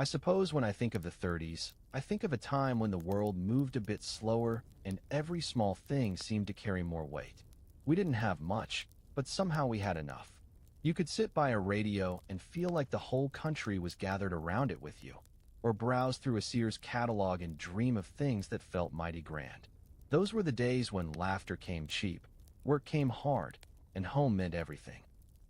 I suppose when I think of the 30s, I think of a time when the world moved a bit slower and every small thing seemed to carry more weight. We didn't have much, but somehow we had enough. You could sit by a radio and feel like the whole country was gathered around it with you, or browse through a Sears catalog and dream of things that felt mighty grand. Those were the days when laughter came cheap, work came hard, and home meant everything.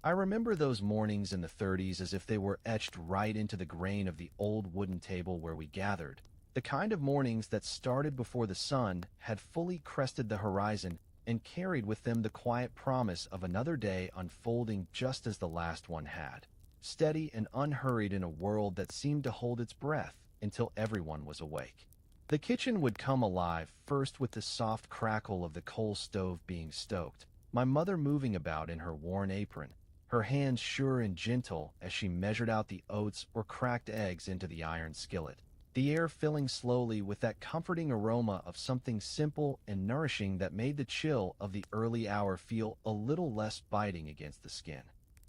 I remember those mornings in the 30s as if they were etched right into the grain of the old wooden table where we gathered, the kind of mornings that started before the sun had fully crested the horizon and carried with them the quiet promise of another day unfolding just as the last one had, steady and unhurried in a world that seemed to hold its breath until everyone was awake. The kitchen would come alive first with the soft crackle of the coal stove being stoked, my mother moving about in her worn apron, her hands sure and gentle as she measured out the oats or cracked eggs into the iron skillet, the air filling slowly with that comforting aroma of something simple and nourishing that made the chill of the early hour feel a little less biting against the skin.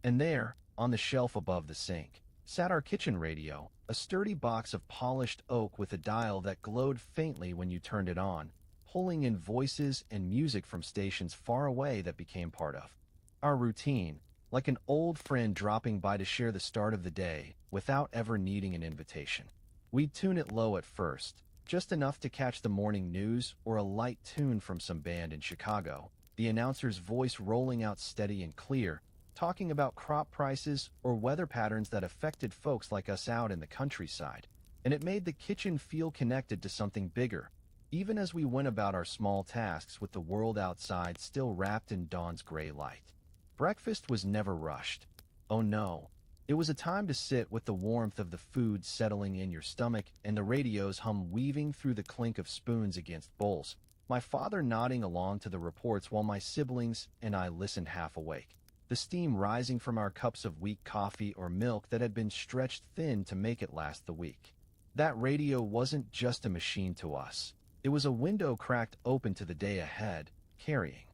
And there, on the shelf above the sink, sat our kitchen radio, a sturdy box of polished oak with a dial that glowed faintly when you turned it on, pulling in voices and music from stations far away that became part of our routine, like an old friend dropping by to share the start of the day without ever needing an invitation. We'd tune it low at first, just enough to catch the morning news or a light tune from some band in Chicago, the announcer's voice rolling out steady and clear, talking about crop prices or weather patterns that affected folks like us out in the countryside. And it made the kitchen feel connected to something bigger, even as we went about our small tasks with the world outside still wrapped in dawn's gray light. Breakfast was never rushed. Oh no. It was a time to sit with the warmth of the food settling in your stomach and the radio's hum weaving through the clink of spoons against bowls, my father nodding along to the reports while my siblings and I listened half awake, the steam rising from our cups of weak coffee or milk that had been stretched thin to make it last the week. That radio wasn't just a machine to us. It was a window cracked open to the day ahead, carrying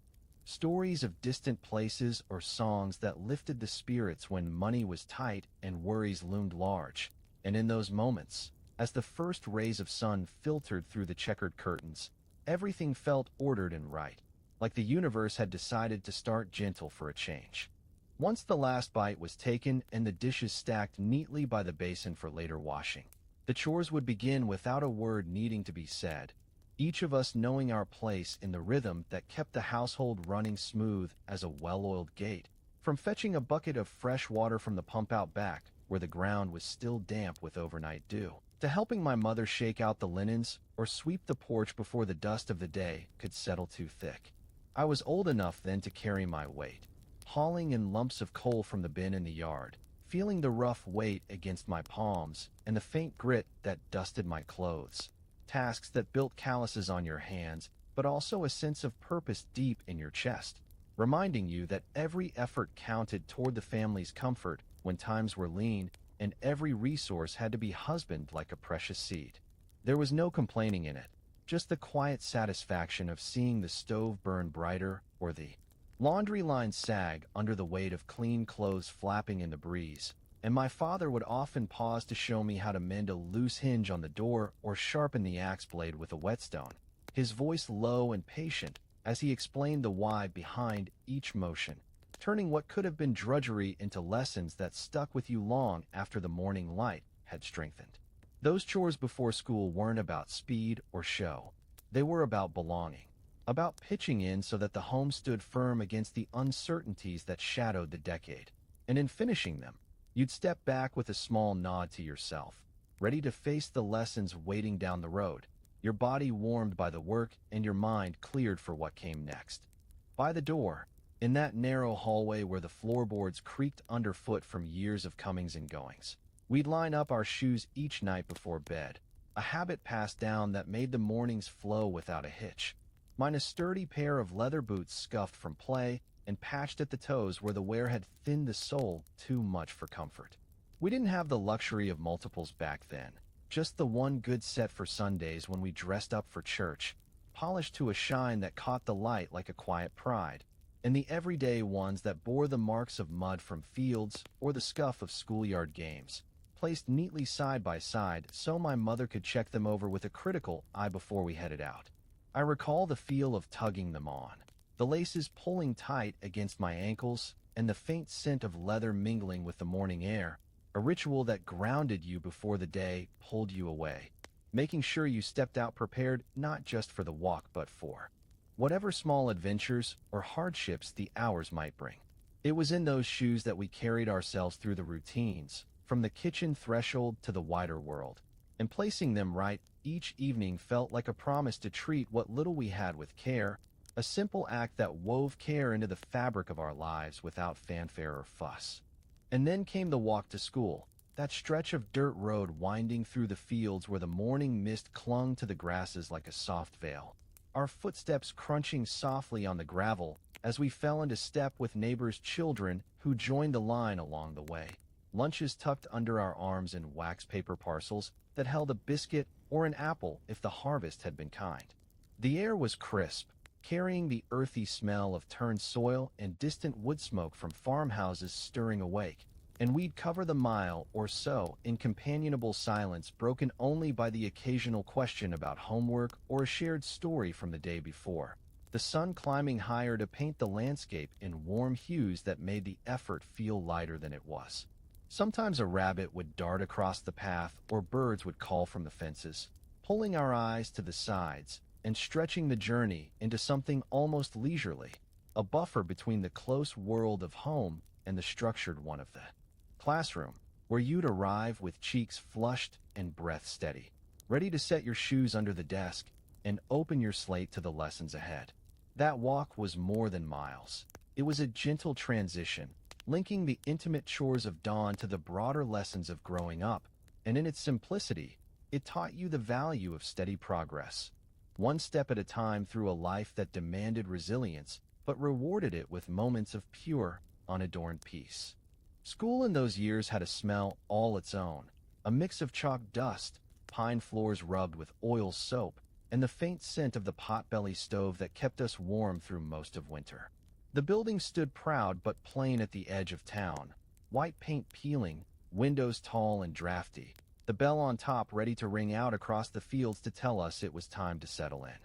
stories of distant places or songs that lifted the spirits when money was tight and worries loomed large. And in those moments, as the first rays of sun filtered through the checkered curtains, everything felt ordered and right, like the universe had decided to start gentle for a change. Once the last bite was taken and the dishes stacked neatly by the basin for later washing, the chores would begin without a word needing to be said, each of us knowing our place in the rhythm that kept the household running smooth as a well-oiled gate, from fetching a bucket of fresh water from the pump out back, where the ground was still damp with overnight dew, to helping my mother shake out the linens or sweep the porch before the dust of the day could settle too thick. I was old enough then to carry my weight, hauling in lumps of coal from the bin in the yard, feeling the rough weight against my palms and the faint grit that dusted my clothes. Tasks that built calluses on your hands, but also a sense of purpose deep in your chest, reminding you that every effort counted toward the family's comfort when times were lean, and every resource had to be husbanded like a precious seed. There was no complaining in it, just the quiet satisfaction of seeing the stove burn brighter or the laundry line sag under the weight of clean clothes flapping in the breeze. And my father would often pause to show me how to mend a loose hinge on the door or sharpen the axe blade with a whetstone, his voice low and patient as he explained the why behind each motion, turning what could have been drudgery into lessons that stuck with you long after the morning light had strengthened. Those chores before school weren't about speed or show. They were about belonging, about pitching in so that the home stood firm against the uncertainties that shadowed the decade. And in finishing them, you'd step back with a small nod to yourself, ready to face the lessons waiting down the road, your body warmed by the work and your mind cleared for what came next. By the door, in that narrow hallway where the floorboards creaked underfoot from years of comings and goings, we'd line up our shoes each night before bed, a habit passed down that made the mornings flow without a hitch. Mine a sturdy pair of leather boots scuffed from play and patched at the toes where the wear had thinned the sole too much for comfort. We didn't have the luxury of multiples back then, just the one good set for Sundays when we dressed up for church, polished to a shine that caught the light like a quiet pride, and the everyday ones that bore the marks of mud from fields or the scuff of schoolyard games, placed neatly side by side so my mother could check them over with a critical eye before we headed out. I recall the feel of tugging them on, the laces pulling tight against my ankles, and the faint scent of leather mingling with the morning air, a ritual that grounded you before the day pulled you away, making sure you stepped out prepared not just for the walk but for whatever small adventures or hardships the hours might bring. It was in those shoes that we carried ourselves through the routines, from the kitchen threshold to the wider world, and placing them right each evening felt like a promise to treat what little we had with care, a simple act that wove care into the fabric of our lives without fanfare or fuss. And then came the walk to school, that stretch of dirt road winding through the fields where the morning mist clung to the grasses like a soft veil, our footsteps crunching softly on the gravel as we fell into step with neighbors' children who joined the line along the way, lunches tucked under our arms in wax paper parcels that held a biscuit or an apple if the harvest had been kind. The air was crisp, carrying the earthy smell of turned soil and distant wood smoke from farmhouses stirring awake, and we'd cover the mile or so in companionable silence broken only by the occasional question about homework or a shared story from the day before, the sun climbing higher to paint the landscape in warm hues that made the effort feel lighter than it was. Sometimes a rabbit would dart across the path or birds would call from the fences, pulling our eyes to the sides and stretching the journey into something almost leisurely, a buffer between the close world of home and the structured one of the classroom, where you'd arrive with cheeks flushed and breath steady, ready to set your shoes under the desk and open your slate to the lessons ahead. That walk was more than miles. It was a gentle transition, linking the intimate chores of dawn to the broader lessons of growing up, and in its simplicity, it taught you the value of steady progress, one step at a time through a life that demanded resilience, but rewarded it with moments of pure, unadorned peace. School in those years had a smell all its own, a mix of chalk dust, pine floors rubbed with oil soap, and the faint scent of the potbelly stove that kept us warm through most of winter. The building stood proud but plain at the edge of town, white paint peeling, windows tall and drafty, the bell on top ready to ring out across the fields to tell us it was time to settle in.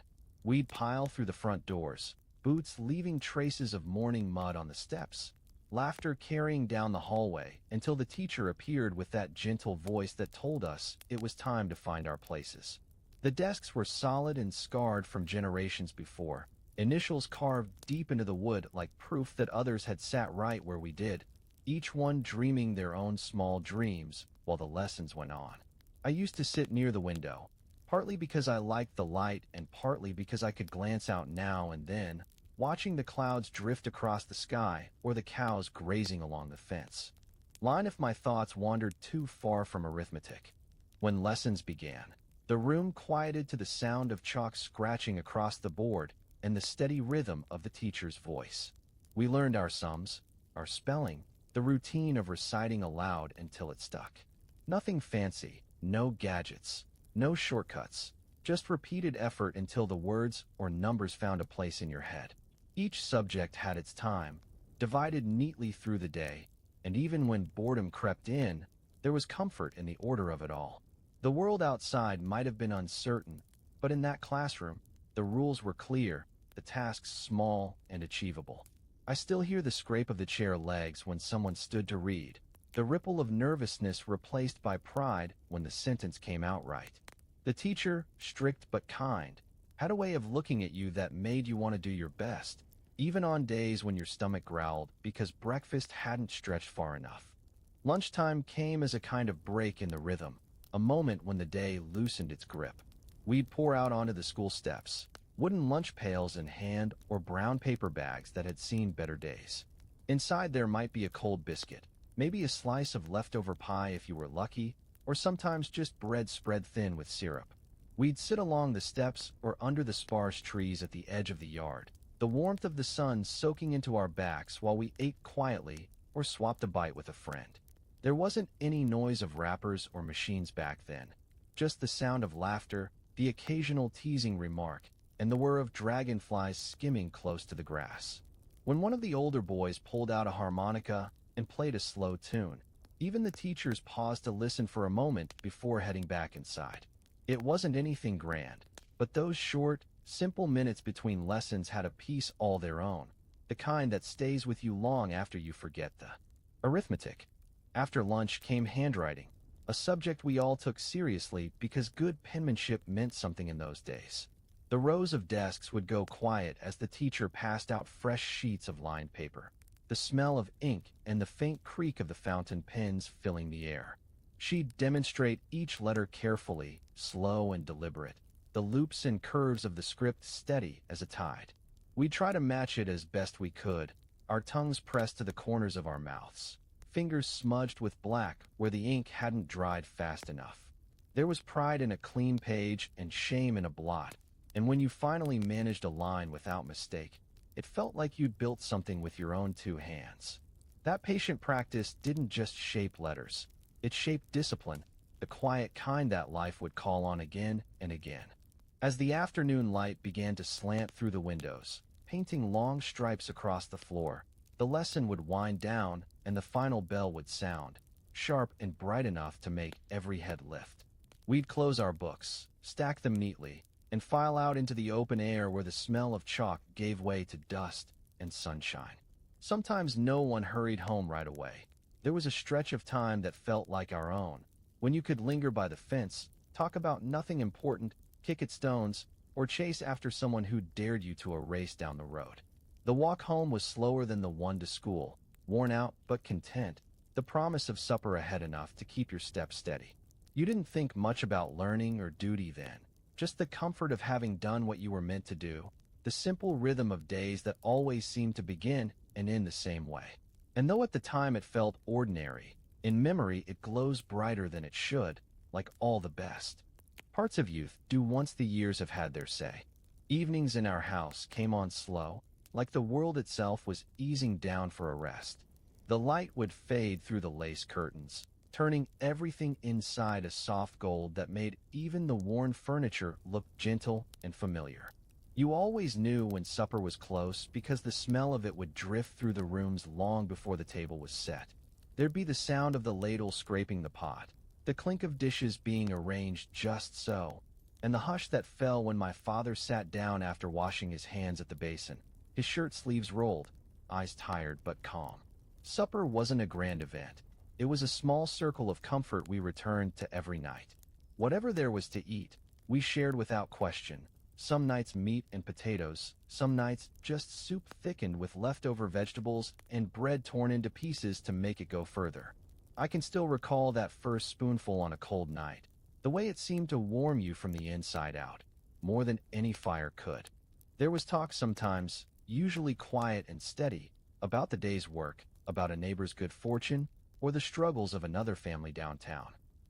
We'd pile through the front doors, boots leaving traces of morning mud on the steps, laughter carrying down the hallway until the teacher appeared with that gentle voice that told us it was time to find our places. The desks were solid and scarred from generations before, initials carved deep into the wood like proof that others had sat right where we did, each one dreaming their own small dreams while the lessons went on. I used to sit near the window, partly because I liked the light and partly because I could glance out now and then, watching the clouds drift across the sky or the cows grazing along the fence. Line if my thoughts wandered too far from arithmetic. When lessons began, the room quieted to the sound of chalk scratching across the board and the steady rhythm of the teacher's voice. We learned our sums, our spelling, the routine of reciting aloud until it stuck. Nothing fancy, no gadgets, no shortcuts, just repeated effort until the words or numbers found a place in your head. Each subject had its time, divided neatly through the day, and even when boredom crept in, there was comfort in the order of it all. The world outside might have been uncertain, but in that classroom, the rules were clear, the tasks small and achievable. I still hear the scrape of the chair legs when someone stood to read, the ripple of nervousness replaced by pride when the sentence came out right. The teacher, strict but kind, had a way of looking at you that made you want to do your best, even on days when your stomach growled because breakfast hadn't stretched far enough. Lunchtime came as a kind of break in the rhythm, a moment when the day loosened its grip. We'd pour out onto the school steps, wooden lunch pails in hand or brown paper bags that had seen better days. Inside there might be a cold biscuit, maybe a slice of leftover pie if you were lucky, or sometimes just bread spread thin with syrup. We'd sit along the steps or under the sparse trees at the edge of the yard, the warmth of the sun soaking into our backs while we ate quietly or swapped a bite with a friend. There wasn't any noise of wrappers or machines back then, just the sound of laughter, the occasional teasing remark, and the whir of dragonflies skimming close to the grass. When one of the older boys pulled out a harmonica and played a slow tune, Even the teachers paused to listen for a moment before heading back inside. It wasn't anything grand, but those short, simple minutes between lessons had a peace all their own, the kind that stays with you long after you forget the arithmetic. After lunch came handwriting, a subject we all took seriously because good penmanship meant something in those days. The rows of desks would go quiet as the teacher passed out fresh sheets of lined paper, the smell of ink and the faint creak of the fountain pens filling the air. She'd demonstrate each letter carefully, slow and deliberate, the loops and curves of the script steady as a tide. We'd try to match it as best we could, our tongues pressed to the corners of our mouths, fingers smudged with black where the ink hadn't dried fast enough. There was pride in a clean page and shame in a blot, and when you finally managed a line without mistake, it felt like you'd built something with your own two hands. That patient practice didn't just shape letters. It shaped discipline, the quiet kind that life would call on again and again. As the afternoon light began to slant through the windows, painting long stripes across the floor, the lesson would wind down and the final bell would sound, sharp and bright enough to make every head lift. We'd close our books, stack them neatly, and file out into the open air where the smell of chalk gave way to dust and sunshine. Sometimes no one hurried home right away. There was a stretch of time that felt like our own, when you could linger by the fence, talk about nothing important, kick at stones, or chase after someone who dared you to a race down the road. The walk home was slower than the one to school, worn out but content, the promise of supper ahead enough to keep your steps steady. You didn't think much about learning or duty then, just the comfort of having done what you were meant to do, the simple rhythm of days that always seemed to begin and end the same way. And though at the time it felt ordinary, in memory it glows brighter than it should, like all the best. Parts of youth do once the years have had their say. Evenings in our house came on slow, like the world itself was easing down for a rest. The light would fade through the lace curtains, turning everything inside a soft gold that made even the worn furniture look gentle and familiar. You always knew when supper was close because the smell of it would drift through the rooms long before the table was set. There'd be the sound of the ladle scraping the pot, the clink of dishes being arranged just so, and the hush that fell when my father sat down after washing his hands at the basin, his shirt sleeves rolled, eyes tired but calm. Supper wasn't a grand event. It was a small circle of comfort we returned to every night. Whatever there was to eat, we shared without question. Some nights meat and potatoes, some nights just soup thickened with leftover vegetables and bread torn into pieces to make it go further. I can still recall that first spoonful on a cold night, the way it seemed to warm you from the inside out, more than any fire could. There was talk sometimes, usually quiet and steady, about the day's work, about a neighbor's good fortune, or the struggles of another family downtown.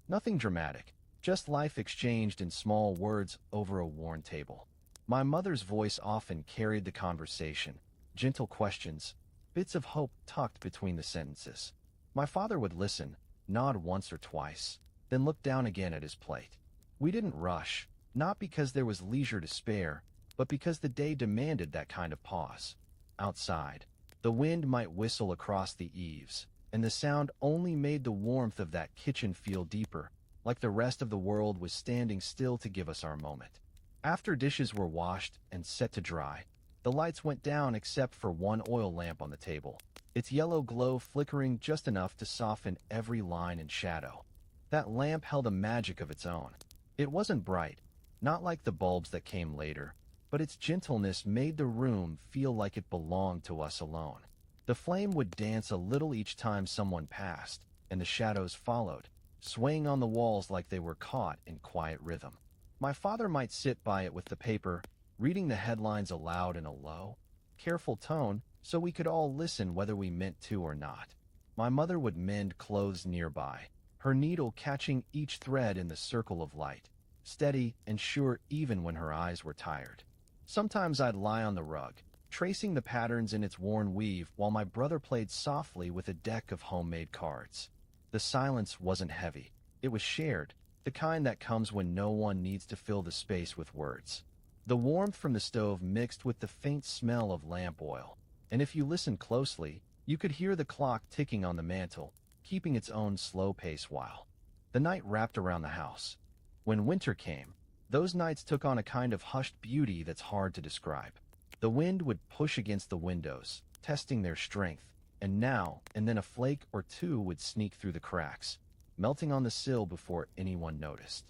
Nothing dramatic, just life exchanged in small words over a worn table. My mother's voice often carried the conversation, gentle questions, bits of hope tucked between the sentences. My father would listen, nod once or twice, then look down again at his plate. We didn't rush, not because there was leisure to spare, but because the day demanded that kind of pause. Outside, the wind might whistle across the eaves, and the sound only made the warmth of that kitchen feel deeper, like the rest of the world was standing still to give us our moment. After dishes were washed and set to dry, the lights went down except for one oil lamp on the table, its yellow glow flickering just enough to soften every line and shadow. That lamp held a magic of its own. It wasn't bright, not like the bulbs that came later, but its gentleness made the room feel like it belonged to us alone. The flame would dance a little each time someone passed, and the shadows followed, swaying on the walls like they were caught in quiet rhythm. My father might sit by it with the paper, reading the headlines aloud in a low, careful tone so we could all listen whether we meant to or not. My mother would mend clothes nearby, her needle catching each thread in the circle of light, steady and sure even when her eyes were tired. Sometimes I'd lie on the rug, tracing the patterns in its worn weave while my brother played softly with a deck of homemade cards. The silence wasn't heavy. It was shared, the kind that comes when no one needs to fill the space with words. The warmth from the stove mixed with the faint smell of lamp oil, and if you listened closely, you could hear the clock ticking on the mantel, keeping its own slow pace while the night wrapped around the house. When winter came, those nights took on a kind of hushed beauty that's hard to describe. The wind would push against the windows, testing their strength, and now and then a flake or two would sneak through the cracks, melting on the sill before anyone noticed.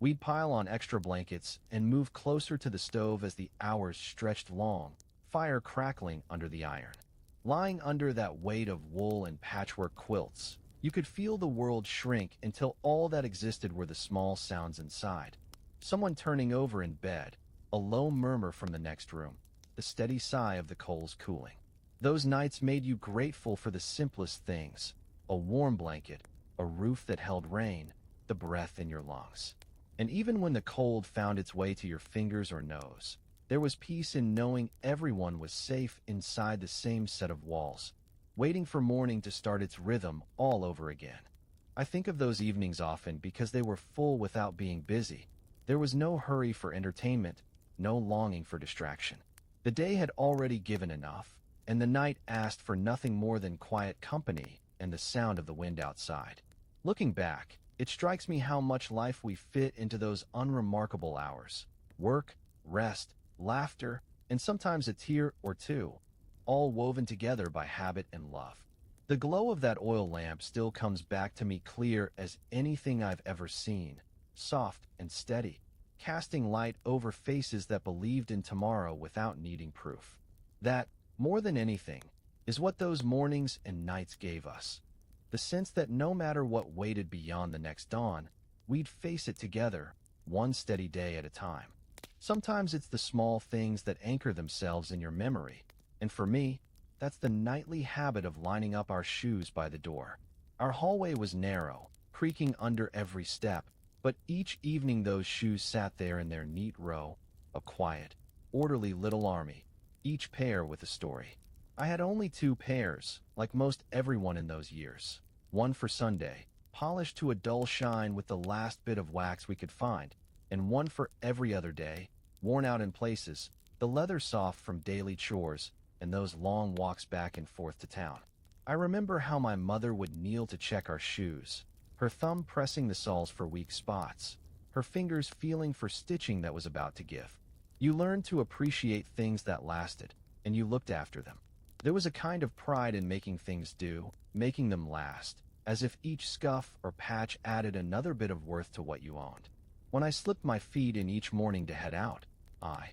We'd pile on extra blankets and move closer to the stove as the hours stretched long, fire crackling under the iron. Lying under that weight of wool and patchwork quilts, you could feel the world shrink until all that existed were the small sounds inside. Someone turning over in bed, a low murmur from the next room, the steady sigh of the coals cooling. Those nights made you grateful for the simplest things: a warm blanket, a roof that held rain, the breath in your lungs. And even when the cold found its way to your fingers or nose, there was peace in knowing everyone was safe inside the same set of walls, waiting for morning to start its rhythm all over again. I think of those evenings often because they were full without being busy. There was no hurry for entertainment, no longing for distraction. The day had already given enough, and the night asked for nothing more than quiet company and the sound of the wind outside. Looking back, it strikes me how much life we fit into those unremarkable hours. Work, rest, laughter, and sometimes a tear or two, all woven together by habit and love. The glow of that oil lamp still comes back to me clear as anything I've ever seen, soft and steady, casting light over faces that believed in tomorrow without needing proof. That, more than anything, is what those mornings and nights gave us. The sense that no matter what waited beyond the next dawn, we'd face it together, one steady day at a time. Sometimes it's the small things that anchor themselves in your memory, and for me, that's the nightly habit of lining up our shoes by the door. Our hallway was narrow, creaking under every step, but each evening those shoes sat there in their neat row, a quiet, orderly little army, each pair with a story. I had only 2 pairs, like most everyone in those years. One for Sunday, polished to a dull shine with the last bit of wax we could find, and one for every other day, worn out in places, the leather soft from daily chores and those long walks back and forth to town. I remember how my mother would kneel to check our shoes, her thumb pressing the soles for weak spots, her fingers feeling for stitching that was about to give. You learned to appreciate things that lasted, and you looked after them. There was a kind of pride in making things do, making them last, as if each scuff or patch added another bit of worth to what you owned. When I slipped my feet in each morning to head out, I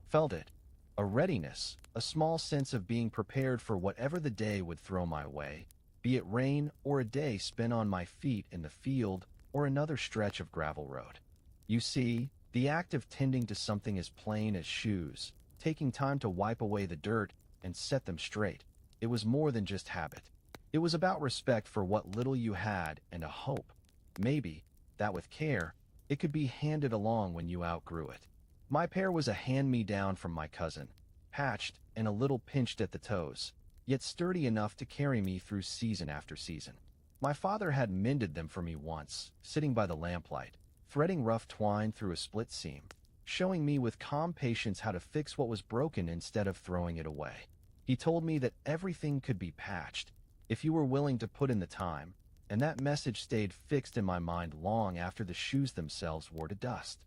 felt it. A readiness, a small sense of being prepared for whatever the day would throw my way, be it rain or a day spent on my feet in the field or another stretch of gravel road. You see, the act of tending to something as plain as shoes, taking time to wipe away the dirt and set them straight, it was more than just habit. It was about respect for what little you had and a hope, maybe, that with care, it could be handed along when you outgrew it. My pair was a hand-me-down from my cousin, patched and a little pinched at the toes, yet sturdy enough to carry me through season after season. My father had mended them for me once, sitting by the lamplight, threading rough twine through a split seam, showing me with calm patience how to fix what was broken instead of throwing it away. He told me that everything could be patched, if you were willing to put in the time, and that message stayed fixed in my mind long after the shoes themselves wore to dust.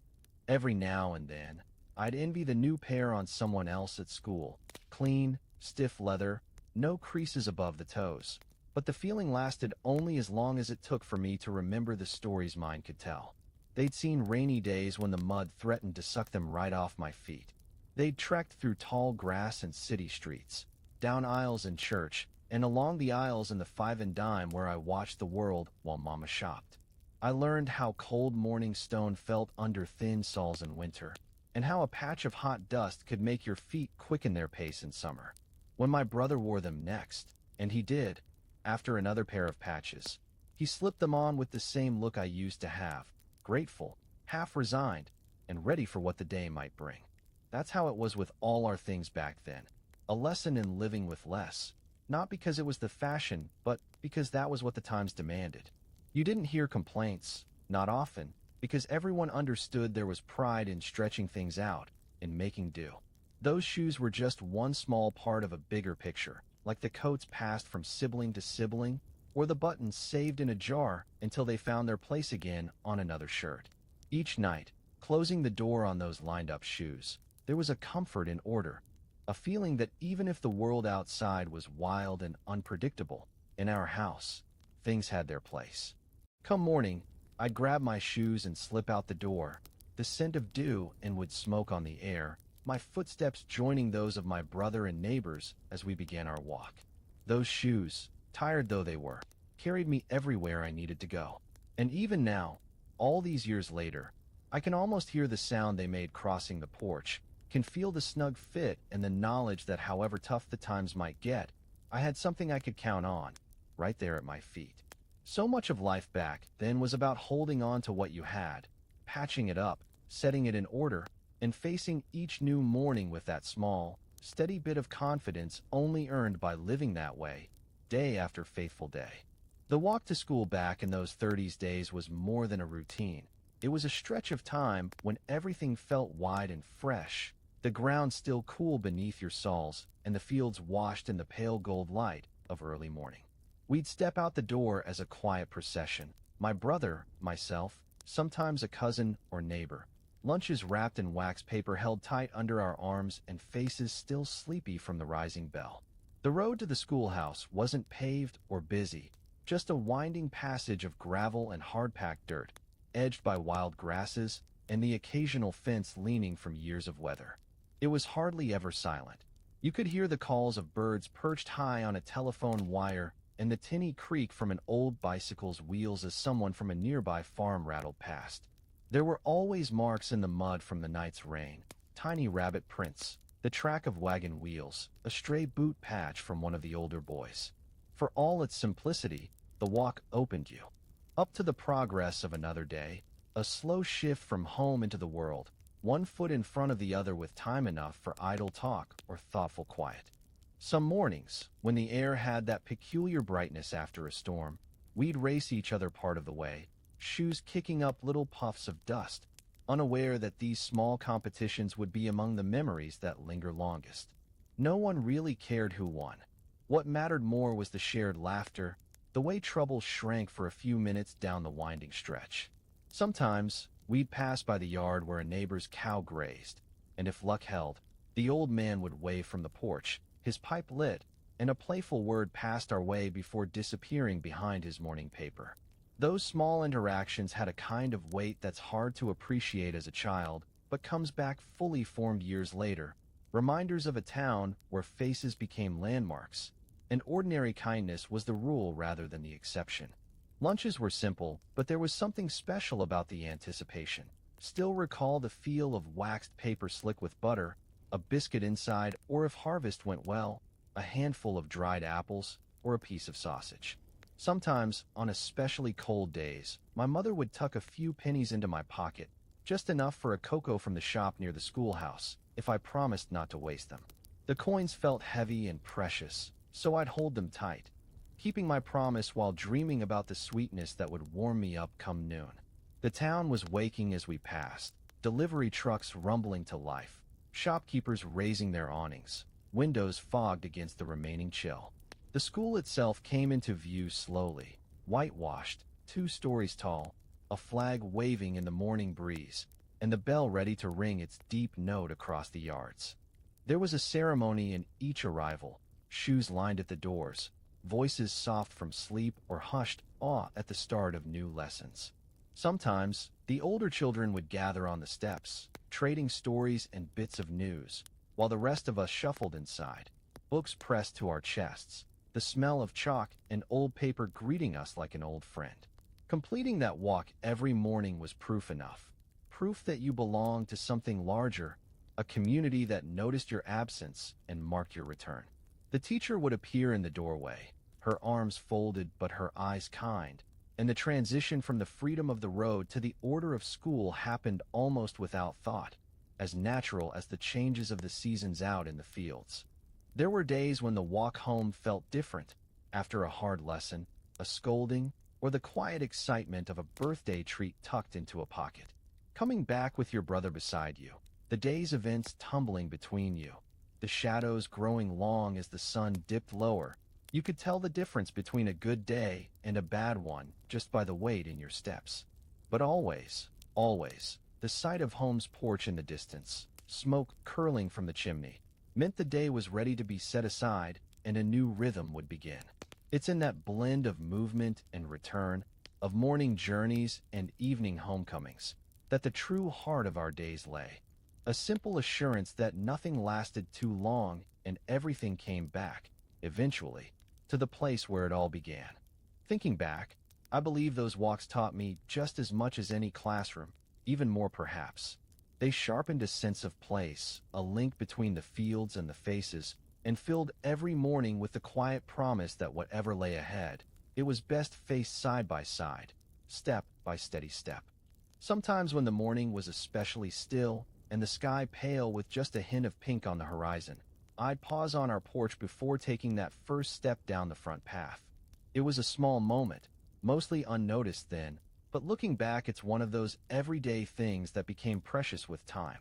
Every now and then, I'd envy the new pair on someone else at school. Clean, stiff leather, no creases above the toes. But the feeling lasted only as long as it took for me to remember the stories mine could tell. They'd seen rainy days when the mud threatened to suck them right off my feet. They'd trekked through tall grass and city streets, down aisles in church, and along the aisles in the five and dime where I watched the world while Mama shopped. I learned how cold morning stone felt under thin soles in winter, and how a patch of hot dust could make your feet quicken their pace in summer. When my brother wore them next, and he did, after another pair of patches, he slipped them on with the same look I used to have, grateful, half resigned, and ready for what the day might bring. That's how it was with all our things back then, a lesson in living with less, not because it was the fashion, but because that was what the times demanded. You didn't hear complaints, not often, because everyone understood there was pride in stretching things out, in making do. Those shoes were just one small part of a bigger picture, like the coats passed from sibling to sibling, or the buttons saved in a jar until they found their place again on another shirt. Each night, closing the door on those lined-up shoes, there was a comfort in order, a feeling that even if the world outside was wild and unpredictable, in our house, things had their place. Come morning, I'd grab my shoes and slip out the door, the scent of dew and wood smoke on the air, my footsteps joining those of my brother and neighbors as we began our walk. Those shoes, tired though they were, carried me everywhere I needed to go. And even now, all these years later, I can almost hear the sound they made crossing the porch, can feel the snug fit and the knowledge that however tough the times might get, I had something I could count on, right there at my feet. So much of life back then was about holding on to what you had, patching it up, setting it in order, and facing each new morning with that small, steady bit of confidence only earned by living that way, day after faithful day. The walk to school back in those 30s days was more than a routine. It was a stretch of time when everything felt wide and fresh, the ground still cool beneath your soles, and the fields washed in the pale gold light of early morning. We'd step out the door as a quiet procession, my brother, myself, sometimes a cousin or neighbor, lunches wrapped in wax paper held tight under our arms and faces still sleepy from the rising bell. The road to the schoolhouse wasn't paved or busy, just a winding passage of gravel and hard-packed dirt, edged by wild grasses and the occasional fence leaning from years of weather. It was hardly ever silent. You could hear the calls of birds perched high on a telephone wire and the tinny creak from an old bicycle's wheels as someone from a nearby farm rattled past. There were always marks in the mud from the night's rain, tiny rabbit prints, the track of wagon wheels, a stray boot patch from one of the older boys. For all its simplicity, the walk opened you up to the progress of another day, a slow shift from home into the world, one foot in front of the other with time enough for idle talk or thoughtful quiet. Some mornings, when the air had that peculiar brightness after a storm, we'd race each other part of the way, shoes kicking up little puffs of dust, unaware that these small competitions would be among the memories that linger longest. No one really cared who won. What mattered more was the shared laughter, the way trouble shrank for a few minutes down the winding stretch. Sometimes, we'd pass by the yard where a neighbor's cow grazed, and if luck held, the old man would wave from the porch, his pipe lit, and a playful word passed our way before disappearing behind his morning paper. Those small interactions had a kind of weight that's hard to appreciate as a child, but comes back fully formed years later, reminders of a town where faces became landmarks, and ordinary kindness was the rule rather than the exception. Lunches were simple, but there was something special about the anticipation. Still recall the feel of waxed paper slick with butter, a biscuit inside, or if harvest went well, a handful of dried apples or a piece of sausage. Sometimes, on especially cold days, my mother would tuck a few pennies into my pocket, just enough for a cocoa from the shop near the schoolhouse, if I promised not to waste them. The coins felt heavy and precious, so I'd hold them tight, keeping my promise while dreaming about the sweetness that would warm me up come noon. The town was waking as we passed, delivery trucks rumbling to life, shopkeepers raising their awnings, windows fogged against the remaining chill. The school itself came into view slowly, whitewashed, 2 stories tall, a flag waving in the morning breeze, and the bell ready to ring its deep note across the yards. There was a ceremony in each arrival, shoes lined at the doors, voices soft from sleep or hushed awe at the start of new lessons. Sometimes, the older children would gather on the steps, trading stories and bits of news, while the rest of us shuffled inside, books pressed to our chests, the smell of chalk and old paper greeting us like an old friend. Completing that walk every morning was proof enough, proof that you belonged to something larger, a community that noticed your absence and marked your return. The teacher would appear in the doorway, her arms folded but her eyes kind, and the transition from the freedom of the road to the order of school happened almost without thought, as natural as the changes of the seasons out in the fields. There were days when the walk home felt different, after a hard lesson, a scolding, or the quiet excitement of a birthday treat tucked into a pocket. Coming back with your brother beside you, the day's events tumbling between you, the shadows growing long as the sun dipped lower, You could tell the difference between a good day and a bad one just by the weight in your steps. But always, the sight of home's porch in the distance, smoke curling from the chimney, meant the day was ready to be set aside and a new rhythm would begin. It's in that blend of movement and return, of morning journeys and evening homecomings, that the true heart of our days lay. A simple assurance that nothing lasted too long and everything came back, eventually, to the place where it all began. Thinking back, I believe those walks taught me just as much as any classroom, even more perhaps. They sharpened a sense of place, a link between the fields and the faces, and filled every morning with the quiet promise that whatever lay ahead, it was best faced side by side, step by steady step. Sometimes when the morning was especially still, and the sky pale with just a hint of pink on the horizon, I'd pause on our porch before taking that first step down the front path. It was a small moment, mostly unnoticed then, but looking back it's one of those everyday things that became precious with time.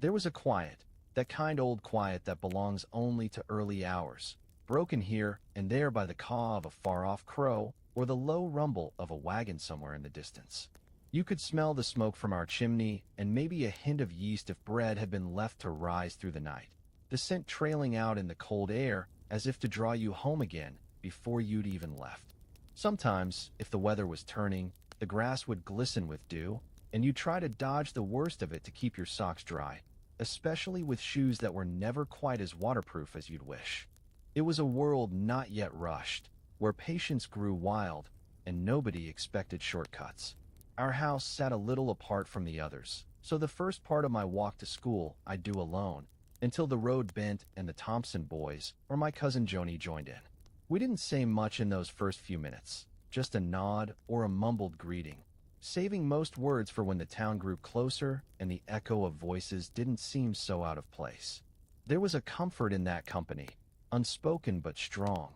There was a quiet, that kind old quiet that belongs only to early hours, broken here and there by the caw of a far-off crow or the low rumble of a wagon somewhere in the distance. You could smell the smoke from our chimney and maybe a hint of yeast if bread had been left to rise through the night, the scent trailing out in the cold air as if to draw you home again before you'd even left. Sometimes, if the weather was turning, the grass would glisten with dew, and you'd try to dodge the worst of it to keep your socks dry, especially with shoes that were never quite as waterproof as you'd wish. It was a world not yet rushed, where patience grew wild, and nobody expected shortcuts. Our house sat a little apart from the others, so the first part of my walk to school I'd do alone, until the road bent and the Thompson boys or my cousin Joni joined in. We didn't say much in those first few minutes, just a nod or a mumbled greeting, saving most words for when the town grew closer and the echo of voices didn't seem so out of place. There was a comfort in that company, unspoken but strong,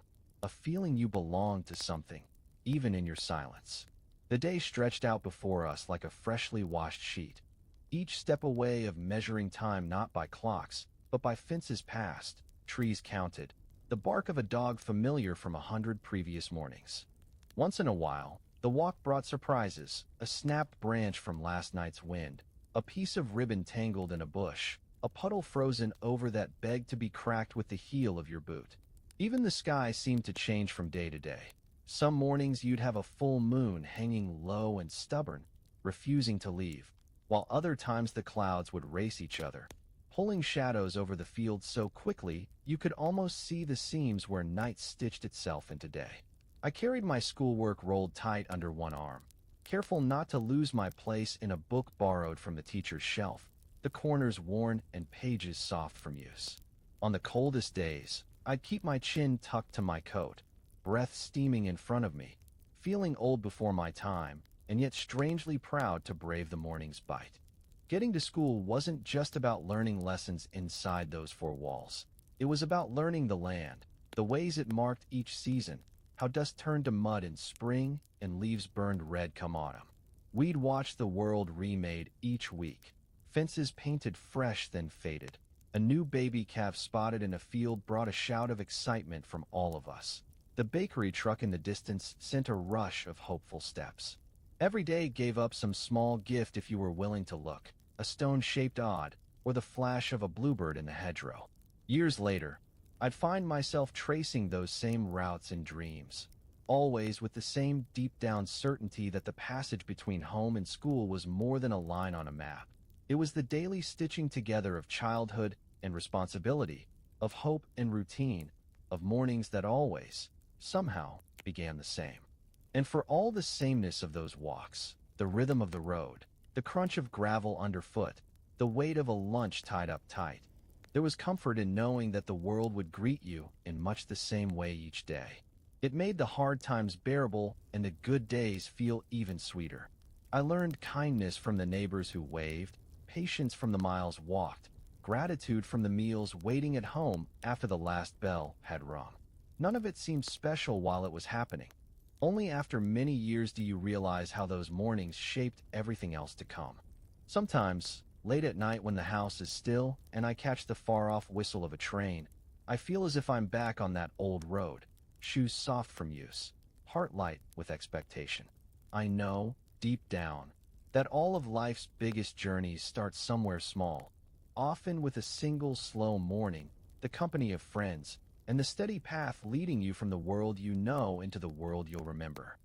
a feeling you belonged to something, even in your silence. The day stretched out before us like a freshly washed sheet, each step a way of measuring time not by clocks, but by fences passed, trees counted, the bark of a dog familiar from 100 previous mornings. Once in a while, the walk brought surprises, a snapped branch from last night's wind, a piece of ribbon tangled in a bush, a puddle frozen over that begged to be cracked with the heel of your boot. Even the sky seemed to change from day to day. Some mornings you'd have a full moon hanging low and stubborn, refusing to leave, while other times the clouds would race each other, pulling shadows over the field so quickly you could almost see the seams where night stitched itself into day. I carried my schoolwork rolled tight under one arm, careful not to lose my place in a book borrowed from the teacher's shelf, the corners worn and pages soft from use. On the coldest days, I'd keep my chin tucked to my coat, breath steaming in front of me, feeling old before my time, and yet strangely proud to brave the morning's bite. Getting to school wasn't just about learning lessons inside those four walls. It was about learning the land, the ways it marked each season, how dust turned to mud in spring and leaves burned red come autumn. We'd watch the world remade each week, fences painted fresh then faded. A new baby calf spotted in a field brought a shout of excitement from all of us. The bakery truck in the distance sent a rush of hopeful steps. Every day gave up some small gift if you were willing to look, a stone-shaped odd, or the flash of a bluebird in the hedgerow. Years later, I'd find myself tracing those same routes in dreams, always with the same deep-down certainty that the passage between home and school was more than a line on a map. It was the daily stitching together of childhood and responsibility, of hope and routine, of mornings that always, somehow, began the same. And for all the sameness of those walks, the rhythm of the road, the crunch of gravel underfoot, the weight of a lunch tied up tight, there was comfort in knowing that the world would greet you in much the same way each day. It made the hard times bearable and the good days feel even sweeter. I learned kindness from the neighbors who waved, patience from the miles walked, gratitude from the meals waiting at home after the last bell had rung. None of it seemed special while it was happening. Only after many years do you realize how those mornings shaped everything else to come. Sometimes, late at night when the house is still and I catch the far-off whistle of a train, I feel as if I'm back on that old road, shoes soft from use, heart light with expectation. I know, deep down, that all of life's biggest journeys start somewhere small, often with a single slow morning, the company of friends, and the steady path leading you from the world you know into the world you'll remember.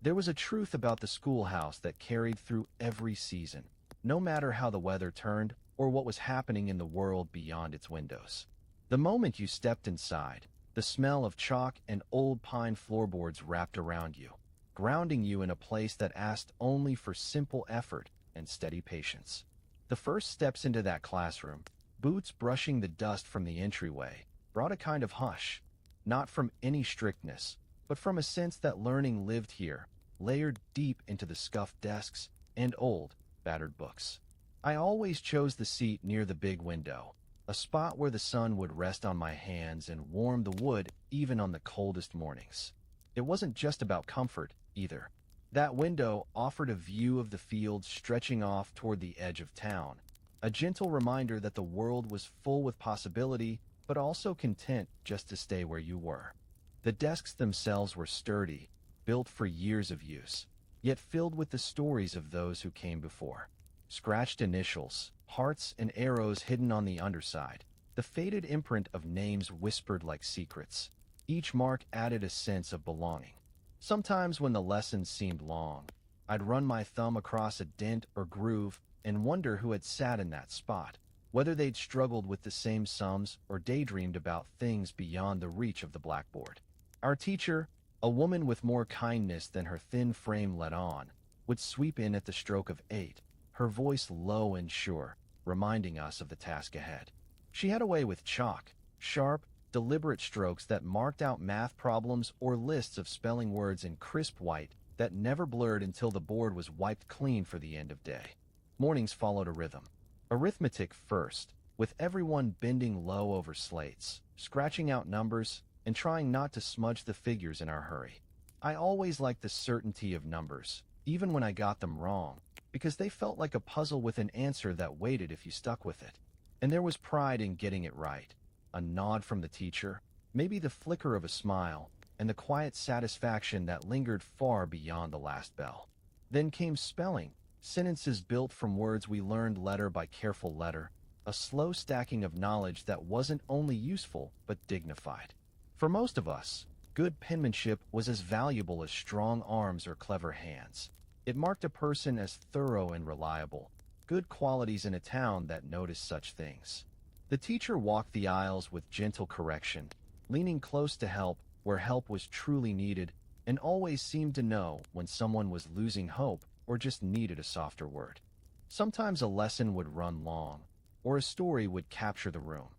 There was a truth about the schoolhouse that carried through every season, no matter how the weather turned or what was happening in the world beyond its windows. The moment you stepped inside, the smell of chalk and old pine floorboards wrapped around you, grounding you in a place that asked only for simple effort and steady patience. The first steps into that classroom, boots brushing the dust from the entryway, brought a kind of hush, not from any strictness, but from a sense that learning lived here, layered deep into the scuffed desks and old, battered books. I always chose the seat near the big window, a spot where the sun would rest on my hands and warm the wood even on the coldest mornings. It wasn't just about comfort, either. That window offered a view of the fields stretching off toward the edge of town, a gentle reminder that the world was full with possibility, but also content just to stay where you were. The desks themselves were sturdy, built for years of use, yet filled with the stories of those who came before. Scratched initials, hearts and arrows hidden on the underside, the faded imprint of names whispered like secrets. Each mark added a sense of belonging. Sometimes when the lessons seemed long, I'd run my thumb across a dent or groove and wonder who had sat in that spot, whether they'd struggled with the same sums or daydreamed about things beyond the reach of the blackboard. Our teacher, a woman with more kindness than her thin frame let on, would sweep in at the stroke of 8, her voice low and sure, reminding us of the task ahead. She had a way with chalk, sharp, deliberate strokes that marked out math problems or lists of spelling words in crisp white that never blurred until the board was wiped clean for the end of day. Mornings followed a rhythm. Arithmetic first, with everyone bending low over slates, scratching out numbers, and trying not to smudge the figures in our hurry. I always liked the certainty of numbers, even when I got them wrong, because they felt like a puzzle with an answer that waited if you stuck with it. And there was pride in getting it right. A nod from the teacher, maybe the flicker of a smile, and the quiet satisfaction that lingered far beyond the last bell. Then came spelling, sentences built from words we learned letter by careful letter, a slow stacking of knowledge that wasn't only useful but dignified. For most of us, good penmanship was as valuable as strong arms or clever hands. It marked a person as thorough and reliable, good qualities in a town that noticed such things. The teacher walked the aisles with gentle correction, leaning close to help where help was truly needed, and always seemed to know when someone was losing hope or just needed a softer word. Sometimes a lesson would run long, or a story would capture the room.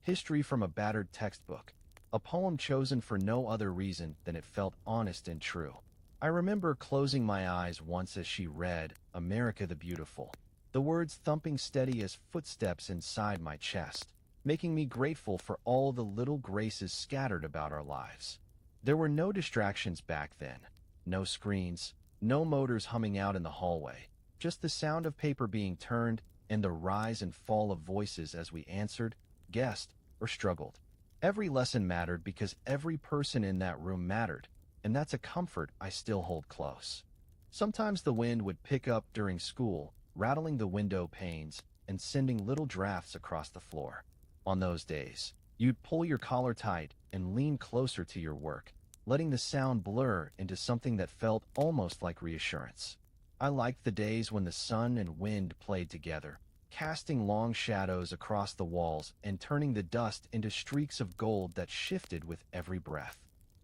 History from a battered textbook, a poem chosen for no other reason than it felt honest and true. I remember closing my eyes once as she read America the Beautiful, the words thumping steady as footsteps inside my chest, making me grateful for all the little graces scattered about our lives. There were no distractions back then, no screens, no motors humming out in the hallway, just the sound of paper being turned and the rise and fall of voices as we answered, guessed, or struggled. Every lesson mattered because every person in that room mattered, and that's a comfort I still hold close. Sometimes the wind would pick up during school, rattling the window panes and sending little drafts across the floor. On those days, you'd pull your collar tight and lean closer to your work, letting the sound blur into something that felt almost like reassurance. I liked the days when the sun and wind played together, casting long shadows across the walls and turning the dust into streaks of gold that shifted with every breath.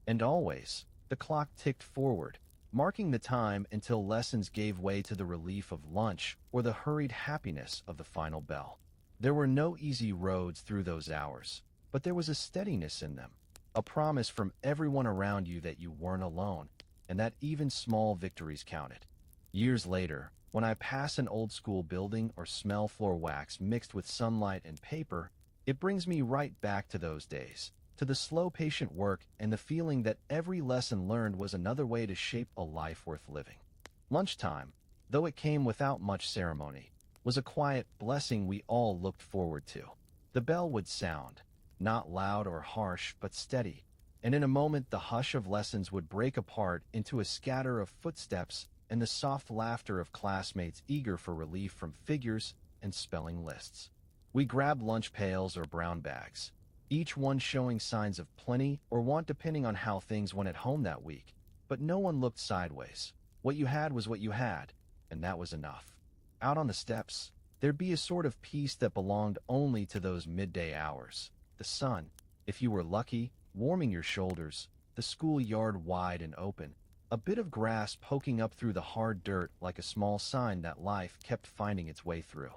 And always, the clock ticked forward, marking the time until lessons gave way to the relief of lunch or the hurried happiness of the final bell. There were no easy roads through those hours, but there was a steadiness in them, a promise from everyone around you that you weren't alone, and that even small victories counted. Years later, when I pass an old school building or smell floor wax mixed with sunlight and paper, it brings me right back to those days, to the slow, patient work and the feeling that every lesson learned was another way to shape a life worth living. Lunchtime, though it came without much ceremony, was a quiet blessing we all looked forward to. The bell would sound, not loud or harsh, but steady, And in a moment the hush of lessons would break apart into a scatter of footsteps and the soft laughter of classmates eager for relief from figures and spelling lists. We grabbed lunch pails or brown bags, each one showing signs of plenty or want depending on how things went at home that week. But no one looked sideways. What you had was what you had, and that was enough. Out on the steps, there'd be a sort of peace that belonged only to those midday hours. The sun, if you were lucky, warming your shoulders, the schoolyard wide and open, a bit of grass poking up through the hard dirt like a small sign that life kept finding its way through.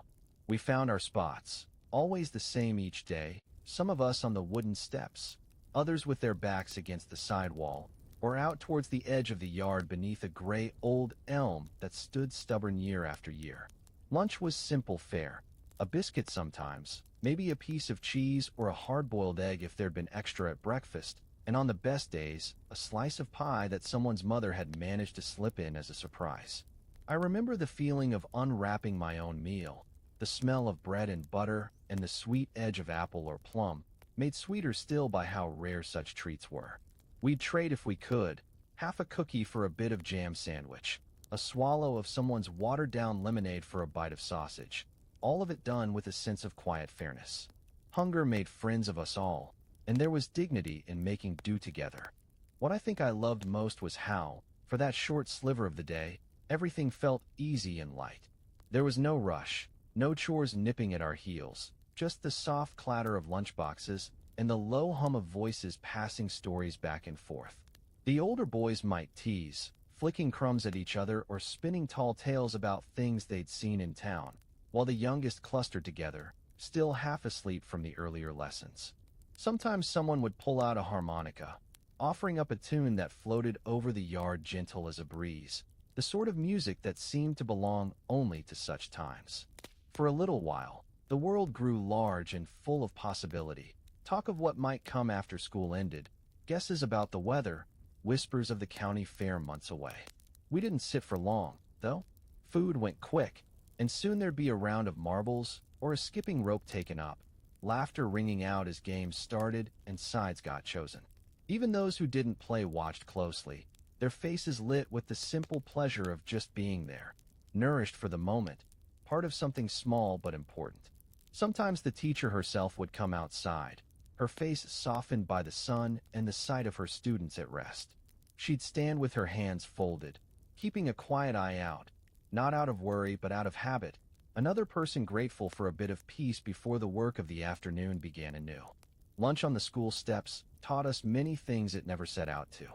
We found our spots, always the same each day, some of us on the wooden steps, others with their backs against the sidewall, or out towards the edge of the yard beneath a gray old elm that stood stubborn year after year. Lunch was simple fare, a biscuit sometimes, maybe a piece of cheese or a hard-boiled egg if there'd been extra at breakfast, and on the best days, a slice of pie that someone's mother had managed to slip in as a surprise. I remember the feeling of unwrapping my own meal, the smell of bread and butter, and the sweet edge of apple or plum, made sweeter still by how rare such treats were. We'd trade if we could, half a cookie for a bit of jam sandwich, a swallow of someone's watered-down lemonade for a bite of sausage, all of it done with a sense of quiet fairness. Hunger made friends of us all, and there was dignity in making do together. What I think I loved most was how, for that short sliver of the day, everything felt easy and light. There was no rush, no chores nipping at our heels, just the soft clatter of lunchboxes and the low hum of voices passing stories back and forth. The older boys might tease, flicking crumbs at each other or spinning tall tales about things they'd seen in town, while the youngest clustered together, still half asleep from the earlier lessons. Sometimes someone would pull out a harmonica, offering up a tune that floated over the yard gentle as a breeze, the sort of music that seemed to belong only to such times. For a little while, the world grew large and full of possibility. Talk of what might come after school ended, guesses about the weather, whispers of the county fair months away. We didn't sit for long, though. Food went quick, and soon there'd be a round of marbles or a skipping rope taken up, laughter ringing out as games started and sides got chosen. Even those who didn't play watched closely, their faces lit with the simple pleasure of just being there, nourished for the moment, part of something small but important. Sometimes the teacher herself would come outside, her face softened by the sun and the sight of her students at rest. She'd stand with her hands folded, keeping a quiet eye out, not out of worry but out of habit, another person grateful for a bit of peace before the work of the afternoon began anew. Lunch on the school steps taught us many things it never set out to.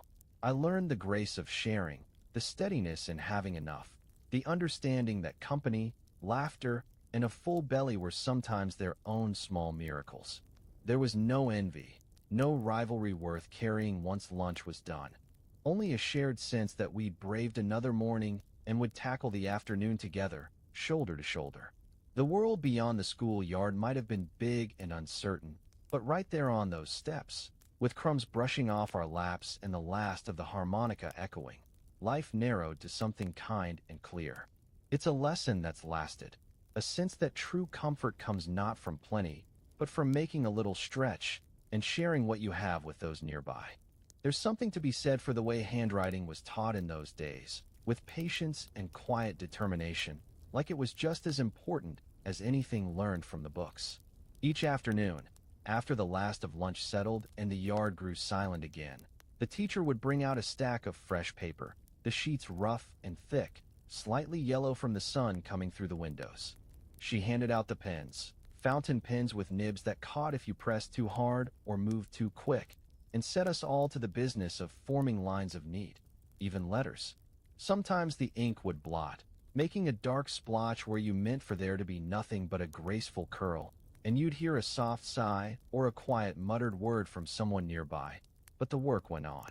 I learned the grace of sharing, the steadiness in having enough, the understanding that company, laughter, and a full belly were sometimes their own small miracles. There was no envy, no rivalry worth carrying once lunch was done, only a shared sense that we'd braved another morning and would tackle the afternoon together, shoulder to shoulder. The world beyond the schoolyard might have been big and uncertain, but right there on those steps, with crumbs brushing off our laps and the last of the harmonica echoing, life narrowed to something kind and clear. It's a lesson that's lasted, a sense that true comfort comes not from plenty, but from making a little stretch and sharing what you have with those nearby. There's something to be said for the way handwriting was taught in those days, with patience and quiet determination, like it was just as important as anything learned from the books. Each afternoon, after the last of lunch settled and the yard grew silent again, the teacher would bring out a stack of fresh paper, the sheets rough and thick, slightly yellow from the sun coming through the windows. She handed out the pens, fountain pens with nibs that caught if you pressed too hard or moved too quick, and set us all to the business of forming lines of need, even letters. Sometimes the ink would blot, making a dark splotch where you meant for there to be nothing but a graceful curl, and you'd hear a soft sigh or a quiet muttered word from someone nearby, but the work went on.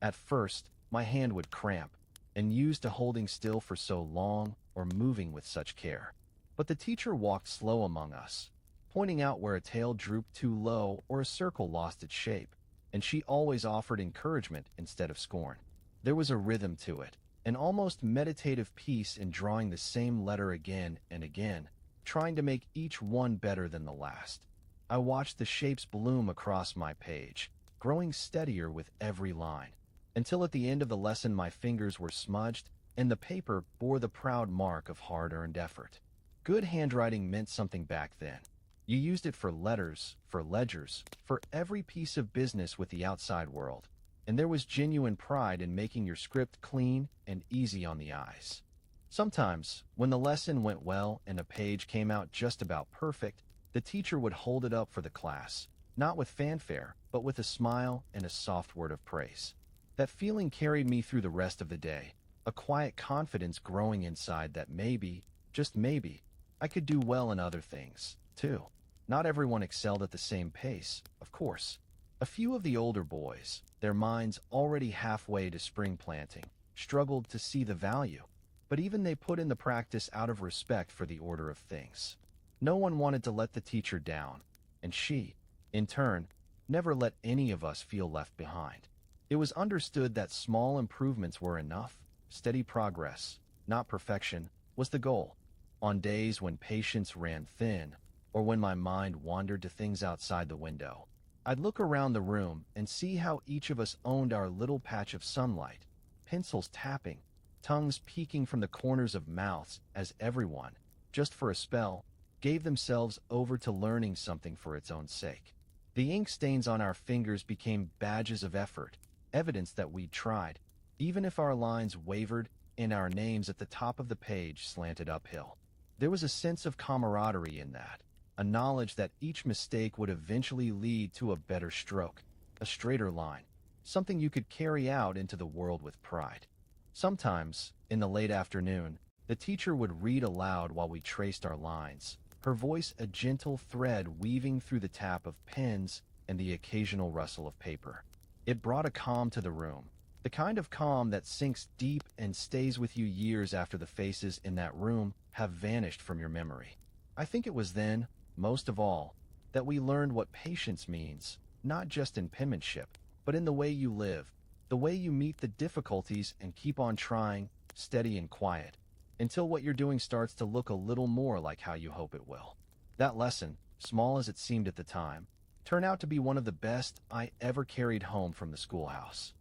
At first, my hand would cramp, and used to holding still for so long or moving with such care. But the teacher walked slow among us, pointing out where a tail drooped too low or a circle lost its shape, and she always offered encouragement instead of scorn. There was a rhythm to it, an almost meditative peace in drawing the same letter again and again, trying to make each one better than the last. I watched the shapes bloom across my page, growing steadier with every line, until at the end of the lesson my fingers were smudged and the paper bore the proud mark of hard-earned effort. Good handwriting meant something back then. You used it for letters, for ledgers, for every piece of business with the outside world, and there was genuine pride in making your script clean and easy on the eyes. Sometimes, when the lesson went well and a page came out just about perfect, the teacher would hold it up for the class, not with fanfare, but with a smile and a soft word of praise. That feeling carried me through the rest of the day, a quiet confidence growing inside that maybe, just maybe, I could do well in other things, too. Not everyone excelled at the same pace, of course. A few of the older boys, their minds already halfway to spring planting, struggled to see the value, but even they put in the practice out of respect for the order of things. No one wanted to let the teacher down, and she, in turn, never let any of us feel left behind. It was understood that small improvements were enough. Steady progress, not perfection, was the goal. On days when patience ran thin, or when my mind wandered to things outside the window, I'd look around the room and see how each of us owned our little patch of sunlight, pencils tapping, tongues peeking from the corners of mouths as everyone, just for a spell, gave themselves over to learning something for its own sake. The ink stains on our fingers became badges of effort, evidence that we'd tried, even if our lines wavered and our names at the top of the page slanted uphill. There was a sense of camaraderie in that, a knowledge that each mistake would eventually lead to a better stroke, a straighter line, something you could carry out into the world with pride. Sometimes, in the late afternoon, the teacher would read aloud while we traced our lines, her voice a gentle thread weaving through the tap of pens and the occasional rustle of paper. It brought a calm to the room, the kind of calm that sinks deep and stays with you years after the faces in that room have vanished from your memory. I think it was then, most of all, that we learned what patience means, not just in penmanship, but in the way you live, the way you meet the difficulties and keep on trying, steady and quiet, until what you're doing starts to look a little more like how you hope it will. That lesson, small as it seemed at the time, turned out to be one of the best I ever carried home from the schoolhouse.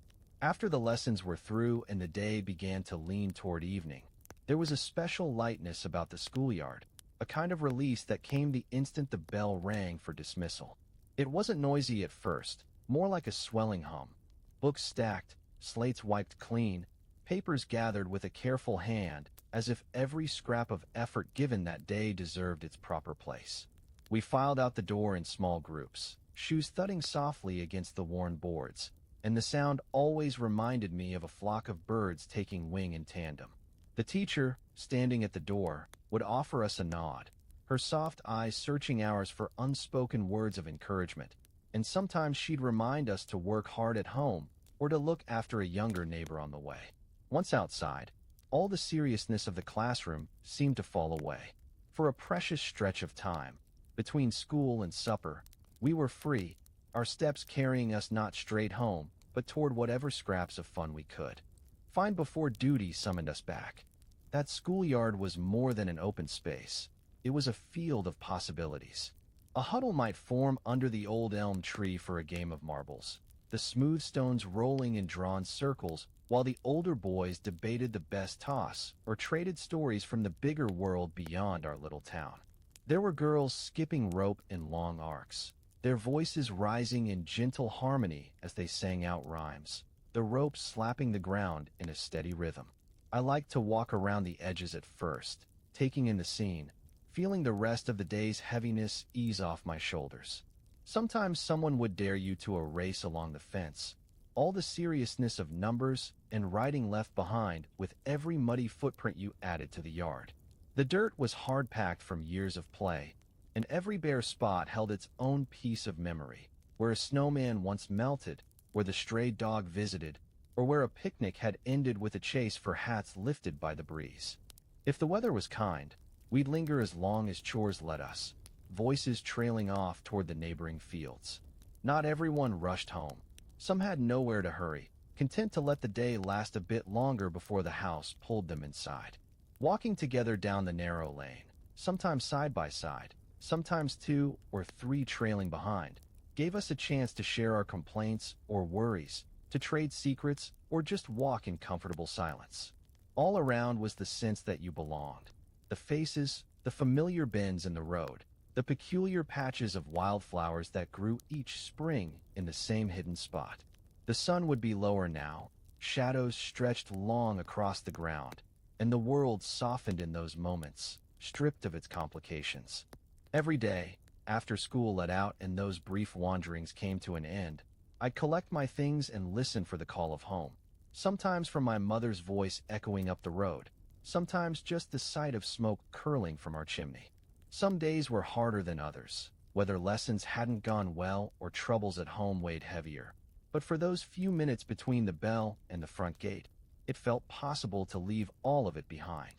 After the lessons were through and the day began to lean toward evening, there was a special lightness about the schoolyard, a kind of release that came the instant the bell rang for dismissal. It wasn't noisy at first, more like a swelling hum. Books stacked, slates wiped clean, papers gathered with a careful hand, as if every scrap of effort given that day deserved its proper place. We filed out the door in small groups, shoes thudding softly against the worn boards, and the sound always reminded me of a flock of birds taking wing in tandem. The teacher, standing at the door, would offer us a nod, her soft eyes searching ours for unspoken words of encouragement, and sometimes she'd remind us to work hard at home or to look after a younger neighbor on the way. Once outside, all the seriousness of the classroom seemed to fall away. For a precious stretch of time, between school and supper, we were free, our steps carrying us not straight home, but toward whatever scraps of fun we could find before duty summoned us back. That schoolyard was more than an open space. It was a field of possibilities. A huddle might form under the old elm tree for a game of marbles, the smooth stones rolling in drawn circles while the older boys debated the best toss or traded stories from the bigger world beyond our little town. There were girls skipping rope in long arcs, their voices rising in gentle harmony as they sang out rhymes, the rope slapping the ground in a steady rhythm. I liked to walk around the edges at first, taking in the scene, feeling the rest of the day's heaviness ease off my shoulders. Sometimes someone would dare you to a race along the fence, all the seriousness of numbers and writing left behind with every muddy footprint you added to the yard. The dirt was hard-packed from years of play, and every bare spot held its own piece of memory, where a snowman once melted, where the stray dog visited, or where a picnic had ended with a chase for hats lifted by the breeze. If the weather was kind, we'd linger as long as chores let us, voices trailing off toward the neighboring fields. Not everyone rushed home. Some had nowhere to hurry, content to let the day last a bit longer before the house pulled them inside. Walking together down the narrow lane, sometimes side by side, sometimes two or three trailing behind, gave us a chance to share our complaints or worries, to trade secrets, or just walk in comfortable silence. All around was the sense that you belonged. The faces, the familiar bends in the road, the peculiar patches of wildflowers that grew each spring in the same hidden spot. The sun would be lower now, shadows stretched long across the ground, and the world softened in those moments, stripped of its complications. Every day, after school let out and those brief wanderings came to an end, I'd collect my things and listen for the call of home. Sometimes from my mother's voice echoing up the road, sometimes just the sight of smoke curling from our chimney. Some days were harder than others, whether lessons hadn't gone well or troubles at home weighed heavier. But for those few minutes between the bell and the front gate, it felt possible to leave all of it behind.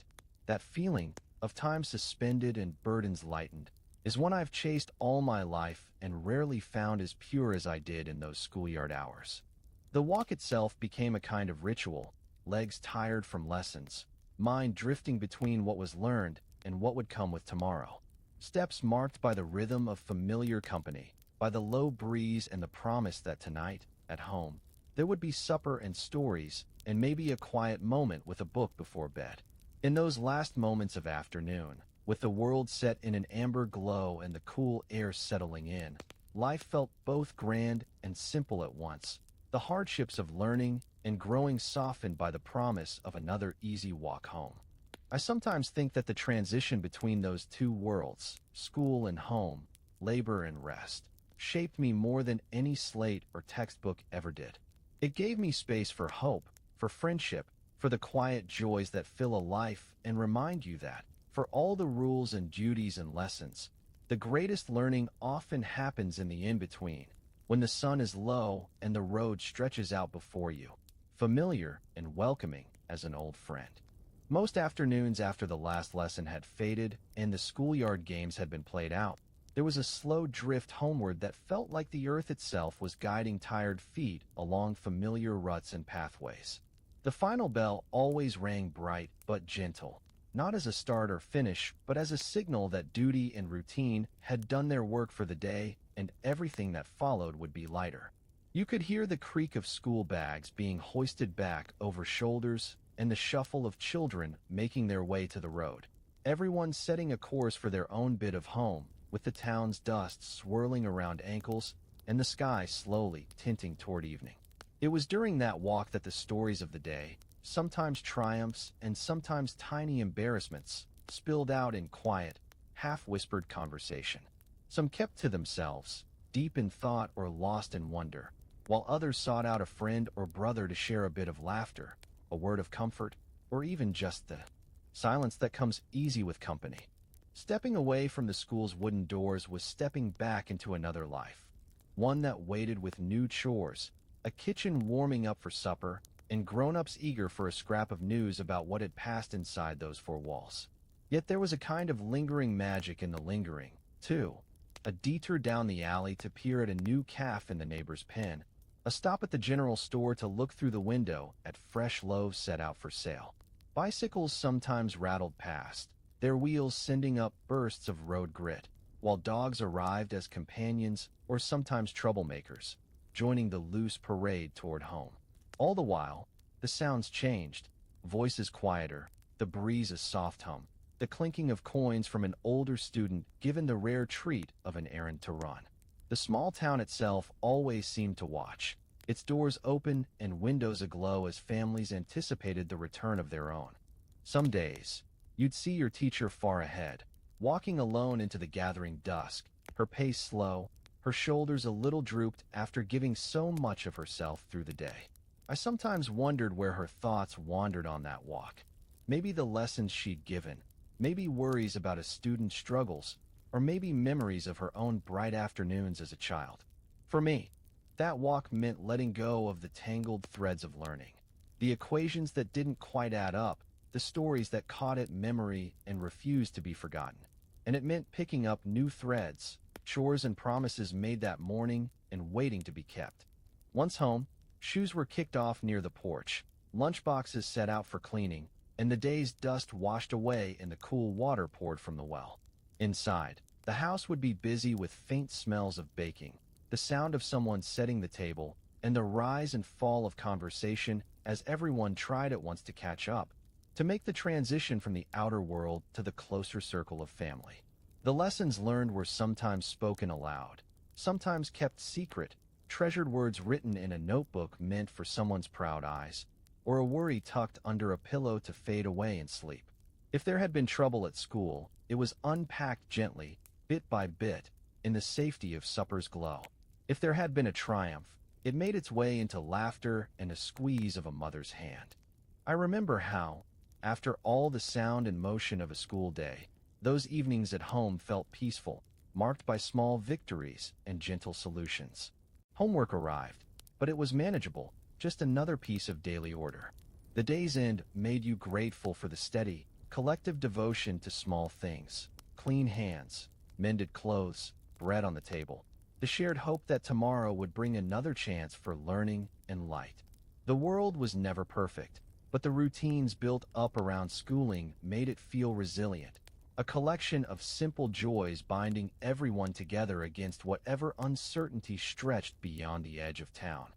That feeling of time suspended and burdens lightened is one I've chased all my life and rarely found as pure as I did in those schoolyard hours. The walk itself became a kind of ritual, legs tired from lessons, mind drifting between what was learned and what would come with tomorrow. Steps marked by the rhythm of familiar company, by the low breeze and the promise that tonight, at home, there would be supper and stories, and maybe a quiet moment with a book before bed. In those last moments of afternoon, with the world set in an amber glow and the cool air settling in, life felt both grand and simple at once. The hardships of learning and growing softened by the promise of another easy walk home. I sometimes think that the transition between those two worlds, school and home, labor and rest, shaped me more than any slate or textbook ever did. It gave me space for hope, for friendship, for the quiet joys that fill a life and remind you that, for all the rules and duties and lessons, the greatest learning often happens in the in-between, when the sun is low and the road stretches out before you, familiar and welcoming as an old friend. Most afternoons after the last lesson had faded and the schoolyard games had been played out, there was a slow drift homeward that felt like the earth itself was guiding tired feet along familiar ruts and pathways. The final bell always rang bright but gentle, not as a start or finish, but as a signal that duty and routine had done their work for the day and everything that followed would be lighter. You could hear the creak of school bags being hoisted back over shoulders and the shuffle of children making their way to the road, everyone setting a course for their own bit of home, with the town's dust swirling around ankles and the sky slowly tinting toward evening. It was during that walk that the stories of the day, sometimes triumphs and sometimes tiny embarrassments, spilled out in quiet, half-whispered conversation. Some kept to themselves, deep in thought or lost in wonder, while others sought out a friend or brother to share a bit of laughter, a word of comfort, or even just the silence that comes easy with company. Stepping away from the school's wooden doors was stepping back into another life, one that waited with new chores, a kitchen warming up for supper, and grown-ups eager for a scrap of news about what had passed inside those four walls. Yet there was a kind of lingering magic in the lingering, too. A detour down the alley to peer at a new calf in the neighbor's pen, a stop at the general store to look through the window at fresh loaves set out for sale. Bicycles sometimes rattled past, their wheels sending up bursts of road grit, while dogs arrived as companions or sometimes troublemakers, joining the loose parade toward home. All the while, the sounds changed, voices quieter, the breeze a soft hum, the clinking of coins from an older student given the rare treat of an errand to run. The small town itself always seemed to watch, its doors open and windows aglow as families anticipated the return of their own. Some days, you'd see your teacher far ahead, walking alone into the gathering dusk, her pace slow, her shoulders a little drooped after giving so much of herself through the day. I sometimes wondered where her thoughts wandered on that walk. Maybe the lessons she'd given, maybe worries about a student's struggles, or maybe memories of her own bright afternoons as a child. For me, that walk meant letting go of the tangled threads of learning, the equations that didn't quite add up, the stories that caught at memory and refused to be forgotten. And it meant picking up new threads, chores and promises made that morning and waiting to be kept. Once home, shoes were kicked off near the porch, lunchboxes set out for cleaning, and the day's dust washed away in the cool water poured from the well. Inside, the house would be busy with faint smells of baking, the sound of someone setting the table, and the rise and fall of conversation as everyone tried at once to catch up, to make the transition from the outer world to the closer circle of family. The lessons learned were sometimes spoken aloud, sometimes kept secret, treasured words written in a notebook meant for someone's proud eyes, or a worry tucked under a pillow to fade away in sleep. If there had been trouble at school, it was unpacked gently, bit by bit, in the safety of supper's glow. If there had been a triumph, it made its way into laughter and a squeeze of a mother's hand. I remember how, after all the sound and motion of a school day, those evenings at home felt peaceful, marked by small victories and gentle solutions. Homework arrived, but it was manageable, just another piece of daily order. The day's end made you grateful for the steady, collective devotion to small things: clean hands, mended clothes, bread on the table, the shared hope that tomorrow would bring another chance for learning and light. The world was never perfect, but the routines built up around schooling made it feel resilient, a collection of simple joys binding everyone together against whatever uncertainty stretched beyond the edge of town.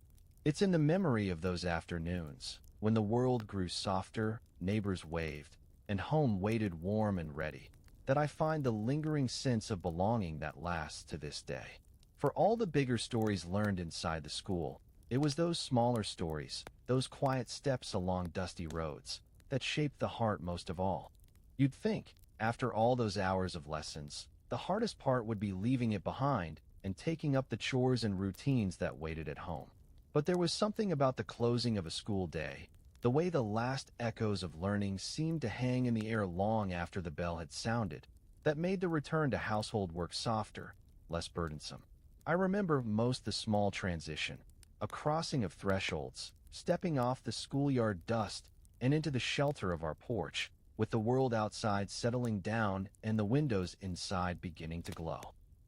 It's in the memory of those afternoons, when the world grew softer, neighbors waved, and home waited warm and ready, that I find the lingering sense of belonging that lasts to this day. For all the bigger stories learned inside the school, it was those smaller stories, those quiet steps along dusty roads, that shaped the heart most of all. You'd think, after all those hours of lessons, the hardest part would be leaving it behind and taking up the chores and routines that waited at home. But there was something about the closing of a school day, the way the last echoes of learning seemed to hang in the air long after the bell had sounded, that made the return to household work softer, less burdensome. I remember most the small transition, a crossing of thresholds, stepping off the schoolyard dust and into the shelter of our porch, with the world outside settling down and the windows inside beginning to glow.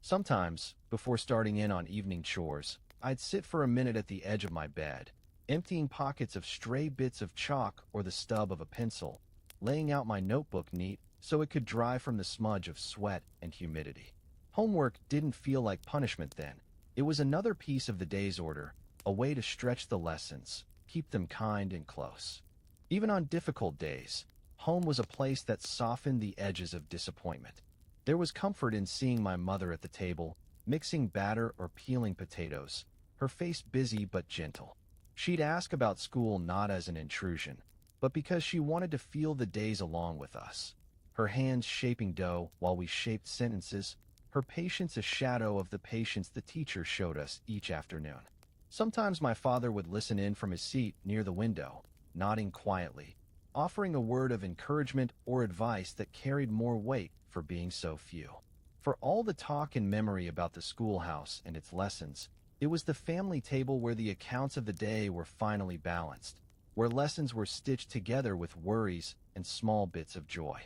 Sometimes, before starting in on evening chores, I'd sit for a minute at the edge of my bed, emptying pockets of stray bits of chalk or the stub of a pencil, laying out my notebook neat so it could dry from the smudge of sweat and humidity. Homework didn't feel like punishment then. It was another piece of the day's order, a way to stretch the lessons, keep them kind and close. Even on difficult days, home was a place that softened the edges of disappointment. There was comfort in seeing my mother at the table, mixing batter or peeling potatoes, her face busy but gentle. She'd ask about school not as an intrusion, but because she wanted to feel the days along with us. Her hands shaping dough while we shaped sentences, her patience a shadow of the patience the teacher showed us each afternoon. Sometimes my father would listen in from his seat near the window, nodding quietly, offering a word of encouragement or advice that carried more weight for being so few. For all the talk and memory about the schoolhouse and its lessons, it was the family table where the accounts of the day were finally balanced, where lessons were stitched together with worries and small bits of joy.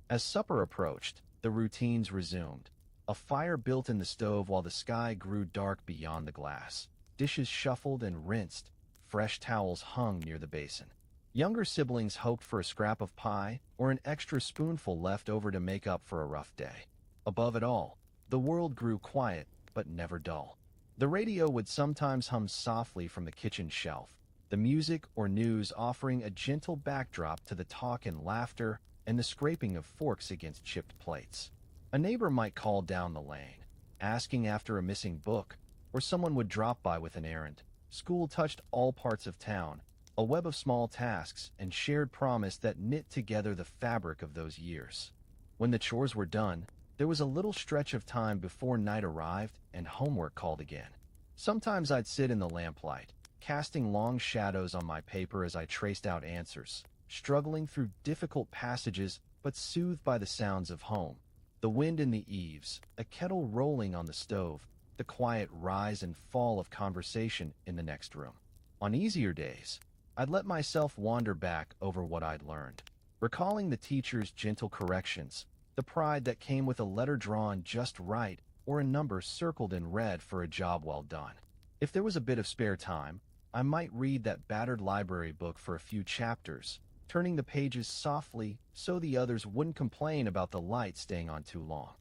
As supper approached, the routines resumed. A fire built in the stove while the sky grew dark beyond the glass. Dishes shuffled and rinsed, fresh towels hung near the basin. Younger siblings hoped for a scrap of pie or an extra spoonful left over to make up for a rough day. Above it all, the world grew quiet but never dull. The radio would sometimes hum softly from the kitchen shelf, the music or news offering a gentle backdrop to the talk and laughter and the scraping of forks against chipped plates. A neighbor might call down the lane, asking after a missing book, or someone would drop by with an errand. School touched all parts of town, a web of small tasks and shared promise that knit together the fabric of those years. When the chores were done, there was a little stretch of time before night arrived and homework called again. Sometimes I'd sit in the lamplight, casting long shadows on my paper as I traced out answers, struggling through difficult passages but soothed by the sounds of home. The wind in the eaves, a kettle rolling on the stove, the quiet rise and fall of conversation in the next room. On easier days, I'd let myself wander back over what I'd learned, recalling the teacher's gentle corrections, the pride that came with a letter drawn just right or a number circled in red for a job well done. If there was a bit of spare time, I might read that battered library book for a few chapters, turning the pages softly so the others wouldn't complain about the light staying on too long.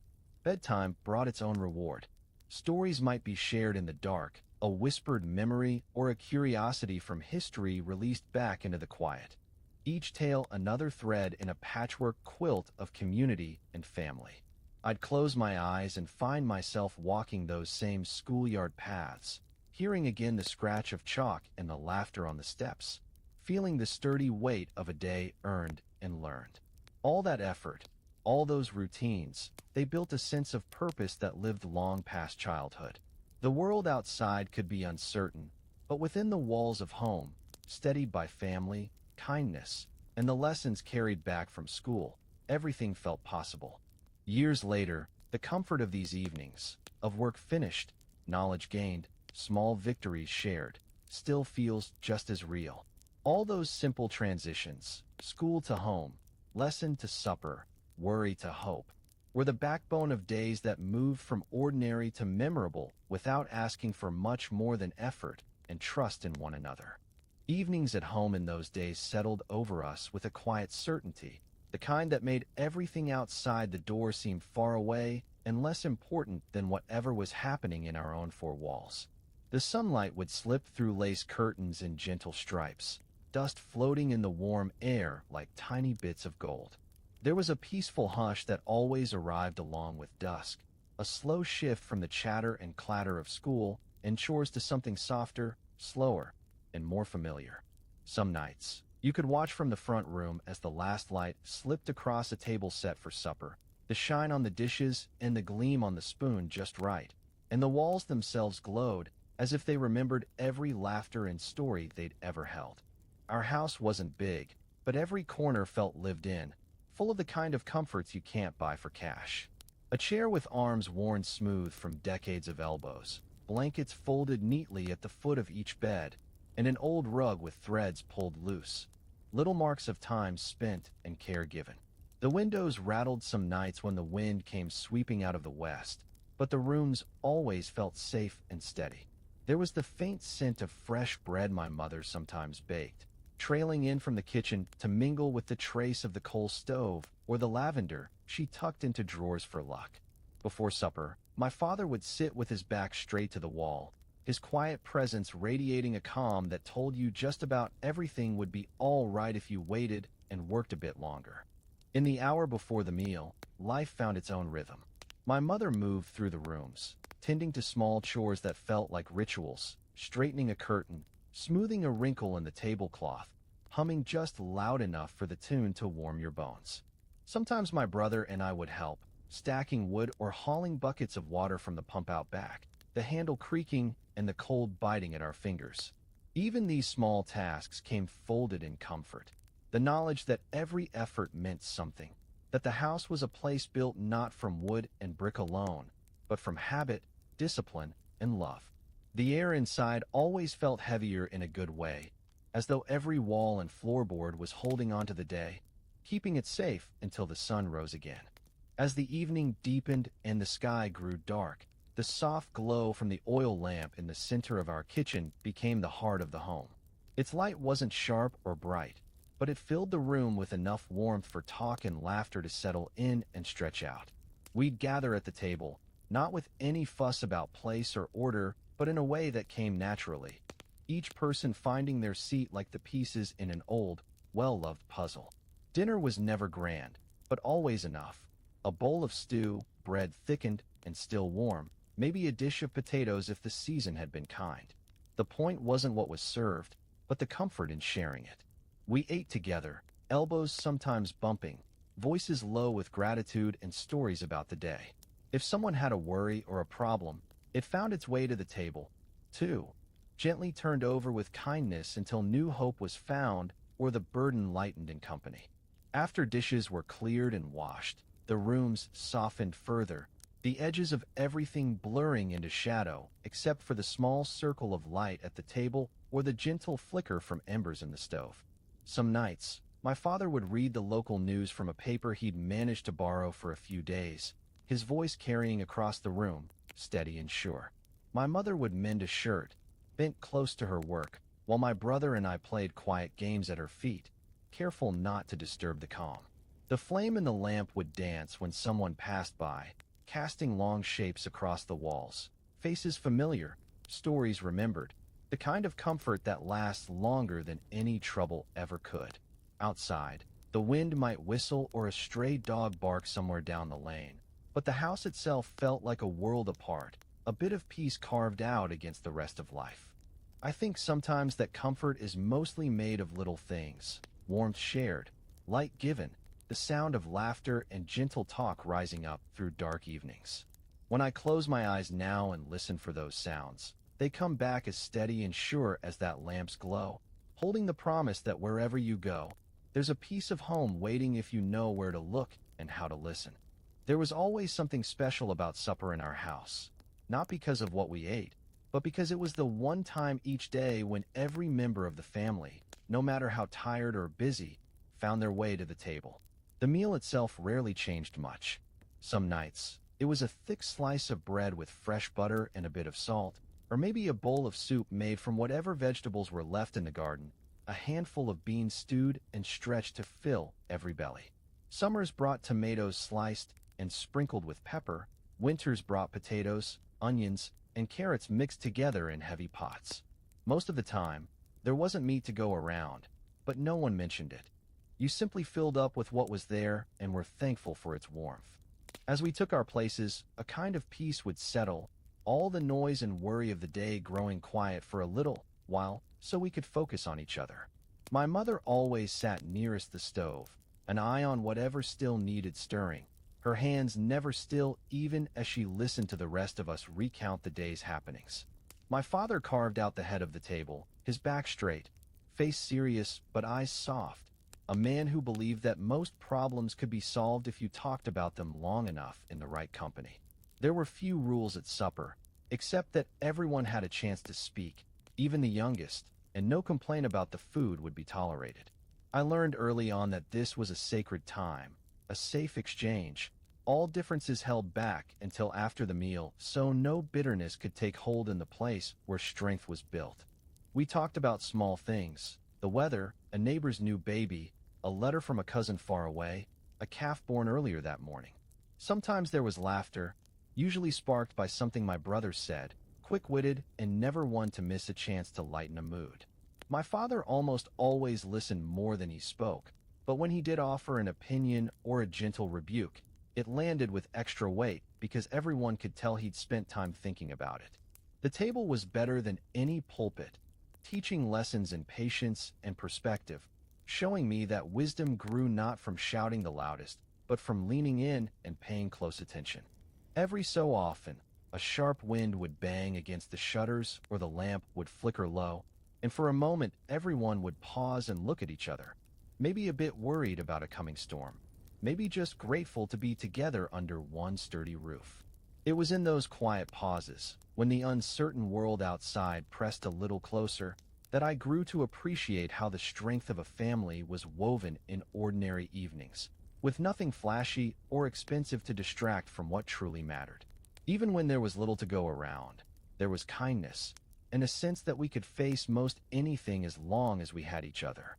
Bedtime brought its own reward. Stories might be shared in the dark, a whispered memory or a curiosity from history released back into the quiet. Each tale another thread in a patchwork quilt of community and family. I'd close my eyes and find myself walking those same schoolyard paths, hearing again the scratch of chalk and the laughter on the steps, feeling the sturdy weight of a day earned and learned. All that effort, all those routines, they built a sense of purpose that lived long past childhood. The world outside could be uncertain, but within the walls of home, steadied by family, kindness, and the lessons carried back from school, everything felt possible. Years later, the comfort of these evenings, of work finished, knowledge gained, small victories shared, still feels just as real. All those simple transitions, school to home, lesson to supper, worry to hope, were the backbone of days that moved from ordinary to memorable without asking for much more than effort and trust in one another. Evenings at home in those days settled over us with a quiet certainty, the kind that made everything outside the door seem far away and less important than whatever was happening in our own four walls. The sunlight would slip through lace curtains in gentle stripes, dust floating in the warm air like tiny bits of gold. There was a peaceful hush that always arrived along with dusk, a slow shift from the chatter and clatter of school and chores to something softer, slower, and more familiar. Some nights, you could watch from the front room as the last light slipped across a table set for supper, the shine on the dishes and the gleam on the spoon just right, and the walls themselves glowed as if they remembered every laughter and story they'd ever held. Our house wasn't big, but every corner felt lived in, full of the kind of comforts you can't buy for cash. A chair with arms worn smooth from decades of elbows, blankets folded neatly at the foot of each bed, and an old rug with threads pulled loose. Little marks of time spent and care given. The windows rattled some nights when the wind came sweeping out of the west, but the rooms always felt safe and steady. There was the faint scent of fresh bread my mother sometimes baked, trailing in from the kitchen to mingle with the trace of the coal stove or the lavender she tucked into drawers for luck. Before supper, my father would sit with his back straight to the wall, his quiet presence radiating a calm that told you just about everything would be all right if you waited and worked a bit longer. In the hour before the meal, life found its own rhythm. My mother moved through the rooms, tending to small chores that felt like rituals, straightening a curtain, smoothing a wrinkle in the tablecloth, humming just loud enough for the tune to warm your bones. Sometimes my brother and I would help, stacking wood or hauling buckets of water from the pump out back, the handle creaking and the cold biting at our fingers. Even these small tasks came folded in comfort, the knowledge that every effort meant something, that the house was a place built not from wood and brick alone, but from habit, discipline, and love. The air inside always felt heavier in a good way, as though every wall and floorboard was holding on to the day, keeping it safe until the sun rose again. As the evening deepened and the sky grew dark, the soft glow from the oil lamp in the center of our kitchen became the heart of the home. Its light wasn't sharp or bright, but it filled the room with enough warmth for talk and laughter to settle in and stretch out. We'd gather at the table, not with any fuss about place or order, but in a way that came naturally, each person finding their seat like the pieces in an old, well-loved puzzle. Dinner was never grand, but always enough. A bowl of stew, bread thickened and still warm, maybe a dish of potatoes if the season had been kind. The point wasn't what was served, but the comfort in sharing it. We ate together, elbows sometimes bumping, voices low with gratitude and stories about the day. If someone had a worry or a problem, it found its way to the table, too, gently turned over with kindness until new hope was found or the burden lightened in company. After dishes were cleared and washed, the rooms softened further, the edges of everything blurring into shadow except for the small circle of light at the table or the gentle flicker from embers in the stove. Some nights, my father would read the local news from a paper he'd managed to borrow for a few days, his voice carrying across the room, steady and sure. My mother would mend a shirt, bent close to her work, while my brother and I played quiet games at her feet, careful not to disturb the calm. The flame in the lamp would dance when someone passed by, casting long shapes across the walls, Faces familiar, stories remembered, the kind of comfort that lasts longer than any trouble ever could. Outside, the wind might whistle or a stray dog bark somewhere down the lane, but the house itself felt like a world apart, a bit of peace carved out against the rest of life. I think sometimes that comfort is mostly made of little things: warmth shared, light given, the sound of laughter and gentle talk rising up through dark evenings. When I close my eyes now and listen for those sounds, they come back as steady and sure as that lamp's glow, holding the promise that wherever you go, there's a piece of home waiting if you know where to look and how to listen. There was always something special about supper in our house, not because of what we ate, but because it was the one time each day when every member of the family, no matter how tired or busy, found their way to the table. The meal itself rarely changed much. Some nights, it was a thick slice of bread with fresh butter and a bit of salt, or maybe a bowl of soup made from whatever vegetables were left in the garden, a handful of beans stewed and stretched to fill every belly. Summers brought tomatoes sliced and sprinkled with pepper. Winters brought potatoes, onions, and carrots mixed together in heavy pots. Most of the time, there wasn't meat to go around, but no one mentioned it. You simply filled up with what was there and were thankful for its warmth. As we took our places, a kind of peace would settle, all the noise and worry of the day growing quiet for a little while so we could focus on each other. My mother always sat nearest the stove, an eye on whatever still needed stirring, her hands never still even as she listened to the rest of us recount the day's happenings. My father carved out the head of the table, his back straight, face serious but eyes soft, a man who believed that most problems could be solved if you talked about them long enough in the right company. There were few rules at supper, except that everyone had a chance to speak, even the youngest, and no complaint about the food would be tolerated. I learned early on that this was a sacred time, a safe exchange, all differences held back until after the meal, so no bitterness could take hold in the place where strength was built. We talked about small things: the weather, a neighbor's new baby, a letter from a cousin far away, a calf born earlier that morning. Sometimes there was laughter, usually sparked by something my brother said, quick-witted and never one to miss a chance to lighten a mood. My father almost always listened more than he spoke, but when he did offer an opinion or a gentle rebuke, it landed with extra weight because everyone could tell he'd spent time thinking about it. The table was better than any pulpit, teaching lessons in patience and perspective, showing me that wisdom grew not from shouting the loudest, but from leaning in and paying close attention. Every so often, a sharp wind would bang against the shutters or the lamp would flicker low, and for a moment everyone would pause and look at each other, maybe a bit worried about a coming storm, maybe just grateful to be together under one sturdy roof. It was in those quiet pauses, when the uncertain world outside pressed a little closer, that I grew to appreciate how the strength of a family was woven in ordinary evenings, with nothing flashy or expensive to distract from what truly mattered. Even when there was little to go around, there was kindness, and a sense that we could face most anything as long as we had each other.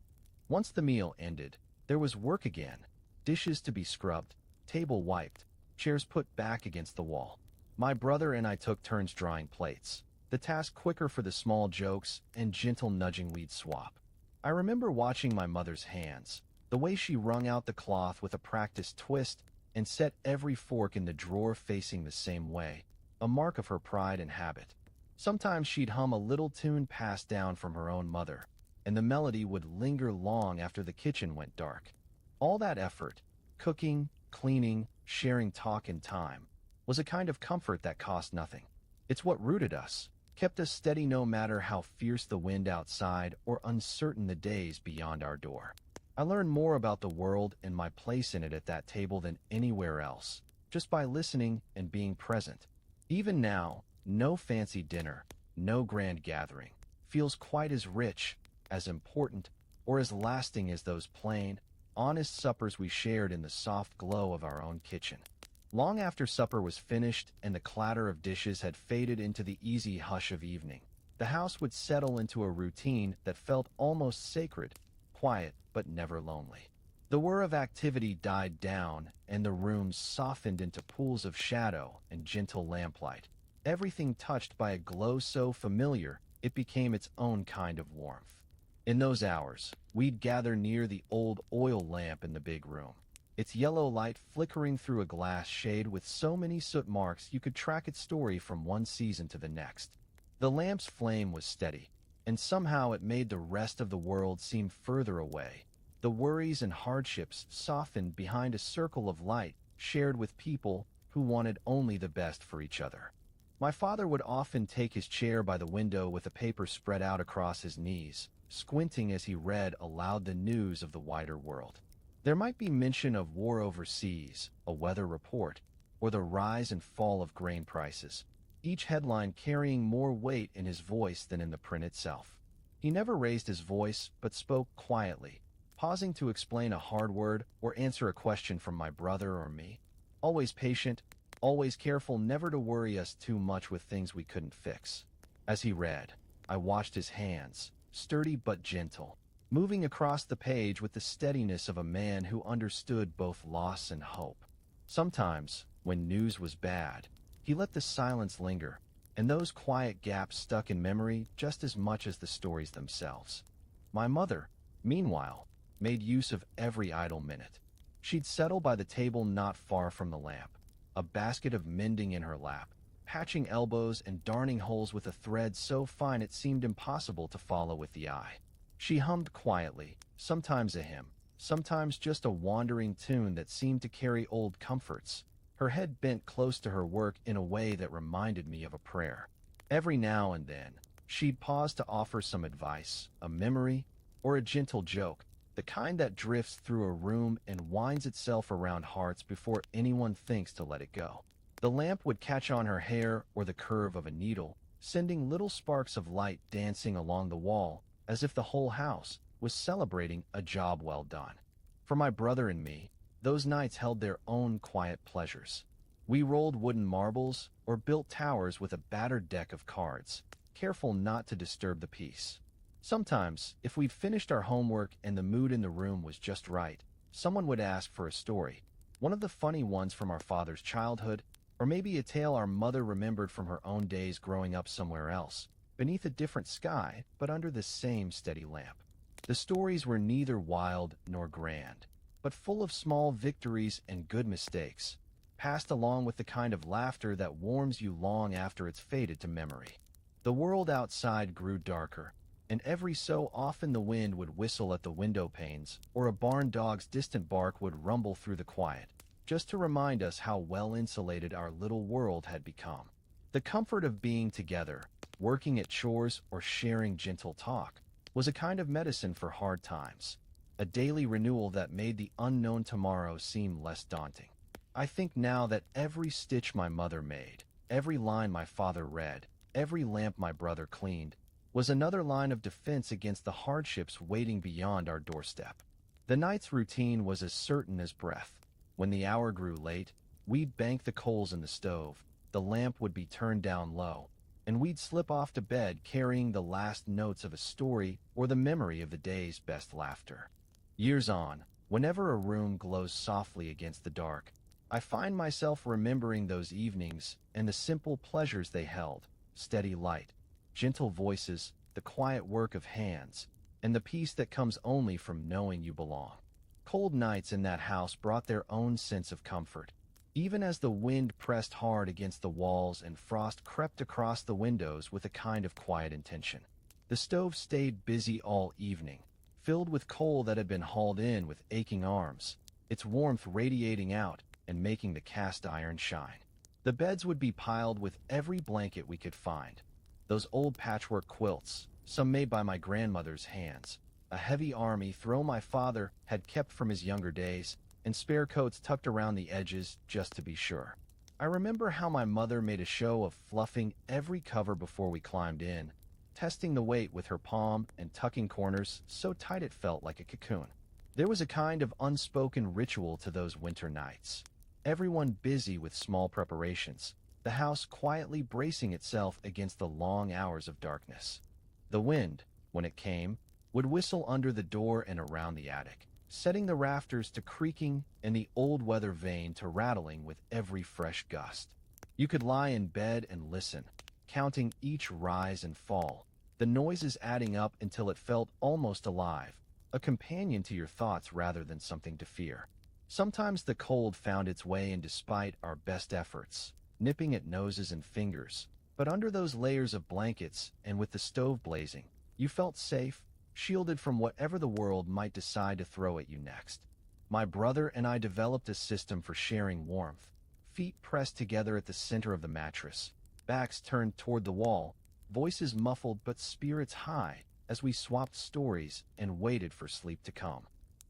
Once the meal ended, there was work again: dishes to be scrubbed, table wiped, chairs put back against the wall. My brother and I took turns drying plates, the task quicker for the small jokes and gentle nudging we'd swap. I remember watching my mother's hands, the way she wrung out the cloth with a practiced twist and set every fork in the drawer facing the same way, a mark of her pride and habit. Sometimes she'd hum a little tune passed down from her own mother, and the melody would linger long after the kitchen went dark. All that effort, cooking, cleaning, sharing talk and time, was a kind of comfort that cost nothing. It's what rooted us, kept us steady no matter how fierce the wind outside or uncertain the days beyond our door. I learned more about the world and my place in it at that table than anywhere else, just by listening and being present. Even now, no fancy dinner, no grand gathering, feels quite as rich, as important, or as lasting as those plain, honest suppers we shared in the soft glow of our own kitchen. Long after supper was finished and the clatter of dishes had faded into the easy hush of evening, the house would settle into a routine that felt almost sacred, quiet but never lonely. The whir of activity died down and the rooms softened into pools of shadow and gentle lamplight. everything touched by a glow so familiar it became its own kind of warmth. In those hours, we'd gather near the old oil lamp in the big room, its yellow light flickering through a glass shade with so many soot marks you could track its story from one season to the next. The lamp's flame was steady, and somehow it made the rest of the world seem further away. The worries and hardships softened behind a circle of light shared with people who wanted only the best for each other. My father would often take his chair by the window with a paper spread out across his knees, squinting as he read aloud the news of the wider world. There might be mention of war overseas, a weather report, or the rise and fall of grain prices, each headline carrying more weight in his voice than in the print itself. He never raised his voice, but spoke quietly, pausing to explain a hard word or answer a question from my brother or me. Always patient, always careful never to worry us too much with things we couldn't fix. As he read, I watched his hands, sturdy but gentle, moving across the page with the steadiness of a man who understood both loss and hope. Sometimes, when news was bad, he let the silence linger, and those quiet gaps stuck in memory just as much as the stories themselves. My mother, meanwhile, made use of every idle minute. She'd settle by the table not far from the lamp, a basket of mending in her lap, patching elbows and darning holes with a thread so fine it seemed impossible to follow with the eye. She hummed quietly, sometimes a hymn, sometimes just a wandering tune that seemed to carry old comforts, her head bent close to her work in a way that reminded me of a prayer. Every now and then, she'd pause to offer some advice, a memory, or a gentle joke, the kind that drifts through a room and winds itself around hearts before anyone thinks to let it go. The lamp would catch on her hair or the curve of a needle, sending little sparks of light dancing along the wall, as if the whole house was celebrating a job well done. For my brother and me, those nights held their own quiet pleasures. We rolled wooden marbles or built towers with a battered deck of cards, careful not to disturb the peace. Sometimes, if we'd finished our homework and the mood in the room was just right, someone would ask for a story, one of the funny ones from our father's childhood, or maybe a tale our mother remembered from her own days growing up somewhere else, beneath a different sky but under the same steady lamp. The stories were neither wild nor grand, but full of small victories and good mistakes, passed along with the kind of laughter that warms you long after it's faded to memory. The world outside grew darker, and every so often the wind would whistle at the window panes, or a barn dog's distant bark would rumble through the quiet, just to remind us how well insulated our little world had become. The comfort of being together, working at chores or sharing gentle talk, was a kind of medicine for hard times, a daily renewal that made the unknown tomorrow seem less daunting. I think now that every stitch my mother made, every line my father read, every lamp my brother cleaned, was another line of defense against the hardships waiting beyond our doorstep. The night's routine was as certain as breath. When the hour grew late, we'd bank the coals in the stove, the lamp would be turned down low, and we'd slip off to bed carrying the last notes of a story or the memory of the day's best laughter. Years on, whenever a room glows softly against the dark, I find myself remembering those evenings and the simple pleasures they held: steady light, gentle voices, the quiet work of hands, and the peace that comes only from knowing you belong. Cold nights in that house brought their own sense of comfort. Even as the wind pressed hard against the walls and frost crept across the windows with a kind of quiet intention. The stove stayed busy all evening, filled with coal that had been hauled in with aching arms, its warmth radiating out and making the cast iron shine. The beds would be piled with every blanket we could find. Those old patchwork quilts, some made by my grandmother's hands, a heavy army throw my father had kept from his younger days, and spare coats tucked around the edges just to be sure. I remember how my mother made a show of fluffing every cover before we climbed in, testing the weight with her palm and tucking corners so tight it felt like a cocoon. There was a kind of unspoken ritual to those winter nights. Everyone busy with small preparations, the house quietly bracing itself against the long hours of darkness. The wind, when it came, would whistle under the door and around the attic, setting the rafters to creaking and the old weather vane to rattling with every fresh gust. You could lie in bed and listen, counting each rise and fall, the noises adding up until it felt almost alive, a companion to your thoughts rather than something to fear. Sometimes the cold found its way in despite our best efforts, nipping at noses and fingers. But under those layers of blankets and with the stove blazing, you felt safe, shielded from whatever the world might decide to throw at you next. My brother and I developed a system for sharing warmth, feet pressed together at the center of the mattress, backs turned toward the wall, voices muffled but spirits high as we swapped stories and waited for sleep to come.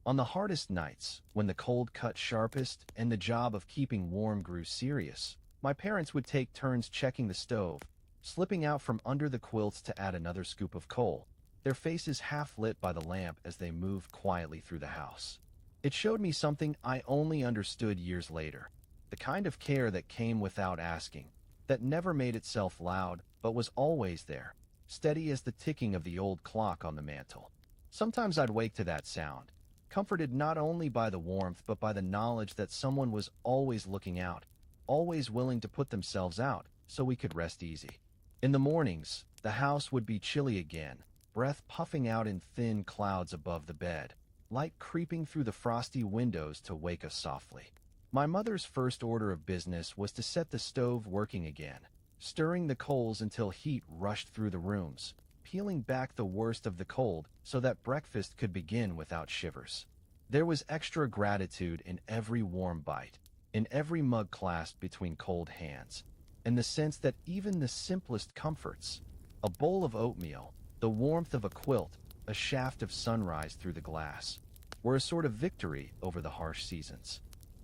On the hardest nights, when the cold cut sharpest and the job of keeping warm grew serious, my parents would take turns checking the stove, slipping out from under the quilts to add another scoop of coal, their faces half lit by the lamp as they moved quietly through the house. It showed me something I only understood years later, the kind of care that came without asking, that never made itself loud but was always there, steady as the ticking of the old clock on the mantel. Sometimes I'd wake to that sound, comforted not only by the warmth but by the knowledge that someone was always looking out, always willing to put themselves out so we could rest easy. In the mornings, the house would be chilly again, breath puffing out in thin clouds above the bed, light creeping through the frosty windows to wake us softly. My mother's first order of business was to set the stove working again, stirring the coals until heat rushed through the rooms, peeling back the worst of the cold so that breakfast could begin without shivers. There was extra gratitude in every warm bite, in every mug clasped between cold hands, and the sense that even the simplest comforts, a bowl of oatmeal, the warmth of a quilt, a shaft of sunrise through the glass, were a sort of victory over the harsh seasons.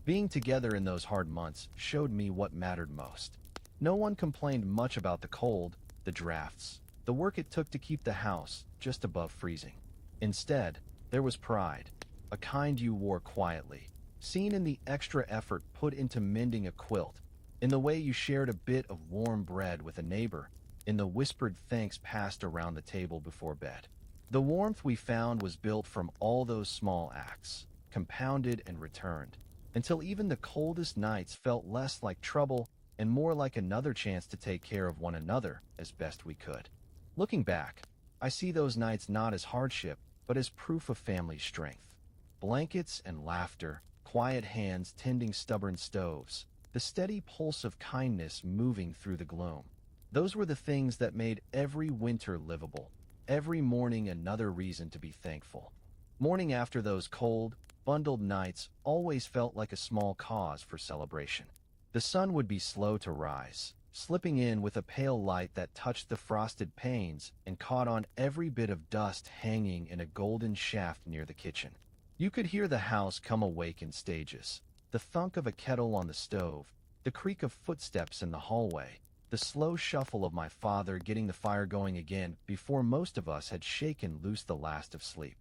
Being together in those hard months showed me what mattered most. No one complained much about the cold, the drafts, the work it took to keep the house just above freezing. Instead, there was pride, a kind you wore quietly, seen in the extra effort put into mending a quilt, in the way you shared a bit of warm bread with a neighbor, in the whispered thanks passed around the table before bed. The warmth we found was built from all those small acts, compounded and returned, until even the coldest nights felt less like trouble and more like another chance to take care of one another as best we could. Looking back, I see those nights not as hardship, but as proof of family strength. Blankets and laughter, quiet hands tending stubborn stoves, the steady pulse of kindness moving through the gloom. Those were the things that made every winter livable, every morning another reason to be thankful. Morning after those cold, bundled nights always felt like a small cause for celebration. The sun would be slow to rise, slipping in with a pale light that touched the frosted panes and caught on every bit of dust hanging in a golden shaft near the kitchen. You could hear the house come awake in stages, the thunk of a kettle on the stove, the creak of footsteps in the hallway, the slow shuffle of my father getting the fire going again before most of us had shaken loose the last of sleep.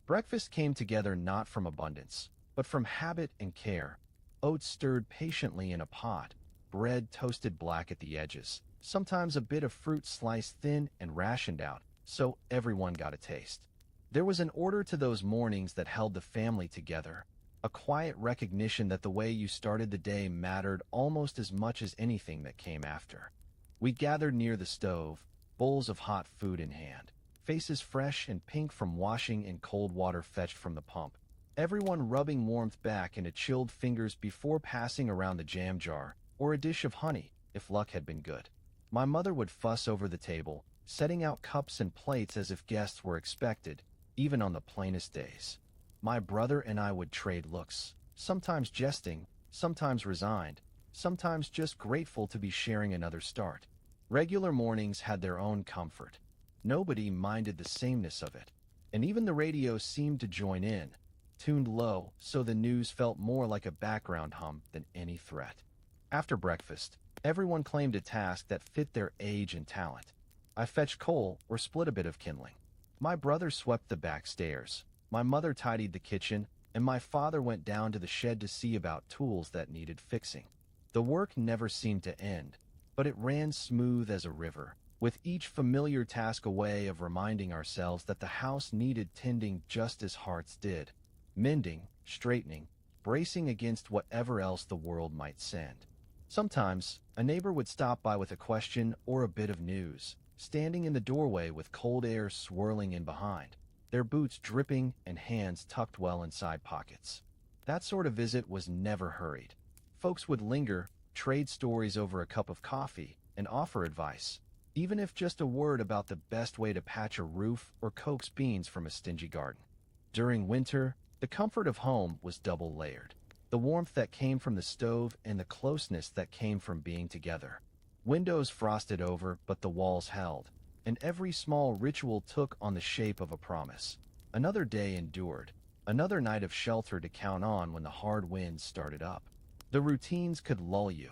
Breakfast came together not from abundance, but from habit and care. Oats stirred patiently in a pot, bread toasted black at the edges, sometimes a bit of fruit sliced thin and rationed out, so everyone got a taste. There was an order to those mornings that held the family together, a quiet recognition that the way you started the day mattered almost as much as anything that came after. We gathered near the stove, bowls of hot food in hand, faces fresh and pink from washing and cold water fetched from the pump, everyone rubbing warmth back into chilled fingers before passing around the jam jar, or a dish of honey, if luck had been good. My mother would fuss over the table, setting out cups and plates as if guests were expected, even on the plainest days. My brother and I would trade looks, sometimes jesting, sometimes resigned, sometimes just grateful to be sharing another start. Regular mornings had their own comfort. Nobody minded the sameness of it, and even the radio seemed to join in, tuned low so the news felt more like a background hum than any threat. After breakfast, everyone claimed a task that fit their age and talent. I fetched coal or split a bit of kindling. My brother swept the back stairs, my mother tidied the kitchen, and my father went down to the shed to see about tools that needed fixing. The work never seemed to end, but it ran smooth as a river, with each familiar task a way of reminding ourselves that the house needed tending just as hearts did, mending, straightening, bracing against whatever else the world might send. Sometimes, a neighbor would stop by with a question or a bit of news, standing in the doorway with cold air swirling in behind, their boots dripping and hands tucked well inside pockets. That sort of visit was never hurried. Folks would linger, trade stories over a cup of coffee, and offer advice, even if just a word about the best way to patch a roof or coax beans from a stingy garden. During winter, the comfort of home was double-layered. The warmth that came from the stove and the closeness that came from being together. Windows frosted over, but the walls held, and every small ritual took on the shape of a promise. Another day endured, another night of shelter to count on when the hard winds started up. The routines could lull you.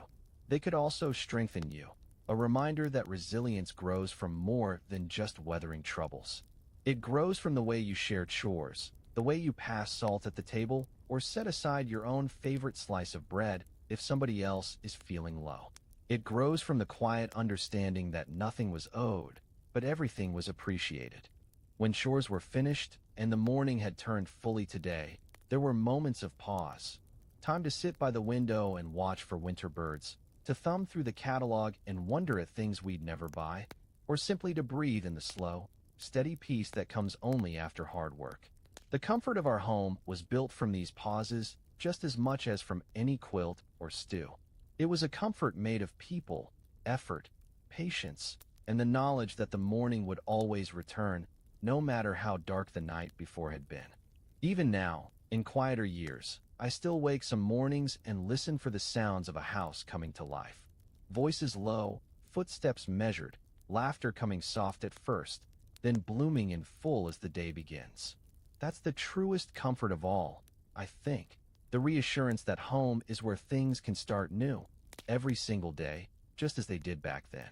They could also strengthen you, a reminder that resilience grows from more than just weathering troubles. It grows from the way you share chores, the way you pass salt at the table, or set aside your own favorite slice of bread if somebody else is feeling low. It grows from the quiet understanding that nothing was owed, but everything was appreciated. When chores were finished and the morning had turned fully to day, there were moments of pause. Time to sit by the window and watch for winter birds, to thumb through the catalog and wonder at things we'd never buy, or simply to breathe in the slow, steady peace that comes only after hard work. The comfort of our home was built from these pauses just as much as from any quilt or stew. It was a comfort made of people, effort, patience, and the knowledge that the morning would always return, no matter how dark the night before had been. Even now, in quieter years, I still wake some mornings and listen for the sounds of a house coming to life. Voices low, footsteps measured, laughter coming soft at first, then blooming in full as the day begins. That's the truest comfort of all, I think. The reassurance that home is where things can start new, every single day, just as they did back then.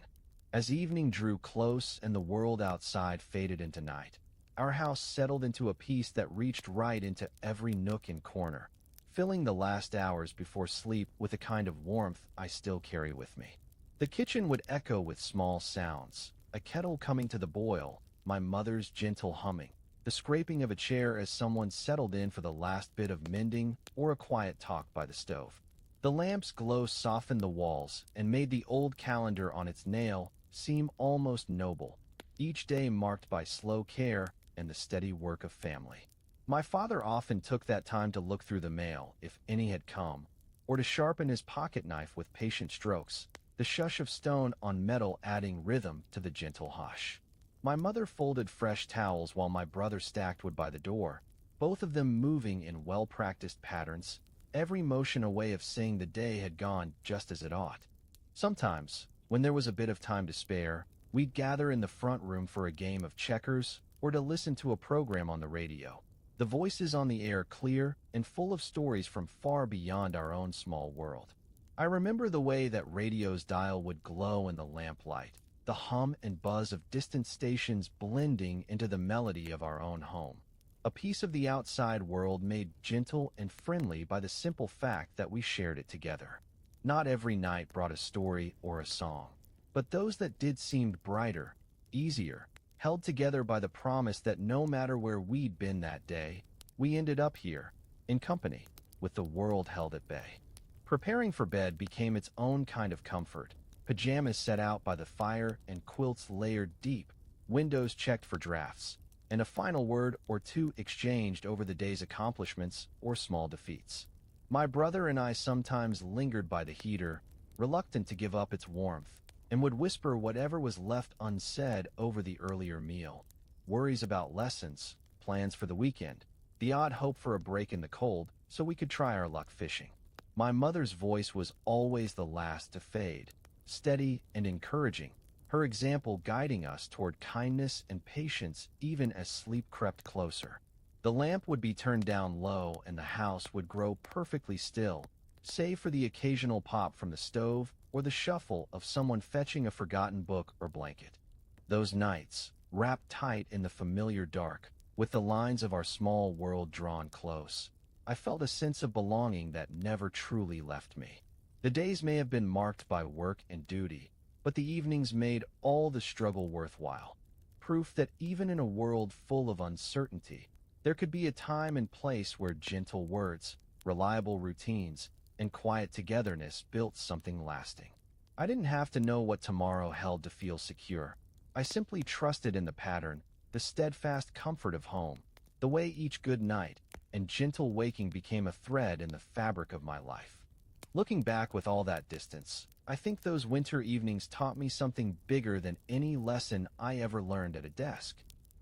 As evening drew close and the world outside faded into night, our house settled into a peace that reached right into every nook and corner, filling the last hours before sleep with a kind of warmth I still carry with me. The kitchen would echo with small sounds, a kettle coming to the boil, my mother's gentle humming, the scraping of a chair as someone settled in for the last bit of mending or a quiet talk by the stove. The lamp's glow softened the walls and made the old calendar on its nail seem almost noble, each day marked by slow care and the steady work of family. My father often took that time to look through the mail, if any had come, or to sharpen his pocket knife with patient strokes, the shush of stone on metal adding rhythm to the gentle hush. My mother folded fresh towels while my brother stacked wood by the door, both of them moving in well-practiced patterns, every motion a way of saying the day had gone just as it ought. Sometimes, when there was a bit of time to spare, we'd gather in the front room for a game of checkers or to listen to a program on the radio. The voices on the air clear and full of stories from far beyond our own small world. I remember the way that radio's dial would glow in the lamplight, the hum and buzz of distant stations blending into the melody of our own home. A piece of the outside world made gentle and friendly by the simple fact that we shared it together. Not every night brought a story or a song, but those that did seemed brighter, easier, held together by the promise that no matter where we'd been that day, we ended up here, in company, with the world held at bay. Preparing for bed became its own kind of comfort, pajamas set out by the fire and quilts layered deep, windows checked for drafts, and a final word or two exchanged over the day's accomplishments or small defeats. My brother and I sometimes lingered by the heater, reluctant to give up its warmth, and would whisper whatever was left unsaid over the earlier meal. Worries about lessons, plans for the weekend, the odd hope for a break in the cold so we could try our luck fishing. My mother's voice was always the last to fade, steady and encouraging, her example guiding us toward kindness and patience even as sleep crept closer. The lamp would be turned down low and the house would grow perfectly still, save for the occasional pop from the stove or the shuffle of someone fetching a forgotten book or blanket. Those nights, wrapped tight in the familiar dark, with the lines of our small world drawn close, I felt a sense of belonging that never truly left me. The days may have been marked by work and duty, but the evenings made all the struggle worthwhile. Proof that even in a world full of uncertainty, there could be a time and place where gentle words, reliable routines, and quiet togetherness built something lasting. I didn't have to know what tomorrow held to feel secure. I simply trusted in the pattern, the steadfast comfort of home, the way each good night and gentle waking became a thread in the fabric of my life. Looking back with all that distance, I think those winter evenings taught me something bigger than any lesson I ever learned at a desk.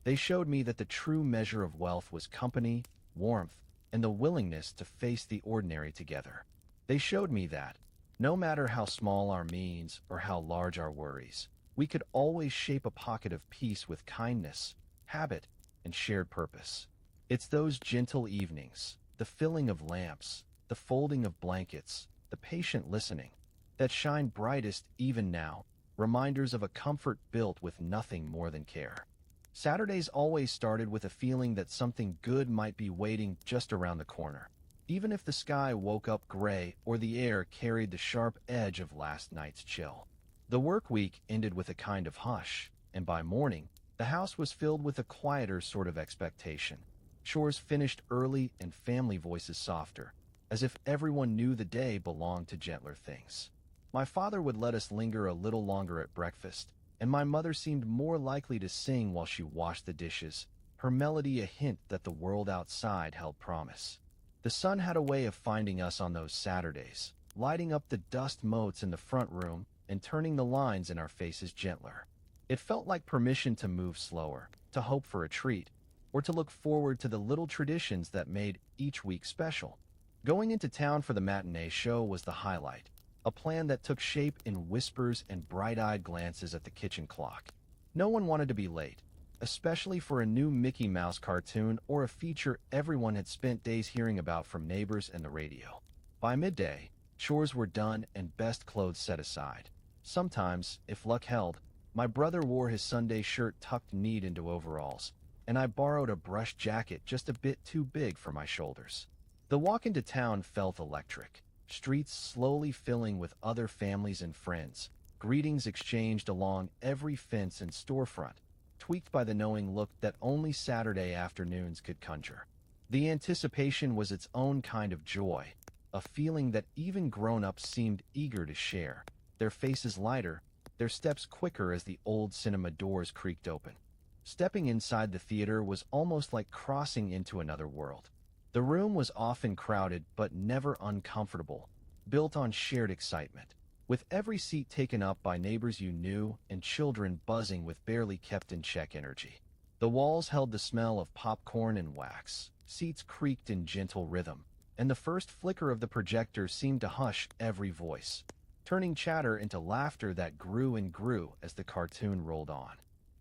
They showed me that the true measure of wealth was company, warmth, and the willingness to face the ordinary together. They showed me that, no matter how small our means or how large our worries, we could always shape a pocket of peace with kindness, habit, and shared purpose. It's those gentle evenings, the filling of lamps, the folding of blankets, the patient listening, that shine brightest even now, reminders of a comfort built with nothing more than care. Saturdays always started with a feeling that something good might be waiting just around the corner, even if the sky woke up gray or the air carried the sharp edge of last night's chill. The work week ended with a kind of hush, and by morning, the house was filled with a quieter sort of expectation. Chores finished early and family voices softer, as if everyone knew the day belonged to gentler things. My father would let us linger a little longer at breakfast, and my mother seemed more likely to sing while she washed the dishes, her melody a hint that the world outside held promise. The sun had a way of finding us on those Saturdays, lighting up the dust motes in the front room and turning the lines in our faces gentler. It felt like permission to move slower, to hope for a treat, or to look forward to the little traditions that made each week special. Going into town for the matinee show was the highlight, a plan that took shape in whispers and bright-eyed glances at the kitchen clock. No one wanted to be late, especially for a new Mickey Mouse cartoon or a feature everyone had spent days hearing about from neighbors and the radio. By midday, chores were done and best clothes set aside. Sometimes, if luck held, my brother wore his Sunday shirt tucked neat into overalls, and I borrowed a brush jacket just a bit too big for my shoulders. The walk into town felt electric, streets slowly filling with other families and friends, greetings exchanged along every fence and storefront, tweaked by the knowing look that only Saturday afternoons could conjure. The anticipation was its own kind of joy, a feeling that even grown-ups seemed eager to share, their faces lighter, their steps quicker as the old cinema doors creaked open. Stepping inside the theater was almost like crossing into another world. The room was often crowded but never uncomfortable, built on shared excitement, with every seat taken up by neighbors you knew and children buzzing with barely kept in check energy. The walls held the smell of popcorn and wax, seats creaked in gentle rhythm, and the first flicker of the projector seemed to hush every voice, turning chatter into laughter that grew and grew as the cartoon rolled on.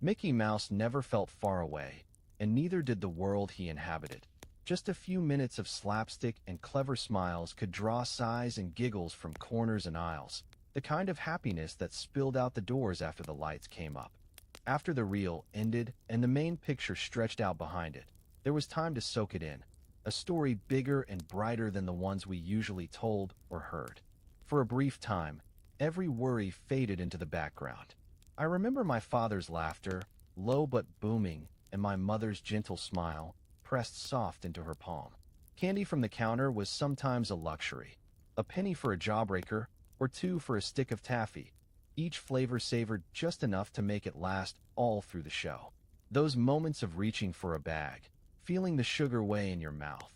Mickey Mouse never felt far away, and neither did the world he inhabited. Just a few minutes of slapstick and clever smiles could draw sighs and giggles from corners and aisles, the kind of happiness that spilled out the doors after the lights came up. After the reel ended and the main picture stretched out behind it, there was time to soak it in, a story bigger and brighter than the ones we usually told or heard. For a brief time, every worry faded into the background. I remember my father's laughter, low but booming, and my mother's gentle smile, pressed soft into her palm. Candy from the counter was sometimes a luxury, a penny for a jawbreaker, or two for a stick of taffy. Each flavor savored just enough to make it last all through the show. Those moments of reaching for a bag, feeling the sugar weigh in your mouth,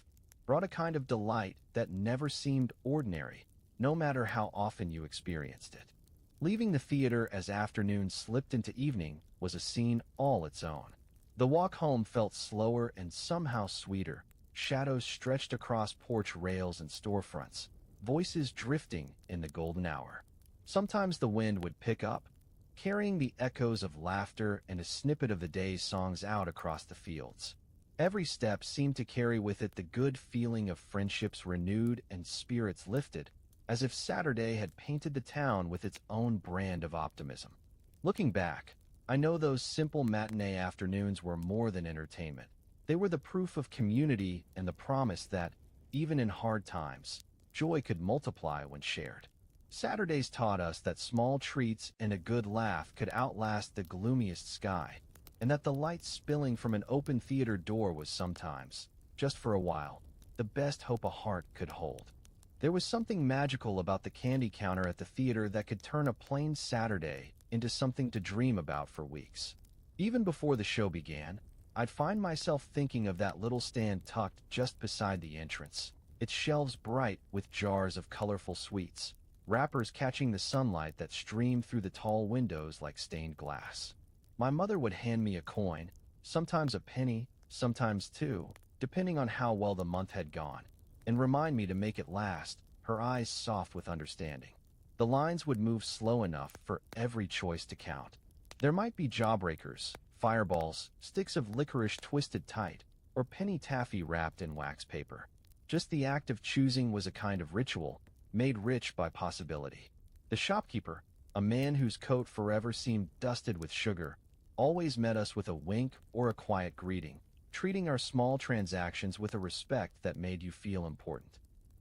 brought a kind of delight that never seemed ordinary, no matter how often you experienced it. Leaving the theater as afternoon slipped into evening was a scene all its own. The walk home felt slower and somehow sweeter, shadows stretched across porch rails and storefronts, voices drifting in the golden hour. Sometimes the wind would pick up, carrying the echoes of laughter and a snippet of the day's songs out across the fields. Every step seemed to carry with it the good feeling of friendships renewed and spirits lifted, as if Saturday had painted the town with its own brand of optimism. Looking back, I know those simple matinee afternoons were more than entertainment. They were the proof of community and the promise that, even in hard times, joy could multiply when shared. Saturdays taught us that small treats and a good laugh could outlast the gloomiest sky, and that the light spilling from an open theater door was sometimes, just for a while, the best hope a heart could hold. There was something magical about the candy counter at the theater that could turn a plain Saturday into something to dream about for weeks. Even before the show began, I'd find myself thinking of that little stand tucked just beside the entrance, its shelves bright with jars of colorful sweets, wrappers catching the sunlight that streamed through the tall windows like stained glass. My mother would hand me a coin, sometimes a penny, sometimes two, depending on how well the month had gone, and remind me to make it last, her eyes soft with understanding. The lines would move slow enough for every choice to count. There might be jawbreakers, fireballs, sticks of licorice twisted tight, or penny taffy wrapped in wax paper. Just the act of choosing was a kind of ritual, made rich by possibility. The shopkeeper, a man whose coat forever seemed dusted with sugar, always met us with a wink or a quiet greeting, treating our small transactions with a respect that made you feel important.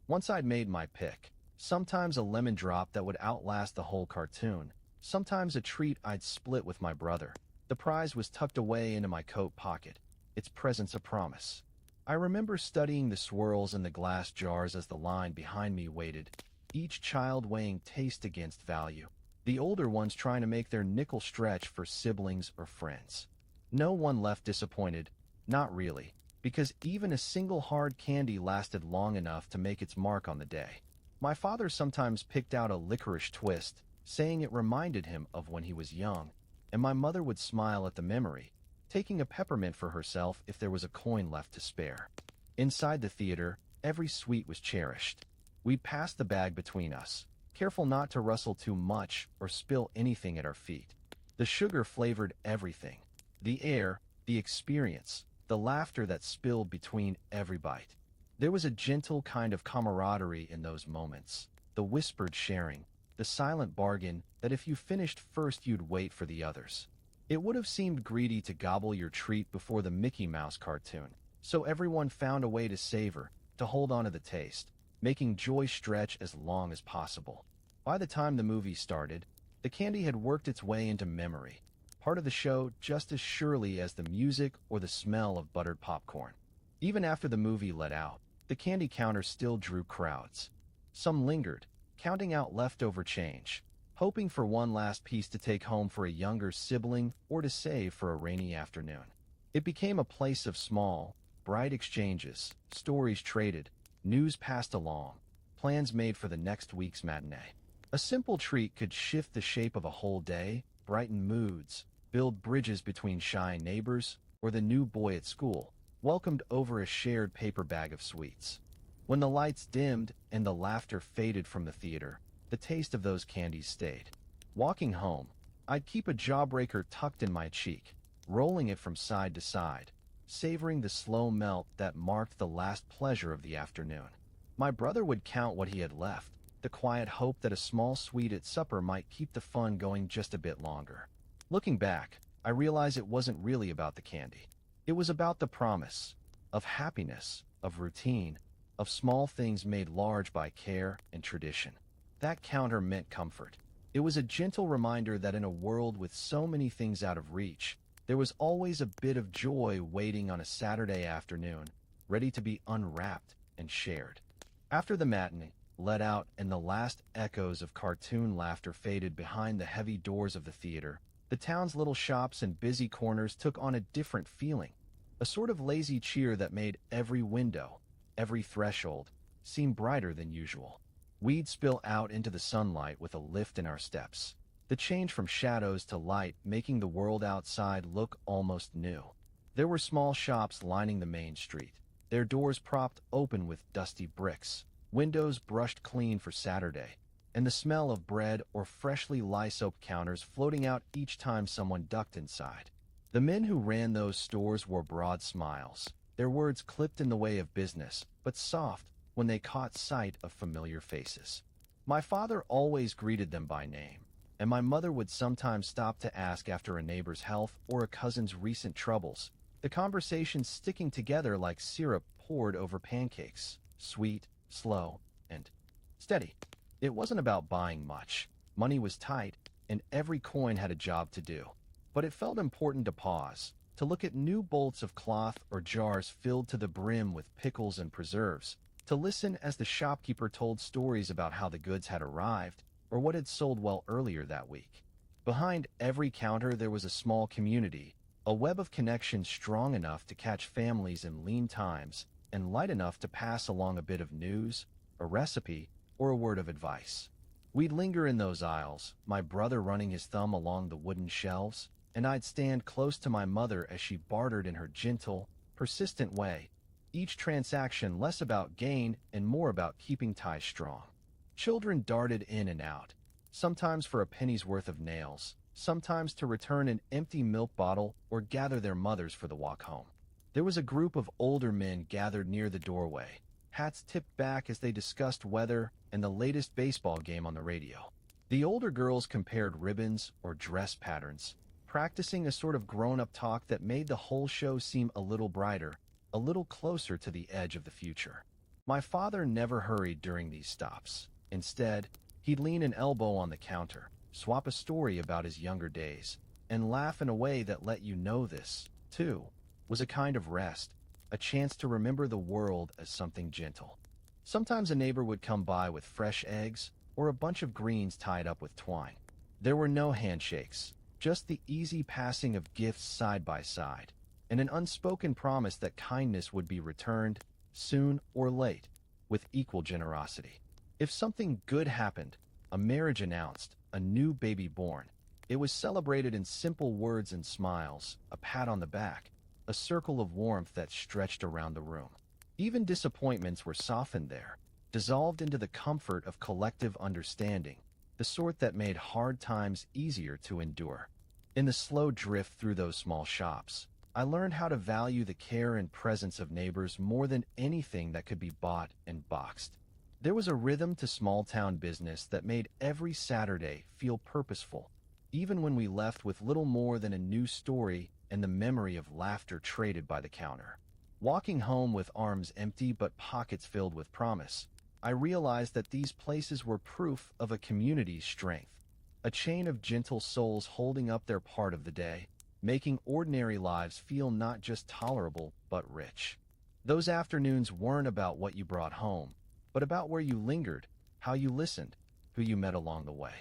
Once I'd made my pick, sometimes a lemon drop that would outlast the whole cartoon, sometimes a treat I'd split with my brother. The prize was tucked away into my coat pocket, its presence a promise. I remember studying the swirls in the glass jars as the line behind me waited, each child weighing taste against value, the older ones trying to make their nickel stretch for siblings or friends. No one left disappointed, not really, because even a single hard candy lasted long enough to make its mark on the day. My father sometimes picked out a licorice twist, saying it reminded him of when he was young, and my mother would smile at the memory, taking a peppermint for herself if there was a coin left to spare. Inside the theater, every sweet was cherished. We'd pass the bag between us, careful not to rustle too much or spill anything at our feet. The sugar flavored everything. The air, the experience, the laughter that spilled between every bite. There was a gentle kind of camaraderie in those moments, the whispered sharing, the silent bargain that if you finished first you'd wait for the others. It would have seemed greedy to gobble your treat before the Mickey Mouse cartoon, so everyone found a way to savor, to hold on to the taste, making joy stretch as long as possible. By the time the movie started, the candy had worked its way into memory, part of the show just as surely as the music or the smell of buttered popcorn. Even after the movie let out, the candy counter still drew crowds. Some lingered, counting out leftover change, hoping for one last piece to take home for a younger sibling or to save for a rainy afternoon. It became a place of small, bright exchanges, stories traded, news passed along, plans made for the next week's matinee. A simple treat could shift the shape of a whole day, brighten moods, build bridges between shy neighbors, or the new boy at school, welcomed over a shared paper bag of sweets. When the lights dimmed and the laughter faded from the theater, the taste of those candies stayed. Walking home, I'd keep a jawbreaker tucked in my cheek, rolling it from side to side, savoring the slow melt that marked the last pleasure of the afternoon. My brother would count what he had left, the quiet hope that a small sweet at supper might keep the fun going just a bit longer. Looking back, I realize it wasn't really about the candy. It was about the promise of happiness, of routine, of small things made large by care and tradition. That counter meant comfort. It was a gentle reminder that in a world with so many things out of reach, there was always a bit of joy waiting on a Saturday afternoon, ready to be unwrapped and shared. After the matinee let out and the last echoes of cartoon laughter faded behind the heavy doors of the theater, the town's little shops and busy corners took on a different feeling, a sort of lazy cheer that made every window, every threshold, seem brighter than usual. We'd spill out into the sunlight with a lift in our steps, the change from shadows to light making the world outside look almost new. There were small shops lining the main street, their doors propped open with dusty bricks, windows brushed clean for Saturday, and the smell of bread or freshly lye-soaped counters floating out each time someone ducked inside. The men who ran those stores wore broad smiles, their words clipped in the way of business, but soft when they caught sight of familiar faces. My father always greeted them by name, and my mother would sometimes stop to ask after a neighbor's health or a cousin's recent troubles, the conversation sticking together like syrup poured over pancakes, sweet, slow, and steady. It wasn't about buying much. Money was tight, and every coin had a job to do. But it felt important to pause, to look at new bolts of cloth or jars filled to the brim with pickles and preserves, to to listen as the shopkeeper told stories about how the goods had arrived or what had sold well earlier that week. Behind every counter there was a small community, a web of connections strong enough to catch families in lean times and light enough to pass along a bit of news, a recipe, or a word of advice. We'd linger in those aisles, my brother running his thumb along the wooden shelves, and I'd stand close to my mother as she bartered in her gentle, persistent way, each transaction less about gain and more about keeping ties strong. Children darted in and out, sometimes for a penny's worth of nails, sometimes to return an empty milk bottle or gather their mothers for the walk home. There was a group of older men gathered near the doorway, hats tipped back as they discussed weather and the latest baseball game on the radio. The older girls compared ribbons or dress patterns, practicing a sort of grown-up talk that made the whole show seem a little brighter, a little closer to the edge of the future. My father never hurried during these stops. Instead, he'd lean an elbow on the counter, swap a story about his younger days, and laugh in a way that let you know this, too, was a kind of rest, a chance to remember the world as something gentle. Sometimes a neighbor would come by with fresh eggs or a bunch of greens tied up with twine. There were no handshakes, just the easy passing of gifts side by side, and an unspoken promise that kindness would be returned, soon or late, with equal generosity. If something good happened, a marriage announced, a new baby born, it was celebrated in simple words and smiles, a pat on the back, a circle of warmth that stretched around the room. Even disappointments were softened there, dissolved into the comfort of collective understanding, the sort that made hard times easier to endure. In the slow drift through those small shops, I learned how to value the care and presence of neighbors more than anything that could be bought and boxed. There was a rhythm to small-town business that made every Saturday feel purposeful, even when we left with little more than a new story and the memory of laughter traded by the counter. Walking home with arms empty but pockets filled with promise, I realized that these places were proof of a community's strength, a chain of gentle souls holding up their part of the day, making ordinary lives feel not just tolerable but rich. Those afternoons weren't about what you brought home, but about where you lingered, how you listened, who you met along the way.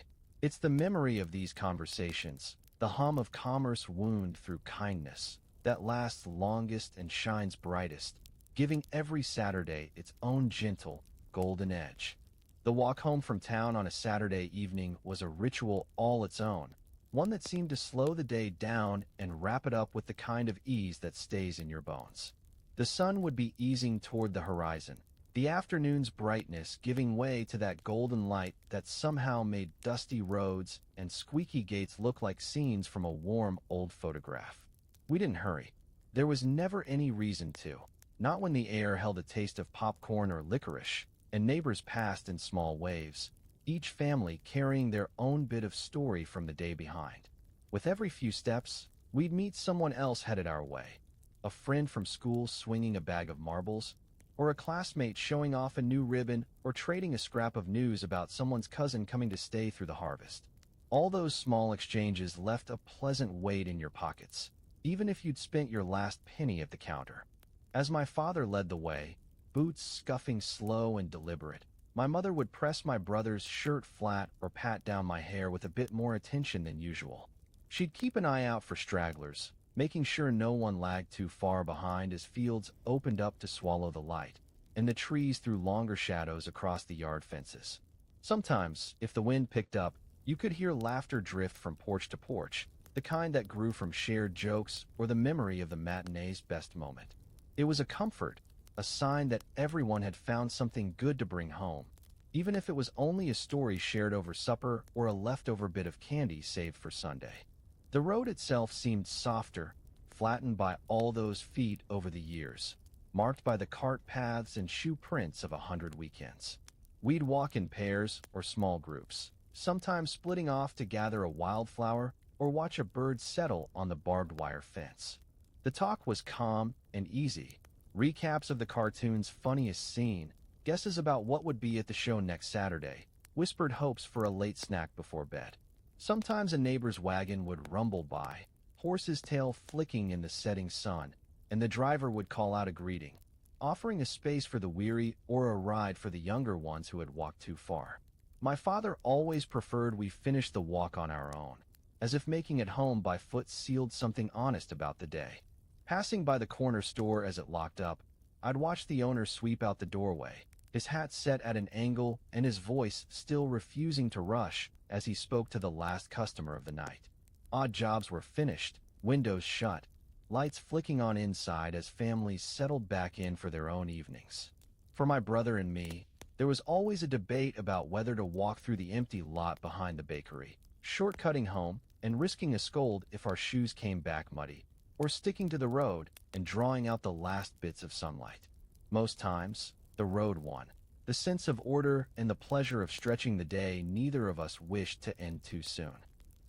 It's the memory of these conversations, the hum of commerce wound through kindness, that lasts longest and shines brightest, giving every Saturday its own gentle, golden edge. The walk home from town on a Saturday evening was a ritual all its own, one that seemed to slow the day down and wrap it up with the kind of ease that stays in your bones. The sun would be easing toward the horizon, the afternoon's brightness giving way to that golden light that somehow made dusty roads and squeaky gates look like scenes from a warm old photograph. We didn't hurry. There was never any reason to, not when the air held a taste of popcorn or licorice, and neighbors passed in small waves, each family carrying their own bit of story from the day behind. With every few steps, we'd meet someone else headed our way, a friend from school swinging a bag of marbles, or a classmate showing off a new ribbon or trading a scrap of news about someone's cousin coming to stay through the harvest. All those small exchanges left a pleasant weight in your pockets, even if you'd spent your last penny at the counter. As my father led the way, boots scuffing slow and deliberate, my mother would press my brother's shirt flat or pat down my hair with a bit more attention than usual. She'd keep an eye out for stragglers, making sure no one lagged too far behind as fields opened up to swallow the light, and the trees threw longer shadows across the yard fences. Sometimes, if the wind picked up, you could hear laughter drift from porch to porch, the kind that grew from shared jokes or the memory of the matinee's best moment. It was a comfort, a sign that everyone had found something good to bring home, even if it was only a story shared over supper or a leftover bit of candy saved for Sunday. The road itself seemed softer, flattened by all those feet over the years, marked by the cart paths and shoe prints of 100 weekends. We'd walk in pairs or small groups, sometimes splitting off to gather a wildflower or watch a bird settle on the barbed wire fence. The talk was calm and easy, recaps of the cartoon's funniest scene, guesses about what would be at the show next Saturday, whispered hopes for a late snack before bed. Sometimes a neighbor's wagon would rumble by, horse's tail flicking in the setting sun, and the driver would call out a greeting. offering a space for the weary or a ride for the younger ones who had walked too far. My father always preferred we finish the walk on our own, as if making it home by foot sealed something honest about the day. Passing by the corner store as it locked up, I'd watch the owner sweep out the doorway, his hat set at an angle and his voice still refusing to rush as he spoke to the last customer of the night. Odd jobs were finished, windows shut, lights flicking on inside as families settled back in for their own evenings. For my brother and me, there was always a debate about whether to walk through the empty lot behind the bakery, shortcutting home and risking a scold if our shoes came back muddy, or sticking to the road and drawing out the last bits of sunlight. Most times, the road won. The sense of order and the pleasure of stretching the day neither of us wished to end too soon.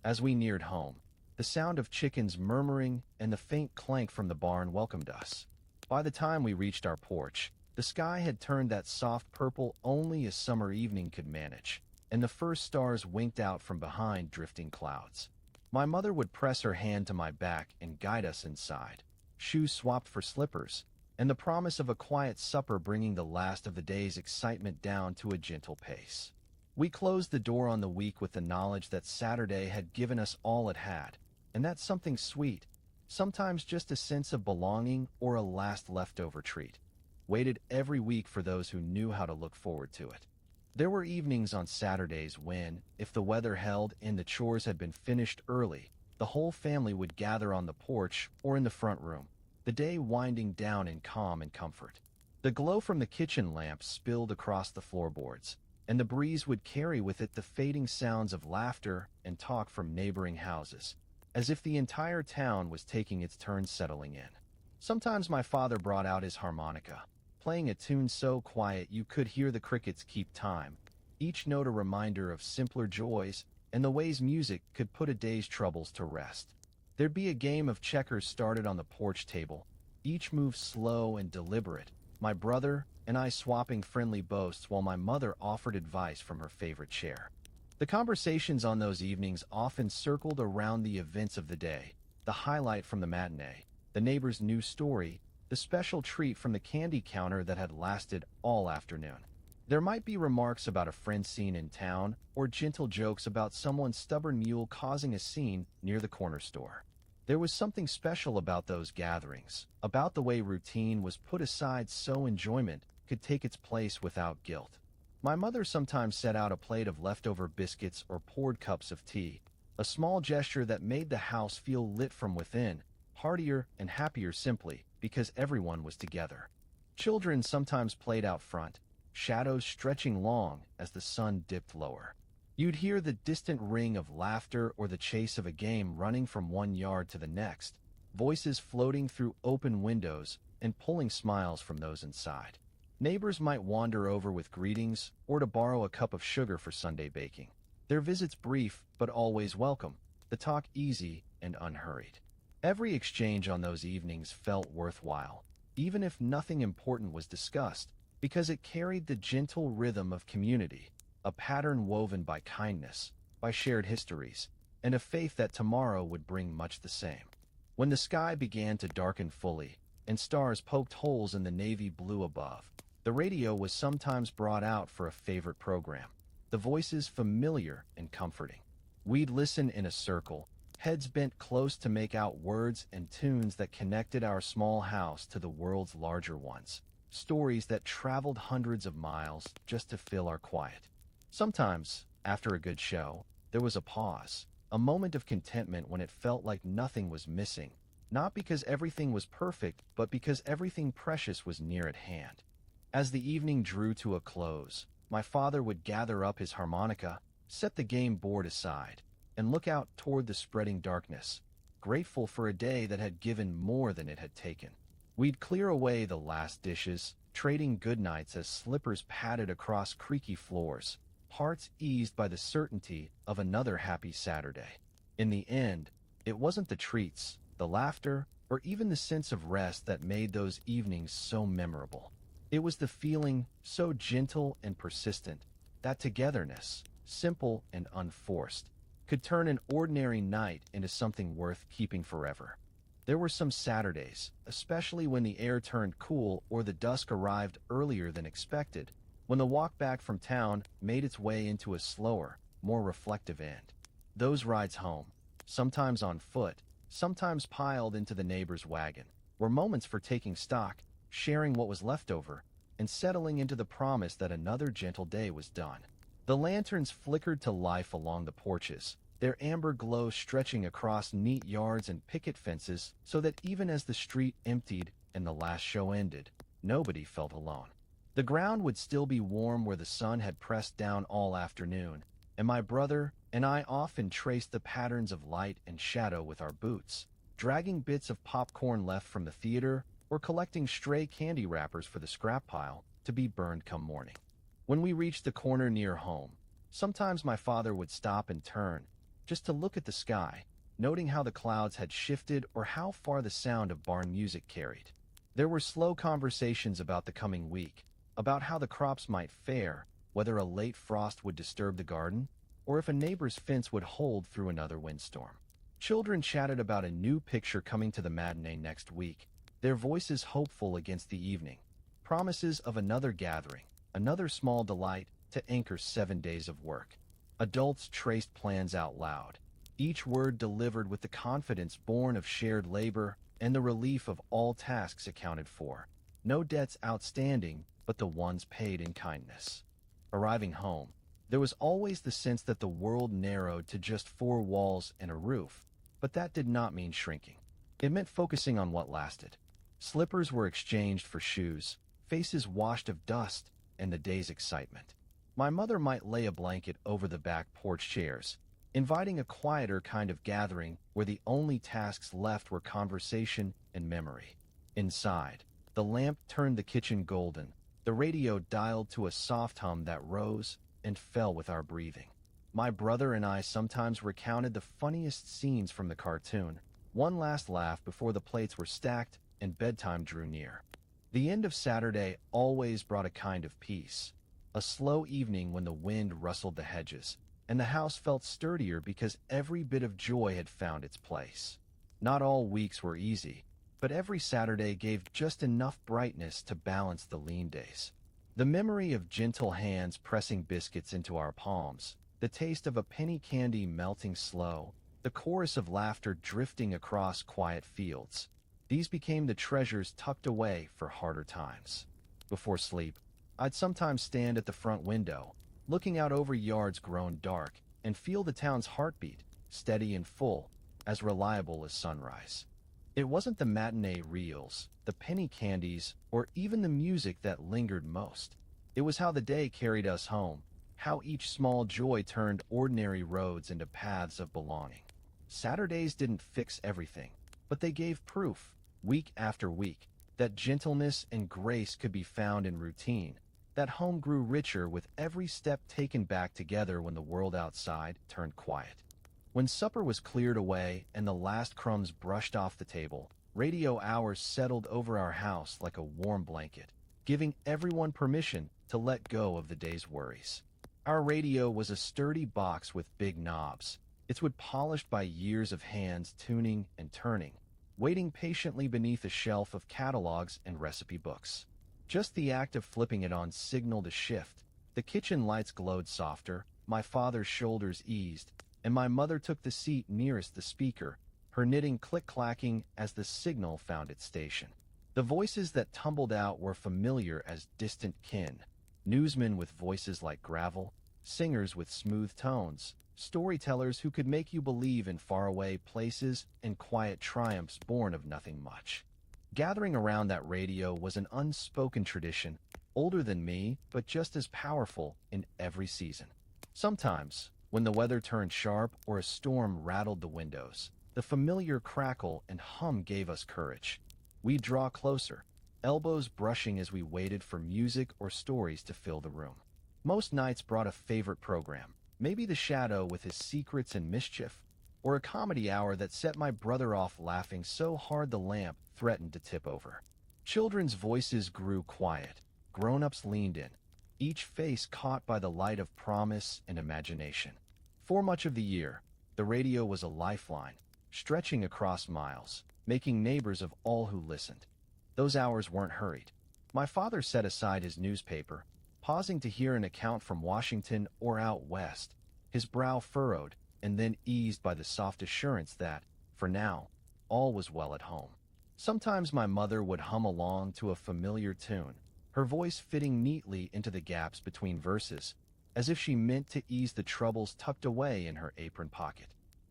As we neared home, the sound of chickens murmuring and the faint clank from the barn welcomed us. By the time we reached our porch, the sky had turned that soft purple only a summer evening could manage, and the first stars winked out from behind drifting clouds. My mother would press her hand to my back and guide us inside, shoes swapped for slippers, and the promise of a quiet supper bringing the last of the day's excitement down to a gentle pace. We closed the door on the week with the knowledge that Saturday had given us all it had, and that's something sweet, sometimes just a sense of belonging or a last leftover treat, waited every week for those who knew how to look forward to it. There were evenings on Saturdays when, if the weather held and the chores had been finished early, the whole family would gather on the porch or in the front room, the day winding down in calm and comfort. The glow from the kitchen lamps spilled across the floorboards, and the breeze would carry with it the fading sounds of laughter and talk from neighboring houses, as if the entire town was taking its turn settling in. Sometimes my father brought out his harmonica, playing a tune so quiet you could hear the crickets keep time, each note a reminder of simpler joys and the ways music could put a day's troubles to rest. There'd be a game of checkers started on the porch table, each move slow and deliberate, my brother and I swapping friendly boasts while my mother offered advice from her favorite chair. The conversations on those evenings often circled around the events of the day, the highlight from the matinee, the neighbor's new story, the special treat from the candy counter that had lasted all afternoon. There might be remarks about a friend seen in town, or gentle jokes about someone's stubborn mule causing a scene near the corner store. There was something special about those gatherings, about the way routine was put aside so enjoyment could take its place without guilt. My mother sometimes set out a plate of leftover biscuits or poured cups of tea, a small gesture that made the house feel lit from within, heartier and happier simply because everyone was together. Children sometimes played out front, shadows stretching long as the sun dipped lower. You'd hear the distant ring of laughter or the chase of a game running from one yard to the next, voices floating through open windows and pulling smiles from those inside. Neighbors might wander over with greetings or to borrow a cup of sugar for Sunday baking. Their visits brief but always welcome, the talk easy and unhurried. Every exchange on those evenings felt worthwhile, even if nothing important was discussed, because it carried the gentle rhythm of community, a pattern woven by kindness, by shared histories, and a faith that tomorrow would bring much the same. When the sky began to darken fully, and stars poked holes in the navy blue above, the radio was sometimes brought out for a favorite program, the voices familiar and comforting. We'd listen in a circle, heads bent close to make out words and tunes that connected our small house to the world's larger ones, stories that traveled hundreds of miles just to fill our quiet. Sometimes, after a good show, there was a pause, a moment of contentment when it felt like nothing was missing, not because everything was perfect, but because everything precious was near at hand. As the evening drew to a close, my father would gather up his harmonica, set the game board aside, and look out toward the spreading darkness, grateful for a day that had given more than it had taken. We'd clear away the last dishes, trading goodnights as slippers padded across creaky floors, hearts eased by the certainty of another happy Saturday. In the end, it wasn't the treats, the laughter, or even the sense of rest that made those evenings so memorable. It was the feeling, so gentle and persistent, that togetherness, simple and unforced, could turn an ordinary night into something worth keeping forever. There were some Saturdays, especially when the air turned cool or the dusk arrived earlier than expected, when the walk back from town made its way into a slower, more reflective end. Those rides home, sometimes on foot, sometimes piled into the neighbor's wagon, were moments for taking stock, sharing what was left over, and settling into the promise that another gentle day was done. The lanterns flickered to life along the porches, their amber glow stretching across neat yards and picket fences so that even as the street emptied and the last show ended, nobody felt alone. The ground would still be warm where the sun had pressed down all afternoon, and my brother and I often traced the patterns of light and shadow with our boots, dragging bits of popcorn left from the theater or collecting stray candy wrappers for the scrap pile to be burned come morning. When we reached the corner near home, sometimes my father would stop and turn, just to look at the sky, noting how the clouds had shifted or how far the sound of barn music carried. There were slow conversations about the coming week, about how the crops might fare, whether a late frost would disturb the garden, or if a neighbor's fence would hold through another windstorm. Children chatted about a new picture coming to the matinee next week, their voices hopeful against the evening, promises of another gathering, another small delight to anchor 7 days of work. Adults traced plans out loud, each word delivered with the confidence born of shared labor and the relief of all tasks accounted for. No debts outstanding, but the ones paid in kindness. Arriving home, there was always the sense that the world narrowed to just 4 walls and a roof, but that did not mean shrinking. It meant focusing on what lasted. Slippers were exchanged for shoes, faces washed of dust, and the day's excitement. My mother might lay a blanket over the back porch chairs, inviting a quieter kind of gathering where the only tasks left were conversation and memory. Inside, the lamp turned the kitchen golden, the radio dialed to a soft hum that rose and fell with our breathing. My brother and I sometimes recounted the funniest scenes from the cartoon, one last laugh before the plates were stacked and bedtime drew near. The end of Saturday always brought a kind of peace, a slow evening when the wind rustled the hedges, and the house felt sturdier because every bit of joy had found its place. Not all weeks were easy, but every Saturday gave just enough brightness to balance the lean days. The memory of gentle hands pressing biscuits into our palms, the taste of a penny candy melting slow, the chorus of laughter drifting across quiet fields. These became the treasures tucked away for harder times. Before sleep, I'd sometimes stand at the front window, looking out over yards grown dark, and feel the town's heartbeat, steady and full, as reliable as sunrise. It wasn't the matinee reels, the penny candies, or even the music that lingered most. It was how the day carried us home, how each small joy turned ordinary roads into paths of belonging. Saturdays didn't fix everything, but they gave proof, week after week, that gentleness and grace could be found in routine, that home grew richer with every step taken back together when the world outside turned quiet. When supper was cleared away and the last crumbs brushed off the table, radio hours settled over our house like a warm blanket, giving everyone permission to let go of the day's worries. Our radio was a sturdy box with big knobs, its wood polished by years of hands tuning and turning, waiting patiently beneath a shelf of catalogs and recipe books. Just the act of flipping it on signaled a shift. The kitchen lights glowed softer, my father's shoulders eased, and my mother took the seat nearest the speaker, her knitting click-clacking as the signal found its station. The voices that tumbled out were familiar as distant kin, newsmen with voices like gravel, singers with smooth tones, storytellers who could make you believe in faraway places and quiet triumphs born of nothing much. Gathering around that radio was an unspoken tradition, older than me, but just as powerful in every season. Sometimes, when the weather turned sharp or a storm rattled the windows, the familiar crackle and hum gave us courage. We'd draw closer, elbows brushing as we waited for music or stories to fill the room. Most nights brought a favorite program, maybe The Shadow with his secrets and mischief, or a comedy hour that set my brother off laughing so hard the lamp threatened to tip over. Children's voices grew quiet, grown-ups leaned in, each face caught by the light of promise and imagination. For much of the year, the radio was a lifeline, stretching across miles, making neighbors of all who listened. Those hours weren't hurried. My father set aside his newspaper, pausing to hear an account from Washington or out west, his brow furrowed and then eased by the soft assurance that, for now, all was well at home. Sometimes my mother would hum along to a familiar tune, her voice fitting neatly into the gaps between verses, as if she meant to ease the troubles tucked away in her apron pocket.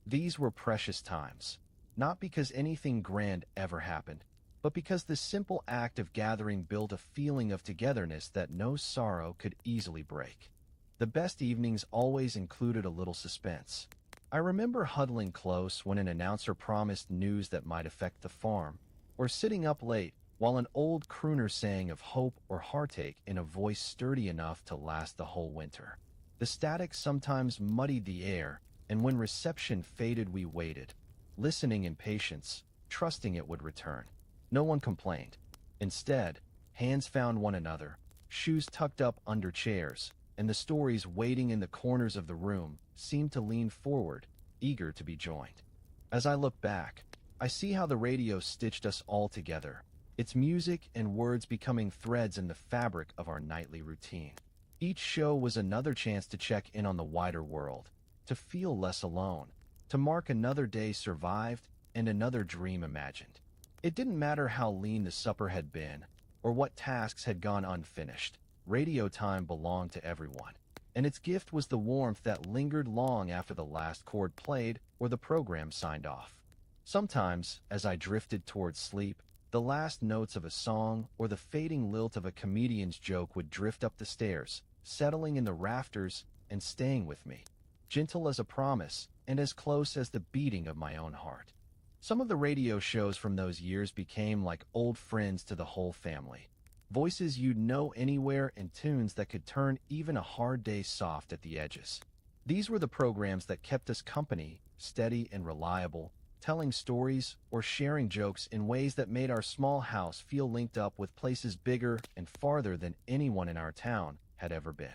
These were precious times, not because anything grand ever happened, but because the simple act of gathering built a feeling of togetherness that no sorrow could easily break. The best evenings always included a little suspense. I remember huddling close when an announcer promised news that might affect the farm, or sitting up late while an old crooner sang of hope or heartache in a voice sturdy enough to last the whole winter. The static sometimes muddied the air, and when reception faded we waited, listening in patience, trusting it would return. No one complained. Instead, hands found one another, shoes tucked up under chairs, and the stories waiting in the corners of the room seemed to lean forward, eager to be joined. As I look back, I see how the radio stitched us all together, its music and words becoming threads in the fabric of our nightly routine. Each show was another chance to check in on the wider world, to feel less alone, to mark another day survived and another dream imagined. It didn't matter how lean the supper had been, or what tasks had gone unfinished. Radio time belonged to everyone, and its gift was the warmth that lingered long after the last chord played or the program signed off. Sometimes, as I drifted towards sleep, the last notes of a song or the fading lilt of a comedian's joke would drift up the stairs, settling in the rafters and staying with me, gentle as a promise and as close as the beating of my own heart. Some of the radio shows from those years became like old friends to the whole family. Voices you'd know anywhere and tunes that could turn even a hard day soft at the edges. These were the programs that kept us company, steady and reliable, telling stories or sharing jokes in ways that made our small house feel linked up with places bigger and farther than anyone in our town had ever been.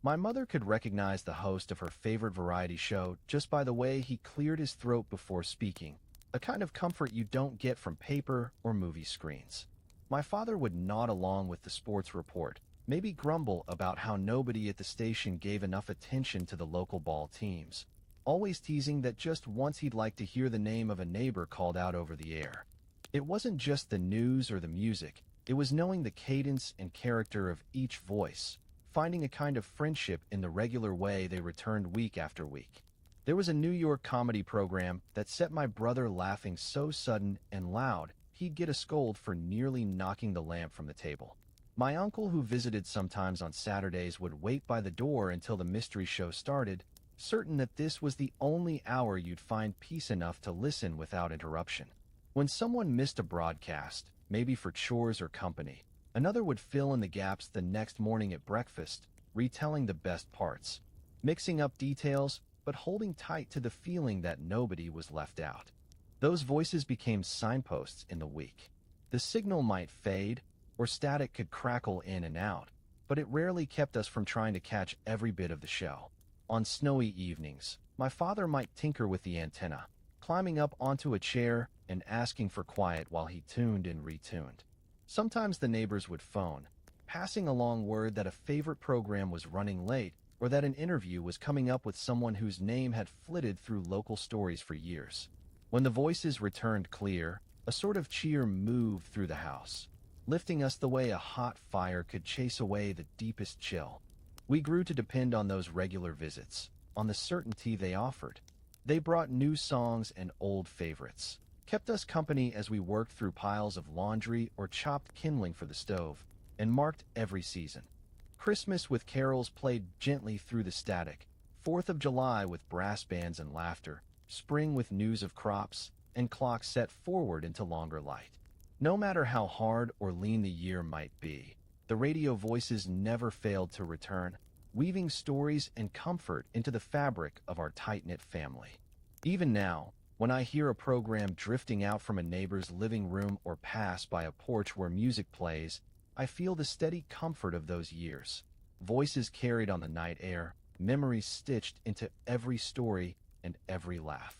My mother could recognize the host of her favorite variety show just by the way he cleared his throat before speaking, a kind of comfort you don't get from paper or movie screens. My father would nod along with the sports report, maybe grumble about how nobody at the station gave enough attention to the local ball teams, always teasing that just once he'd like to hear the name of a neighbor called out over the air. It wasn't just the news or the music, it was knowing the cadence and character of each voice, finding a kind of friendship in the regular way they returned week after week. There was a New York comedy program that set my brother laughing so sudden and loud he'd get a scold for nearly knocking the lamp from the table. My uncle, who visited sometimes on Saturdays, would wait by the door until the mystery show started, certain that this was the only hour you'd find peace enough to listen without interruption. When someone missed a broadcast, maybe for chores or company, another would fill in the gaps the next morning at breakfast, retelling the best parts, mixing up details, but holding tight to the feeling that nobody was left out. Those voices became signposts in the week. The signal might fade, or static could crackle in and out, but it rarely kept us from trying to catch every bit of the show. On snowy evenings, my father might tinker with the antenna, climbing up onto a chair and asking for quiet while he tuned and retuned. Sometimes the neighbors would phone, passing along word that a favorite program was running late or that an interview was coming up with someone whose name had flitted through local stories for years. When the voices returned clear, a sort of cheer moved through the house, lifting us the way a hot fire could chase away the deepest chill. We grew to depend on those regular visits, on the certainty they offered. They brought new songs and old favorites, kept us company as we worked through piles of laundry or chopped kindling for the stove, and marked every season. Christmas with carols played gently through the static, 4th of July with brass bands and laughter, spring with news of crops, and clocks set forward into longer light. No matter how hard or lean the year might be, the radio voices never failed to return, weaving stories and comfort into the fabric of our tight-knit family. Even now, when I hear a program drifting out from a neighbor's living room or pass by a porch where music plays, I feel the steady comfort of those years. Voices carried on the night air, memories stitched into every story and every laugh.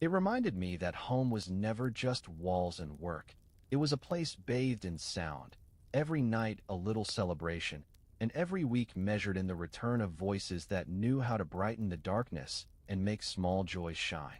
It reminded me that home was never just walls and work. It was a place bathed in sound, every night a little celebration, and every week measured in the return of voices that knew how to brighten the darkness and make small joys shine.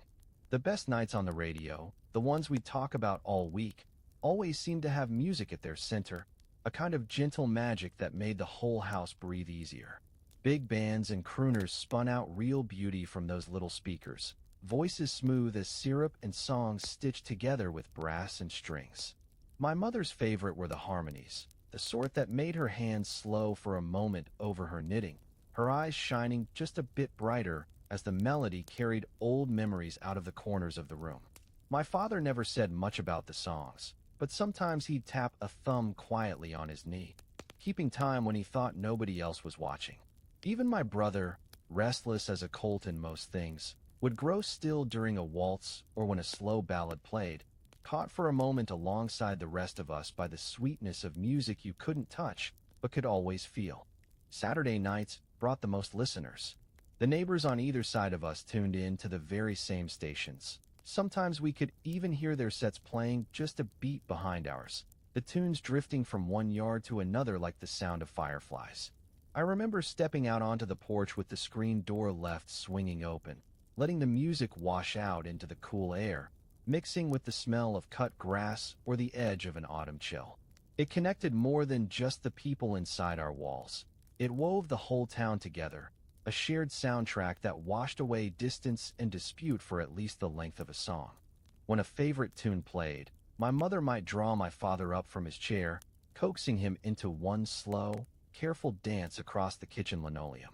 The best nights on the radio, the ones we talk about all week, always seemed to have music at their center, a kind of gentle magic that made the whole house breathe easier. Big bands and crooners spun out real beauty from those little speakers, voices smooth as syrup and songs stitched together with brass and strings. My mother's favorite were the harmonies, the sort that made her hands slow for a moment over her knitting, her eyes shining just a bit brighter as the melody carried old memories out of the corners of the room. My father never said much about the songs, but sometimes he'd tap a thumb quietly on his knee, keeping time when he thought nobody else was watching. Even my brother, restless as a colt in most things, would grow still during a waltz or when a slow ballad played, caught for a moment alongside the rest of us by the sweetness of music you couldn't touch but could always feel. Saturday nights brought the most listeners. The neighbors on either side of us tuned in to the very same stations. Sometimes we could even hear their sets playing just a beat behind ours, the tunes drifting from one yard to another like the sound of fireflies. I remember stepping out onto the porch with the screen door left swinging open, letting the music wash out into the cool air, mixing with the smell of cut grass or the edge of an autumn chill. It connected more than just the people inside our walls. It wove the whole town together, a shared soundtrack that washed away distance and dispute for at least the length of a song. When a favorite tune played, my mother might draw my father up from his chair, coaxing him into one slow, careful dance across the kitchen linoleum.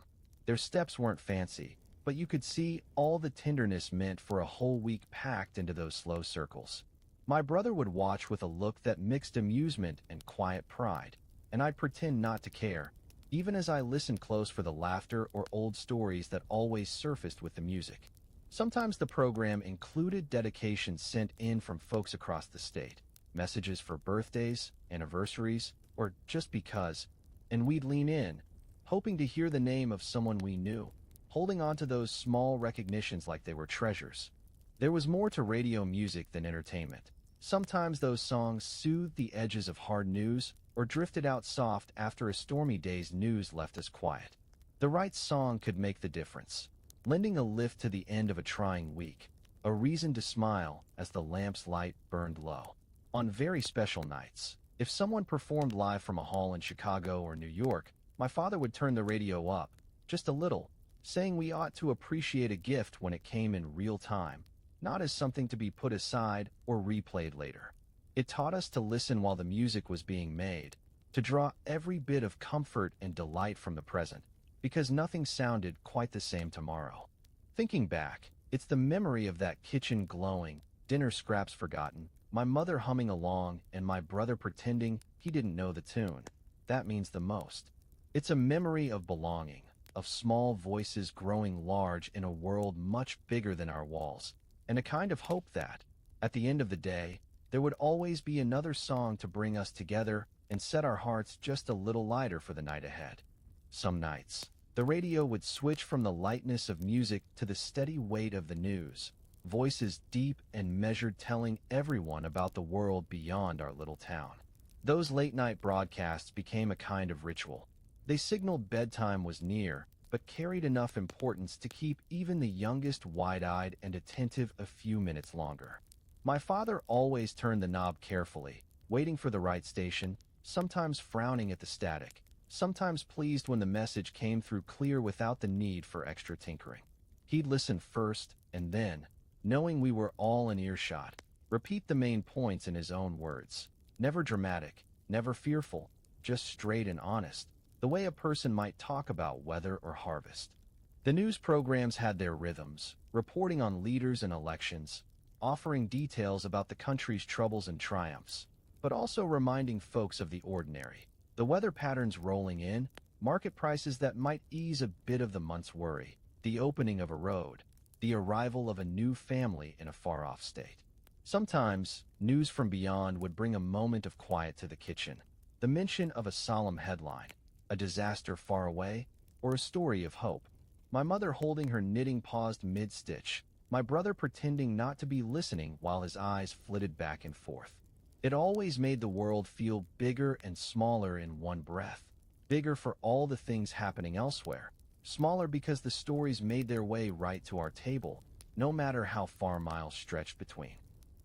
Their steps weren't fancy, but you could see all the tenderness meant for a whole week packed into those slow circles. My brother would watch with a look that mixed amusement and quiet pride, and I'd pretend not to care, even as I listened close for the laughter or old stories that always surfaced with the music. Sometimes the program included dedications sent in from folks across the state, messages for birthdays, anniversaries, or just because, and we'd lean in, hoping to hear the name of someone we knew, holding on to those small recognitions like they were treasures. There was more to radio music than entertainment. Sometimes those songs soothed the edges of hard news or drifted out soft after a stormy day's news left us quiet. The right song could make the difference, lending a lift to the end of a trying week, a reason to smile as the lamp's light burned low. On very special nights, if someone performed live from a hall in Chicago or New York, my father would turn the radio up, just a little, saying we ought to appreciate a gift when it came in real time, not as something to be put aside or replayed later. It taught us to listen while the music was being made, to draw every bit of comfort and delight from the present, because nothing sounded quite the same tomorrow. Thinking back, it's the memory of that kitchen glowing, dinner scraps forgotten, my mother humming along, and my brother pretending he didn't know the tune. That means the most. It's a memory of belonging, of small voices growing large in a world much bigger than our walls, and a kind of hope that, at the end of the day, there would always be another song to bring us together and set our hearts just a little lighter for the night ahead. Some nights, the radio would switch from the lightness of music to the steady weight of the news, voices deep and measured telling everyone about the world beyond our little town. Those late-night broadcasts became a kind of ritual. They signaled bedtime was near, but carried enough importance to keep even the youngest wide-eyed and attentive a few minutes longer. My father always turned the knob carefully, waiting for the right station, sometimes frowning at the static, sometimes pleased when the message came through clear without the need for extra tinkering. He'd listen first, and then, knowing we were all in earshot, repeat the main points in his own words. Never dramatic, never fearful, just straight and honest, the way a person might talk about weather or harvest. The news programs had their rhythms, reporting on leaders and elections, offering details about the country's troubles and triumphs, but also reminding folks of the ordinary, the weather patterns rolling in, market prices that might ease a bit of the month's worry, the opening of a road, the arrival of a new family in a far-off state. Sometimes, news from beyond would bring a moment of quiet to the kitchen, the mention of a solemn headline, a disaster far away, or a story of hope. My mother, holding her knitting, paused mid-stitch, my brother pretending not to be listening while his eyes flitted back and forth. It always made the world feel bigger and smaller in one breath. Bigger for all the things happening elsewhere. Smaller because the stories made their way right to our table, no matter how far miles stretched between.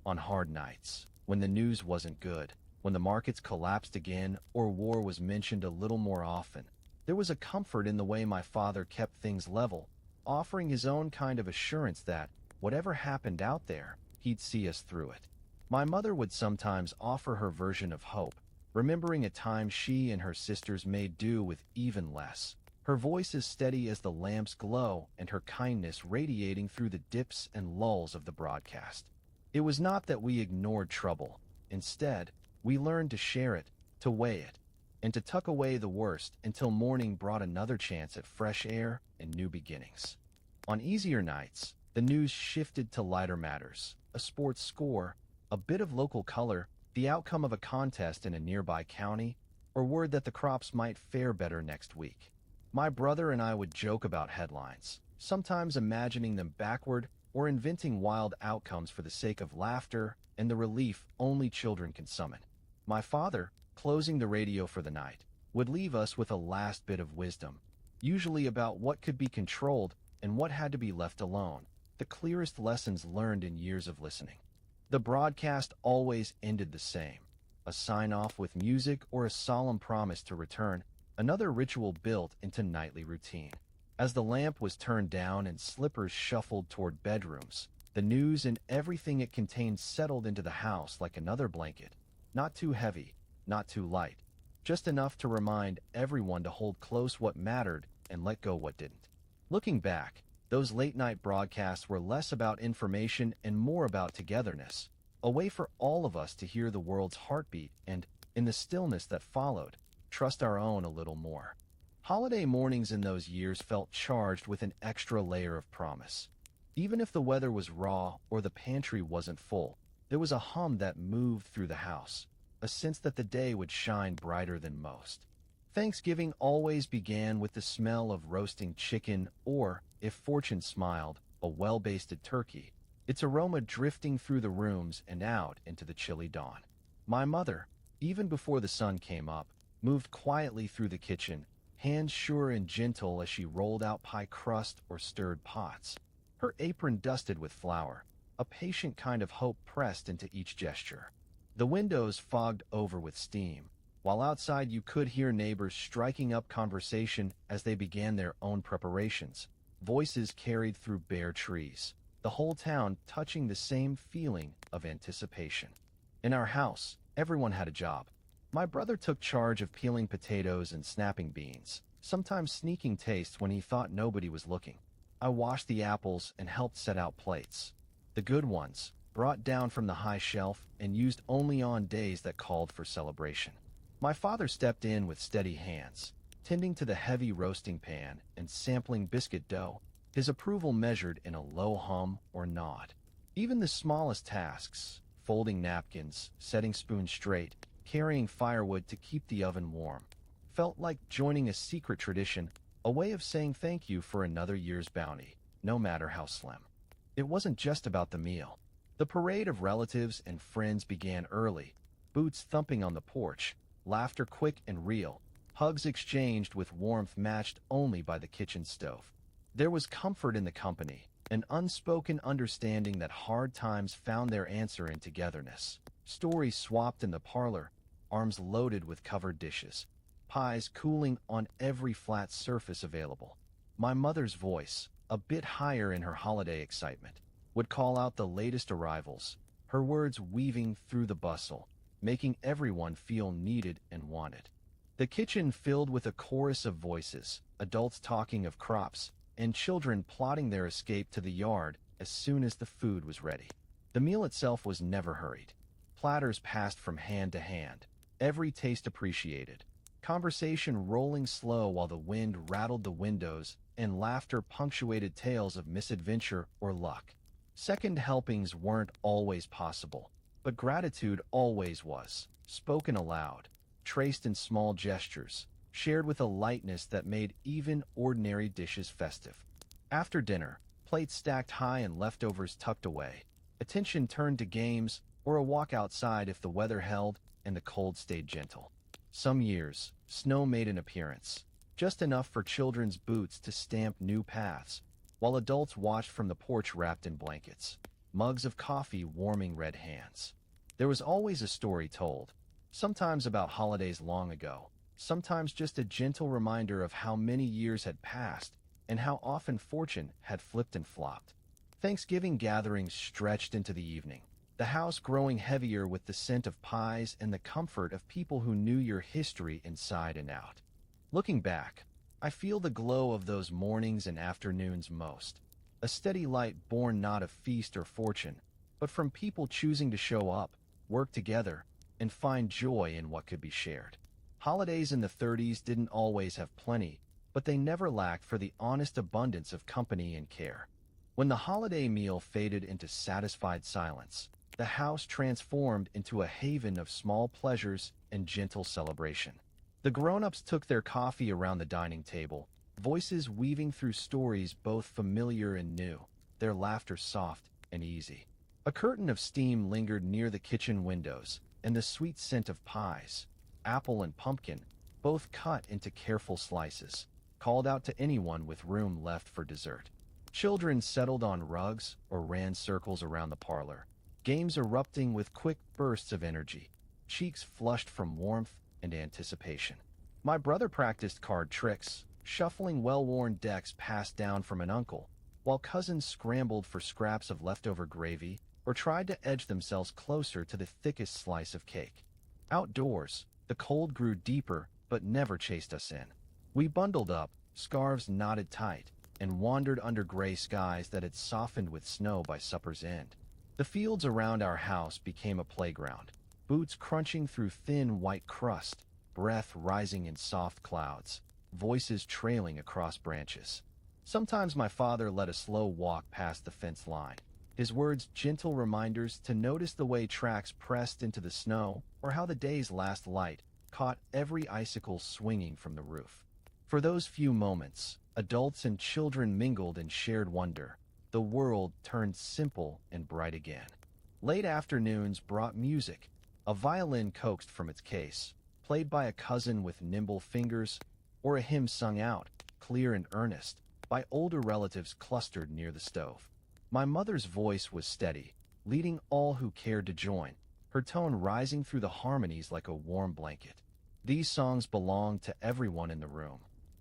On hard nights, when the news wasn't good, when the markets collapsed again or war was mentioned a little more often, there was a comfort in the way my father kept things level, offering his own kind of assurance that, whatever happened out there, he'd see us through it. My mother would sometimes offer her version of hope, remembering a time she and her sisters made do with even less. Her voice as steady as the lamp's glow and her kindness radiating through the dips and lulls of the broadcast. It was not that we ignored trouble. Instead, we learned to share it, to weigh it, and to tuck away the worst until morning brought another chance at fresh air and new beginnings. On easier nights, the news shifted to lighter matters, a sports score, a bit of local color, the outcome of a contest in a nearby county, or word that the crops might fare better next week. My brother and I would joke about headlines, sometimes imagining them backward or inventing wild outcomes for the sake of laughter and the relief only children can summon. My father, closing the radio for the night, would leave us with a last bit of wisdom, usually about what could be controlled and what had to be left alone, the clearest lessons learned in years of listening. The broadcast always ended the same, a sign-off with music or a solemn promise to return, another ritual built into nightly routine. As the lamp was turned down and slippers shuffled toward bedrooms, the news and everything it contained settled into the house like another blanket, not too heavy, not too light, just enough to remind everyone to hold close what mattered and let go what didn't. Looking back, those late-night broadcasts were less about information and more about togetherness, a way for all of us to hear the world's heartbeat and, in the stillness that followed, trust our own a little more. Holiday mornings in those years felt charged with an extra layer of promise. Even if the weather was raw or the pantry wasn't full, there was a hum that moved through the house, a sense that the day would shine brighter than most. Thanksgiving always began with the smell of roasting chicken or, if fortune smiled, a well-basted turkey, its aroma drifting through the rooms and out into the chilly dawn. My mother, even before the sun came up, moved quietly through the kitchen, hands sure and gentle as she rolled out pie crust or stirred pots, her apron dusted with flour, a patient kind of hope pressed into each gesture. The windows fogged over with steam, while outside you could hear neighbors striking up conversation as they began their own preparations, voices carried through bare trees, the whole town touching the same feeling of anticipation. In our house, everyone had a job. My brother took charge of peeling potatoes and snapping beans, sometimes sneaking tastes when he thought nobody was looking. I washed the apples and helped set out plates. The good ones, brought down from the high shelf and used only on days that called for celebration. My father stepped in with steady hands, tending to the heavy roasting pan and sampling biscuit dough, his approval measured in a low hum or nod. Even the smallest tasks, folding napkins, setting spoons straight, carrying firewood to keep the oven warm, felt like joining a secret tradition, a way of saying thank you for another year's bounty, no matter how slim. It wasn't just about the meal. The parade of relatives and friends began early, boots thumping on the porch, laughter quick and real, hugs exchanged with warmth matched only by the kitchen stove. There was comfort in the company, an unspoken understanding that hard times found their answer in togetherness. Stories swapped in the parlor, arms loaded with covered dishes, pies cooling on every flat surface available. My mother's voice, a bit higher in her holiday excitement, would call out the latest arrivals, her words weaving through the bustle, making everyone feel needed and wanted. The kitchen filled with a chorus of voices, adults talking of crops, and children plotting their escape to the yard as soon as the food was ready. The meal itself was never hurried. Platters passed from hand to hand, every taste appreciated, conversation rolling slow while the wind rattled the windows and laughter punctuated tales of misadventure or luck. Second helpings weren't always possible, but gratitude always was, spoken aloud, traced in small gestures, shared with a lightness that made even ordinary dishes festive. After dinner, plates stacked high and leftovers tucked away. Attention turned to games or a walk outside if the weather held and the cold stayed gentle. Some years, snow made an appearance, just enough for children's boots to stamp new paths, while adults watched from the porch wrapped in blankets, mugs of coffee warming red hands. There was always a story told, sometimes about holidays long ago, sometimes just a gentle reminder of how many years had passed and how often fortune had flipped and flopped. Thanksgiving gatherings stretched into the evening, the house growing heavier with the scent of pies and the comfort of people who knew your history inside and out. Looking back, I feel the glow of those mornings and afternoons most. A steady light born not of feast or fortune, but from people choosing to show up, work together, and find joy in what could be shared. Holidays in the 30s didn't always have plenty, but they never lacked for the honest abundance of company and care. When the holiday meal faded into satisfied silence, the house transformed into a haven of small pleasures and gentle celebration. The grown-ups took their coffee around the dining table, voices weaving through stories both familiar and new, their laughter soft and easy. A curtain of steam lingered near the kitchen windows, and the sweet scent of pies, apple and pumpkin, both cut into careful slices, called out to anyone with room left for dessert. Children settled on rugs or ran circles around the parlor, games erupting with quick bursts of energy, cheeks flushed from warmth and anticipation. My brother practiced card tricks, shuffling well-worn decks passed down from an uncle, while cousins scrambled for scraps of leftover gravy or tried to edge themselves closer to the thickest slice of cake. Outdoors, the cold grew deeper but never chased us in. We bundled up, scarves knotted tight, and wandered under gray skies that had softened with snow by supper's end. The fields around our house became a playground, boots crunching through thin white crust, breath rising in soft clouds, voices trailing across branches. Sometimes my father led a slow walk past the fence line, his words gentle reminders to notice the way tracks pressed into the snow or how the day's last light caught every icicle swinging from the roof. For those few moments, adults and children mingled in shared wonder. The world turned simple and bright again. Late afternoons brought music, a violin coaxed from its case, played by a cousin with nimble fingers, or a hymn sung out, clear and earnest, by older relatives clustered near the stove. My mother's voice was steady, leading all who cared to join, her tone rising through the harmonies like a warm blanket. These songs belonged to everyone in the room,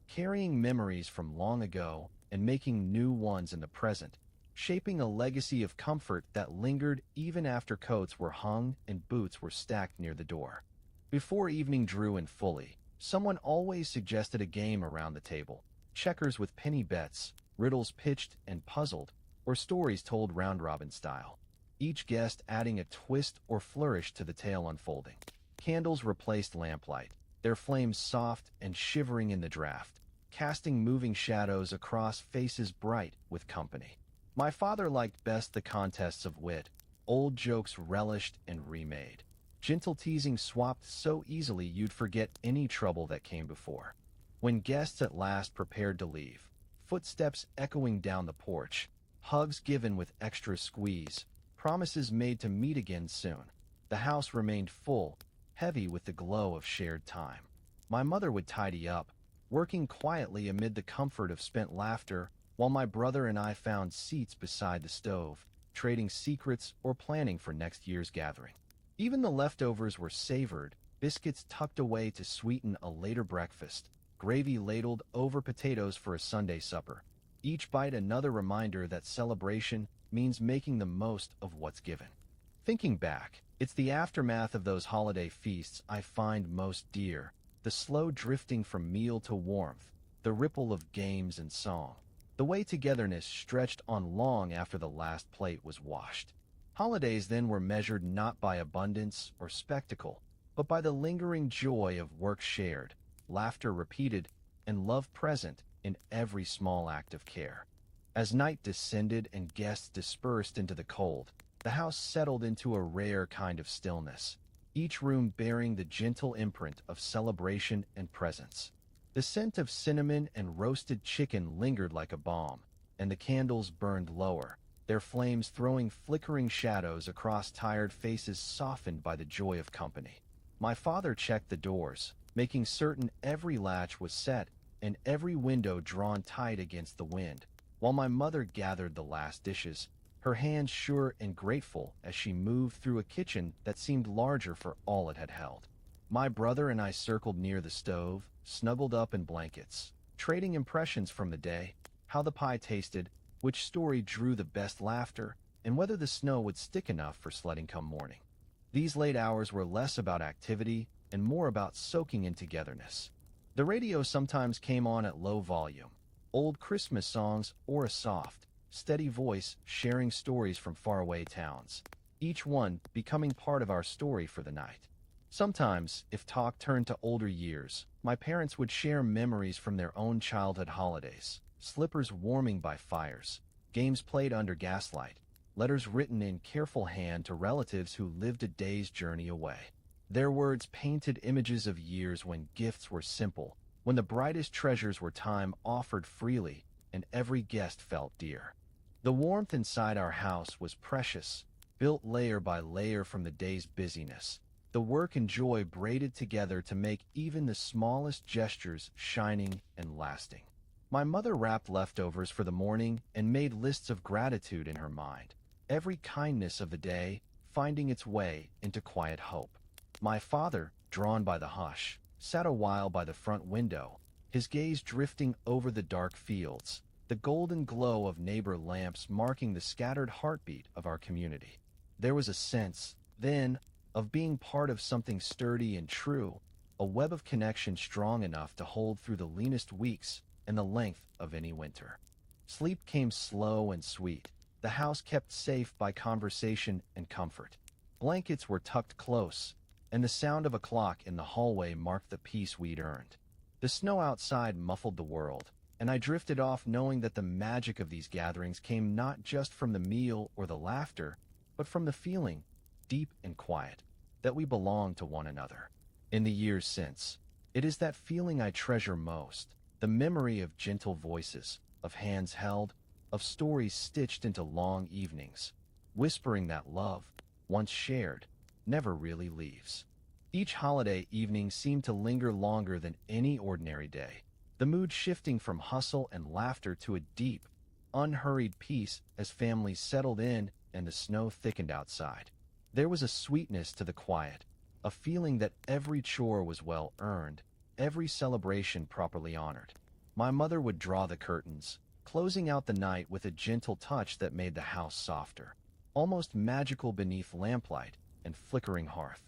carrying memories from long ago and making new ones in the present, shaping a legacy of comfort that lingered even after coats were hung and boots were stacked near the door. Before evening drew in fully, someone always suggested a game around the table, checkers with penny bets, riddles pitched and puzzled, or stories told round-robin style, each guest adding a twist or flourish to the tale unfolding. Candles replaced lamplight, their flames soft and shivering in the draught, casting moving shadows across faces bright with company. My father liked best the contests of wit, old jokes relished and remade. Gentle teasing swapped so easily you'd forget any trouble that came before. When guests at last prepared to leave, footsteps echoing down the porch, hugs given with extra squeeze, promises made to meet again soon, the house remained full, heavy with the glow of shared time. My mother would tidy up, working quietly amid the comfort of spent laughter, while my brother and I found seats beside the stove, trading secrets or planning for next year's gathering. Even the leftovers were savored, biscuits tucked away to sweeten a later breakfast, gravy ladled over potatoes for a Sunday supper. Each bite another reminder that celebration means making the most of what's given. Thinking back, it's the aftermath of those holiday feasts I find most dear, the slow drifting from meal to warmth, the ripple of games and song, the way togetherness stretched on long after the last plate was washed. Holidays then were measured not by abundance or spectacle, but by the lingering joy of work shared, laughter repeated, and love present in every small act of care. As night descended and guests dispersed into the cold, the house settled into a rare kind of stillness, each room bearing the gentle imprint of celebration and presence. The scent of cinnamon and roasted chicken lingered like a balm, and the candles burned lower, their flames throwing flickering shadows across tired faces softened by the joy of company. My father checked the doors, making certain every latch was set and every window drawn tight against the wind, while my mother gathered the last dishes, her hands sure and grateful as she moved through a kitchen that seemed larger for all it had held. My brother and I circled near the stove, snuggled up in blankets, trading impressions from the day, how the pie tasted, which story drew the best laughter, and whether the snow would stick enough for sledding come morning. These late hours were less about activity and more about soaking in togetherness. The radio sometimes came on at low volume, old Christmas songs or a soft, steady voice sharing stories from faraway towns, each one becoming part of our story for the night. Sometimes, if talk turned to older years, my parents would share memories from their own childhood holidays, slippers warming by fires, games played under gaslight, letters written in careful hand to relatives who lived a day's journey away. Their words painted images of years when gifts were simple, when the brightest treasures were time offered freely, and every guest felt dear. The warmth inside our house was precious, built layer by layer from the day's busyness, the work and joy braided together to make even the smallest gestures shining and lasting. My mother wrapped leftovers for the morning and made lists of gratitude in her mind, every kindness of the day finding its way into quiet hope. My father, drawn by the hush, sat a while by the front window, his gaze drifting over the dark fields, the golden glow of neighbor lamps marking the scattered heartbeat of our community. There was a sense, then, of being part of something sturdy and true, a web of connection strong enough to hold through the leanest weeks and the length of any winter. Sleep came slow and sweet, the house kept safe by conversation and comfort. Blankets were tucked close, and the sound of a clock in the hallway marked the peace we'd earned. The snow outside muffled the world, and I drifted off knowing that the magic of these gatherings came not just from the meal or the laughter, but from the feeling, deep and quiet, that we belong to one another. In the years since, it is that feeling I treasure most, the memory of gentle voices, of hands held, of stories stitched into long evenings, whispering that love, once shared, never really leaves. Each holiday evening seemed to linger longer than any ordinary day, the mood shifting from hustle and laughter to a deep, unhurried peace as families settled in and the snow thickened outside. There was a sweetness to the quiet, a feeling that every chore was well earned, every celebration properly honored. My mother would draw the curtains, closing out the night with a gentle touch that made the house softer, almost magical beneath lamplight and flickering hearth.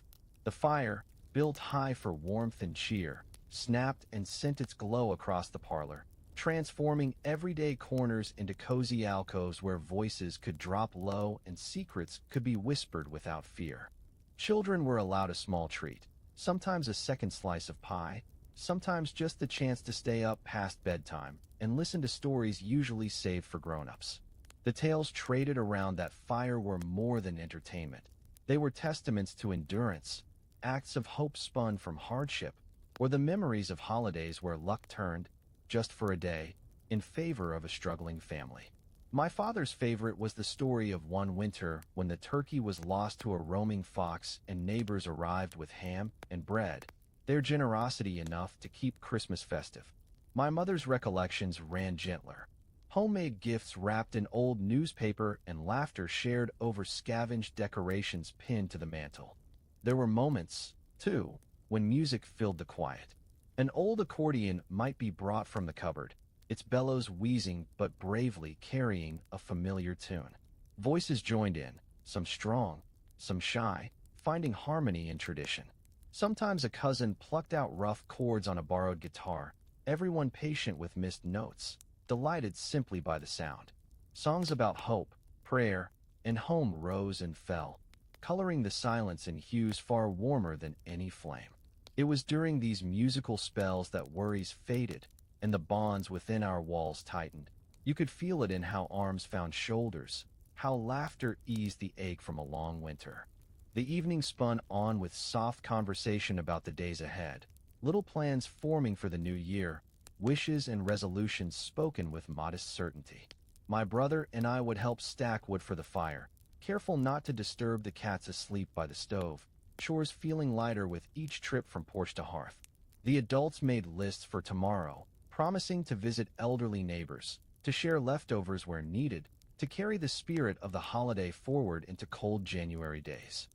The fire, built high for warmth and cheer, snapped and sent its glow across the parlor, transforming everyday corners into cozy alcoves where voices could drop low and secrets could be whispered without fear. Children were allowed a small treat, sometimes a second slice of pie, sometimes just the chance to stay up past bedtime and listen to stories usually saved for grown-ups. The tales traded around that fire were more than entertainment. They were testaments to endurance, acts of hope spun from hardship, or the memories of holidays where luck turned, just for a day, in favor of a struggling family. My father's favorite was the story of one winter when the turkey was lost to a roaming fox and neighbors arrived with ham and bread, their generosity enough to keep Christmas festive. My mother's recollections ran gentler. Homemade gifts wrapped in old newspaper and laughter shared over scavenged decorations pinned to the mantel. There were moments, too, when music filled the quiet. An old accordion might be brought from the cupboard, its bellows wheezing but bravely carrying a familiar tune. Voices joined in, some strong, some shy, finding harmony in tradition. Sometimes a cousin plucked out rough chords on a borrowed guitar, everyone patient with missed notes, delighted simply by the sound. Songs about hope, prayer, and home rose and fell, coloring the silence in hues far warmer than any flame. It was during these musical spells that worries faded and the bonds within our walls tightened. You could feel it in how arms found shoulders, how laughter eased the ache from a long winter. The evening spun on with soft conversation about the days ahead, little plans forming for the new year, wishes and resolutions spoken with modest certainty. My brother and I would help stack wood for the fire, careful not to disturb the cats asleep by the stove, chores feeling lighter with each trip from porch to hearth. The adults made lists for tomorrow, promising to visit elderly neighbors, to share leftovers where needed, to carry the spirit of the holiday forward into cold January days.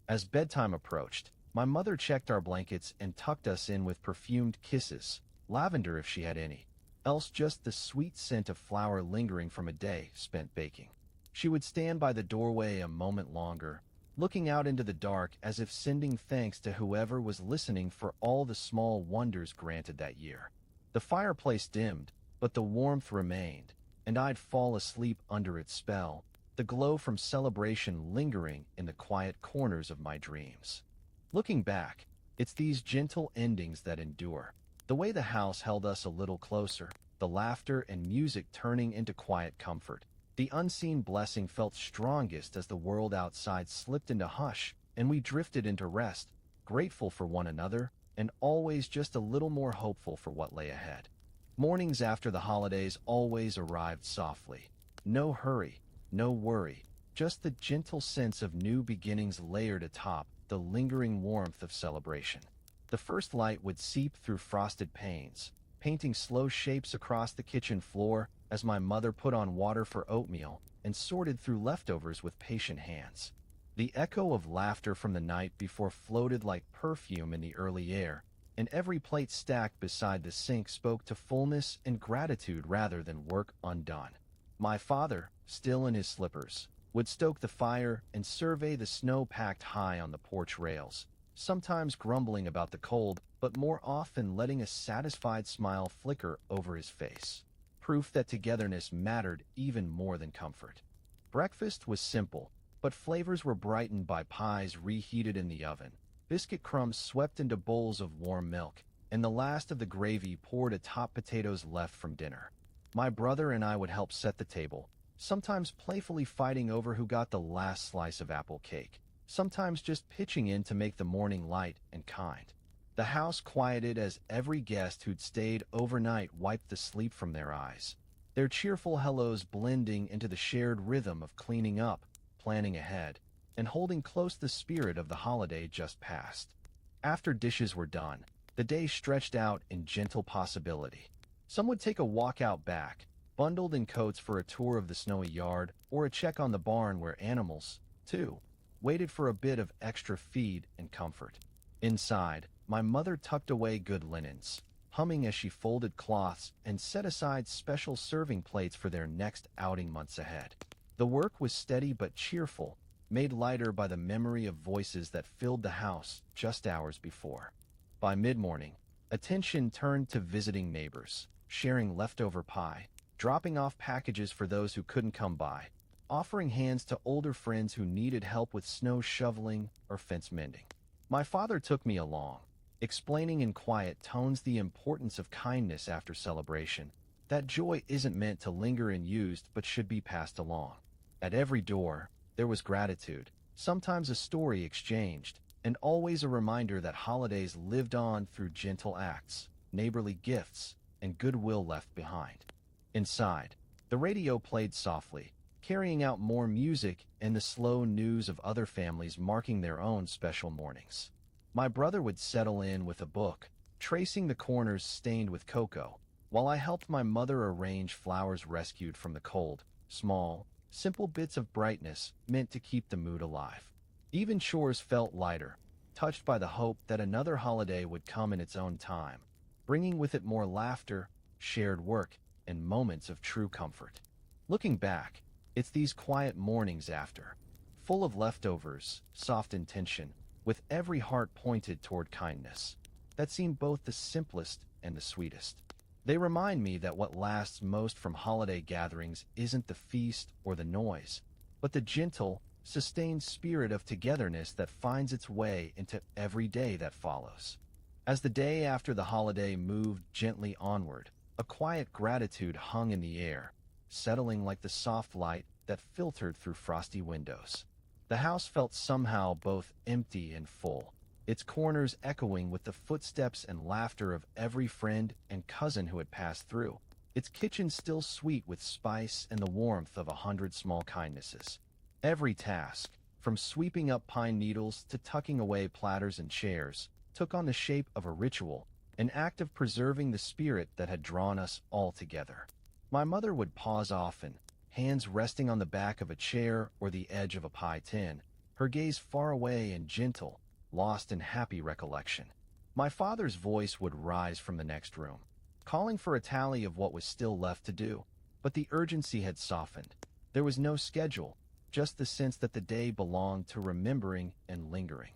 As bedtime approached, my mother checked our blankets and tucked us in with perfumed kisses, lavender if she had any, else just the sweet scent of flour lingering from a day spent baking. She would stand by the doorway a moment longer, looking out into the dark as if sending thanks to whoever was listening for all the small wonders granted that year. The fireplace dimmed, but the warmth remained, and I'd fall asleep under its spell, the glow from celebration lingering in the quiet corners of my dreams. Looking back, it's these gentle endings that endure. The way the house held us a little closer, the laughter and music turning into quiet comfort. The unseen blessing felt strongest as the world outside slipped into hush and we drifted into rest, grateful for one another and always just a little more hopeful for what lay ahead. Mornings after the holidays always arrived softly. No hurry, no worry, just the gentle sense of new beginnings layered atop the lingering warmth of celebration. The first light would seep through frosted panes, painting slow shapes across the kitchen floor as my mother put on water for oatmeal and sorted through leftovers with patient hands. The echo of laughter from the night before floated like perfume in the early air, and every plate stacked beside the sink spoke to fullness and gratitude rather than work undone. My father, still in his slippers, would stoke the fire and survey the snow packed high on the porch rails, sometimes grumbling about the cold, but more often letting a satisfied smile flicker over his face. Proof that togetherness mattered even more than comfort. Breakfast was simple, but flavors were brightened by pies reheated in the oven, biscuit crumbs swept into bowls of warm milk, and the last of the gravy poured atop potatoes left from dinner. My brother and I would help set the table, sometimes playfully fighting over who got the last slice of apple cake, sometimes just pitching in to make the morning light and kind. The house quieted as every guest who'd stayed overnight wiped the sleep from their eyes, their cheerful hellos blending into the shared rhythm of cleaning up, planning ahead, and holding close the spirit of the holiday just past. After dishes were done, the day stretched out in gentle possibility. Some would take a walk out back, bundled in coats for a tour of the snowy yard or a check on the barn where animals, too, waited for a bit of extra feed and comfort. Inside, my mother tucked away good linens, humming as she folded cloths and set aside special serving plates for their next outing months ahead. The work was steady but cheerful, made lighter by the memory of voices that filled the house just hours before. By mid-morning, attention turned to visiting neighbors, sharing leftover pie, dropping off packages for those who couldn't come by, offering hands to older friends who needed help with snow shoveling or fence mending. My father took me along, explaining in quiet tones the importance of kindness after celebration, that joy isn't meant to linger unused but should be passed along. At every door, there was gratitude, sometimes a story exchanged, and always a reminder that holidays lived on through gentle acts, neighborly gifts, and goodwill left behind. Inside, the radio played softly, carrying out more music and the slow news of other families marking their own special mornings. My brother would settle in with a book, tracing the corners stained with cocoa, while I helped my mother arrange flowers rescued from the cold, small, simple bits of brightness meant to keep the mood alive. Even chores felt lighter, touched by the hope that another holiday would come in its own time, bringing with it more laughter, shared work, and moments of true comfort. Looking back, it's these quiet mornings after, full of leftovers, soft intention, with every heart pointed toward kindness, that seem both the simplest and the sweetest. They remind me that what lasts most from holiday gatherings isn't the feast or the noise, but the gentle, sustained spirit of togetherness that finds its way into every day that follows. As the day after the holiday moved gently onward, a quiet gratitude hung in the air, settling like the soft light that filtered through frosty windows. The house felt somehow both empty and full, its corners echoing with the footsteps and laughter of every friend and cousin who had passed through. its kitchen still sweet with spice and the warmth of 100 small kindnesses. Every task, from sweeping up pine needles to tucking away platters and chairs, took on the shape of a ritual, an act of preserving the spirit that had drawn us all together. My mother would pause often, hands resting on the back of a chair or the edge of a pie tin, her gaze far away and gentle, lost in happy recollection. My father's voice would rise from the next room, calling for a tally of what was still left to do, but the urgency had softened. There was no schedule, just the sense that the day belonged to remembering and lingering.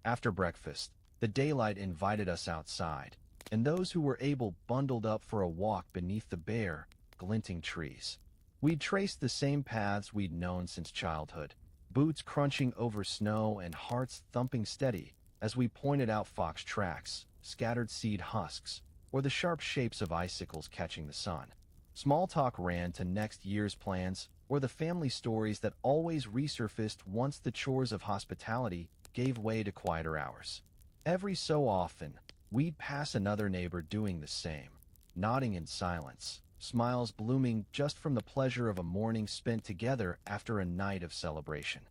After breakfast, the daylight invited us outside, and those who were able bundled up for a walk beneath the bare, glinting trees. We'd traced the same paths we'd known since childhood, boots crunching over snow and hearts thumping steady as we pointed out fox tracks, scattered seed husks, or the sharp shapes of icicles catching the sun. Small talk ran to next year's plans or the family stories that always resurfaced once the chores of hospitality gave way to quieter hours. Every so often, we'd pass another neighbor doing the same, nodding in silence, smiles blooming just from the pleasure of a morning spent together after a night of celebration.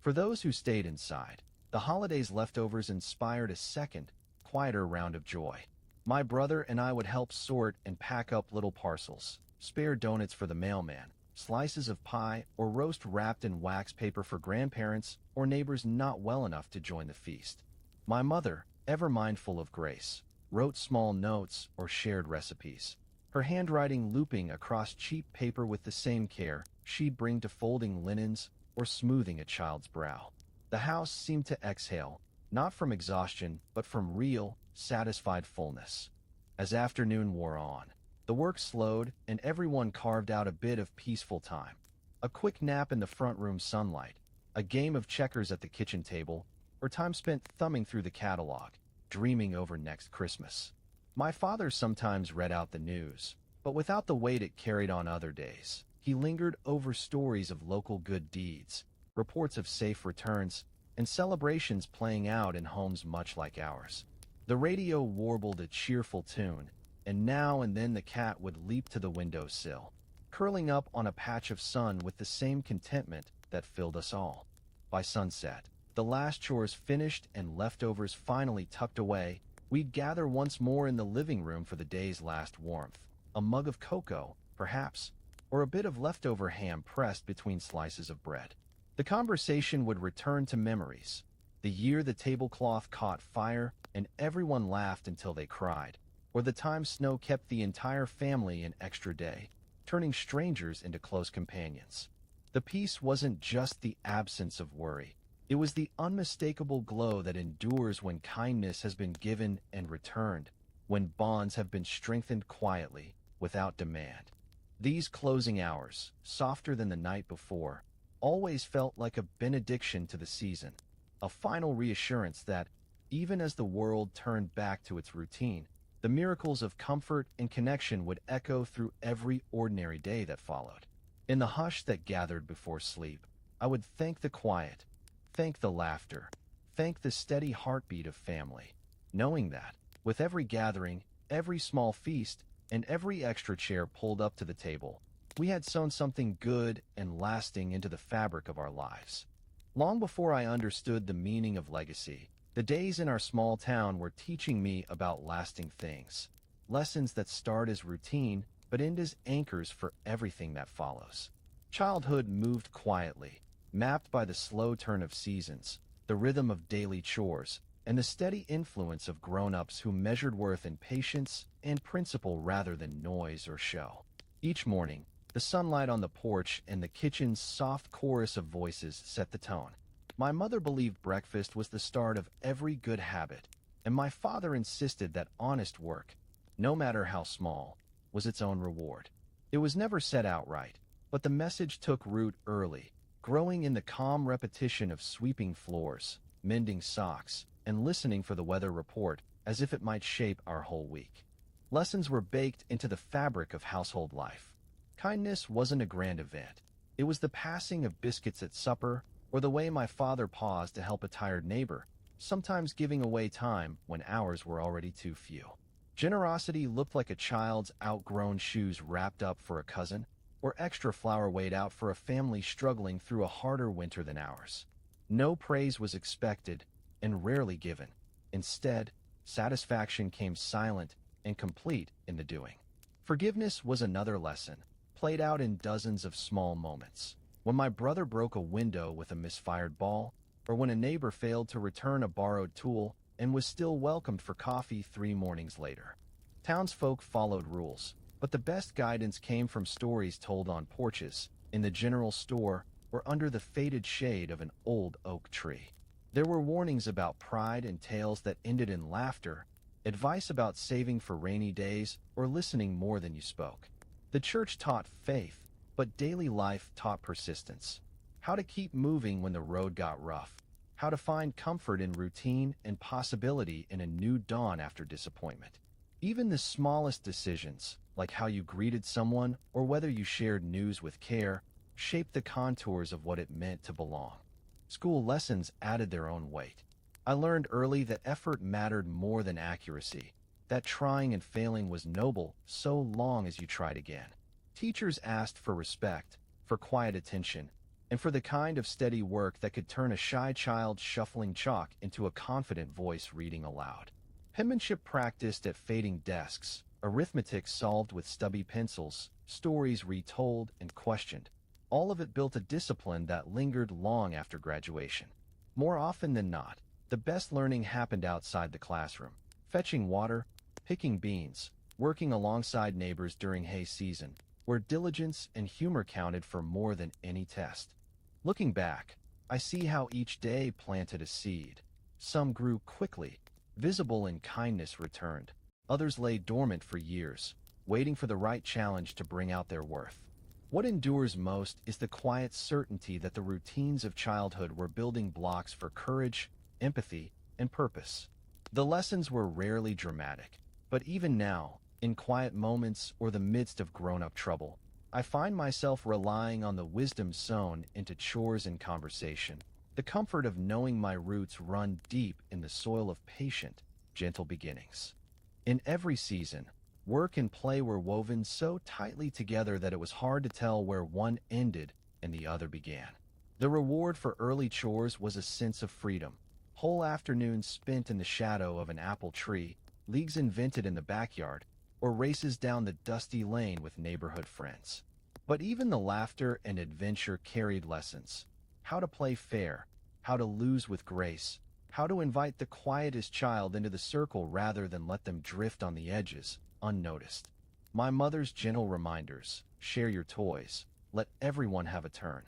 For those who stayed inside, the holidays' leftovers inspired a second, quieter round of joy. My brother and I would help sort and pack up little parcels, spare donuts for the mailman, slices of pie or roast wrapped in wax paper for grandparents or neighbors not well enough to join the feast. My mother, ever mindful of grace, wrote small notes or shared recipes, her handwriting looping across cheap paper with the same care she'd bring to folding linens or smoothing a child's brow. The house seemed to exhale, not from exhaustion, but from real, satisfied fullness. As afternoon wore on, the work slowed and everyone carved out a bit of peaceful time. A quick nap in the front room sunlight, a game of checkers at the kitchen table, or time spent thumbing through the catalog, dreaming over next Christmas. My father sometimes read out the news, but without the weight it carried on other days. He lingered over stories of local good deeds, reports of safe returns, and celebrations playing out in homes much like ours. The radio warbled a cheerful tune, and now and then the cat would leap to the windowsill, curling up on a patch of sun with the same contentment that filled us all. By sunset, the last chores finished and leftovers finally tucked away, we'd gather once more in the living room for the day's last warmth. A mug of cocoa, perhaps, or a bit of leftover ham pressed between slices of bread. The conversation would return to memories. The year the tablecloth caught fire and everyone laughed until they cried, or the time snow kept the entire family an extra day, turning strangers into close companions. The peace wasn't just the absence of worry. It was the unmistakable glow that endures when kindness has been given and returned, when bonds have been strengthened quietly, without demand. These closing hours, softer than the night before, always felt like a benediction to the season, a final reassurance that, even as the world turned back to its routine, the miracles of comfort and connection would echo through every ordinary day that followed. In the hush that gathered before sleep, I would thank the quiet, thank the laughter, thank the steady heartbeat of family, knowing that, with every gathering, every small feast, and every extra chair pulled up to the table, we had sown something good and lasting into the fabric of our lives. Long before I understood the meaning of legacy, the days in our small town were teaching me about lasting things, lessons that start as routine but end as anchors for everything that follows. Childhood moved quietly, mapped by the slow turn of seasons, the rhythm of daily chores, and the steady influence of grown-ups who measured worth in patience and principle rather than noise or show. Each morning, the sunlight on the porch and the kitchen's soft chorus of voices set the tone. My mother believed breakfast was the start of every good habit, and my father insisted that honest work, no matter how small, was its own reward. It was never said outright, but the message took root early, growing in the calm repetition of sweeping floors, mending socks, and listening for the weather report as if it might shape our whole week. Lessons were baked into the fabric of household life. Kindness wasn't a grand event. It was the passing of biscuits at supper, or the way my father paused to help a tired neighbor, sometimes giving away time when hours were already too few. Generosity looked like a child's outgrown shoes wrapped up for a cousin, or extra flour weighed out for a family struggling through a harder winter than ours. No praise was expected, and rarely given. Instead, satisfaction came silent and complete in the doing. Forgiveness was another lesson, played out in dozens of small moments. When my brother broke a window with a misfired ball, or when a neighbor failed to return a borrowed tool and was still welcomed for coffee 3 mornings later. Townsfolk followed rules, but the best guidance came from stories told on porches, in the general store, or under the faded shade of an old oak tree. There were warnings about pride and tales that ended in laughter, advice about saving for rainy days or listening more than you spoke. The church taught faith, but daily life taught persistence. How to keep moving when the road got rough. How to find comfort in routine and possibility in a new dawn after disappointment. Even the smallest decisions, like how you greeted someone or whether you shared news with care, shaped the contours of what it meant to belong. School lessons added their own weight. I learned early that effort mattered more than accuracy, that trying and failing was noble so long as you tried again. Teachers asked for respect, for quiet attention, and for the kind of steady work that could turn a shy child shuffling chalk into a confident voice reading aloud. Penmanship practiced at fading desks, arithmetic solved with stubby pencils, stories retold and questioned. All of it built a discipline that lingered long after graduation. More often than not, the best learning happened outside the classroom, fetching water, picking beans, working alongside neighbors during hay season, where diligence and humor counted for more than any test. Looking back, I see how each day planted a seed. Some grew quickly, visible and kindness returned. Others lay dormant for years, waiting for the right challenge to bring out their worth. What endures most is the quiet certainty that the routines of childhood were building blocks for courage, empathy, and purpose. The lessons were rarely dramatic, but even now, in quiet moments or the midst of grown-up trouble, I find myself relying on the wisdom sown into chores and conversation, the comfort of knowing my roots run deep in the soil of patient, gentle beginnings. In every season, work and play were woven so tightly together that it was hard to tell where one ended and the other began. The reward for early chores was a sense of freedom. Whole afternoons spent in the shadow of an apple tree, leagues invented in the backyard, or races down the dusty lane with neighborhood friends. But even the laughter and adventure carried lessons. How to play fair, how to lose with grace, how to invite the quietest child into the circle rather than let them drift on the edges, unnoticed. My mother's gentle reminders, share your toys, let everyone have a turn,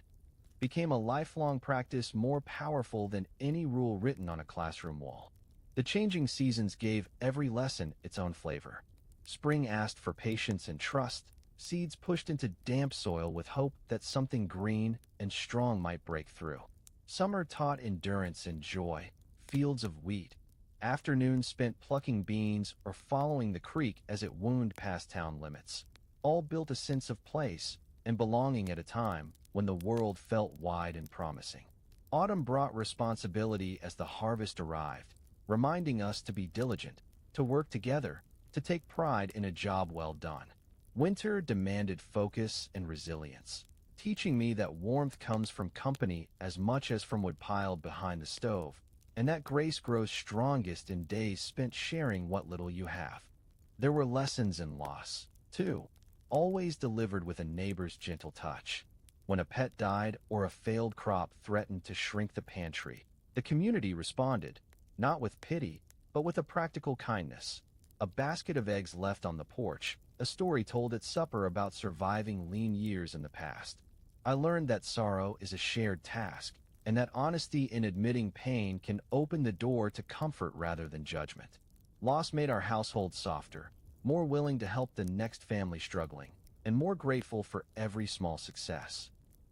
became a lifelong practice more powerful than any rule written on a classroom wall. The changing seasons gave every lesson its own flavor. Spring asked for patience and trust, seeds pushed into damp soil with hope that something green and strong might break through. Summer taught endurance and joy, fields of wheat, afternoons spent plucking beans or following the creek as it wound past town limits. All built a sense of place and belonging at a time when the world felt wide and promising. Autumn brought responsibility as the harvest arrived, reminding us to be diligent, to work together, to take pride in a job well done. Winter demanded focus and resilience, teaching me that warmth comes from company as much as from wood piled behind the stove, and that grace grows strongest in days spent sharing what little you have. There were lessons in loss, too, always delivered with a neighbor's gentle touch. When a pet died or a failed crop threatened to shrink the pantry, the community responded, not with pity, but with a practical kindness. A basket of eggs left on the porch, a story told at supper about surviving lean years in the past. I learned that sorrow is a shared task, and that honesty in admitting pain can open the door to comfort rather than judgment. Loss made our household softer, more willing to help the next family struggling, and more grateful for every small success.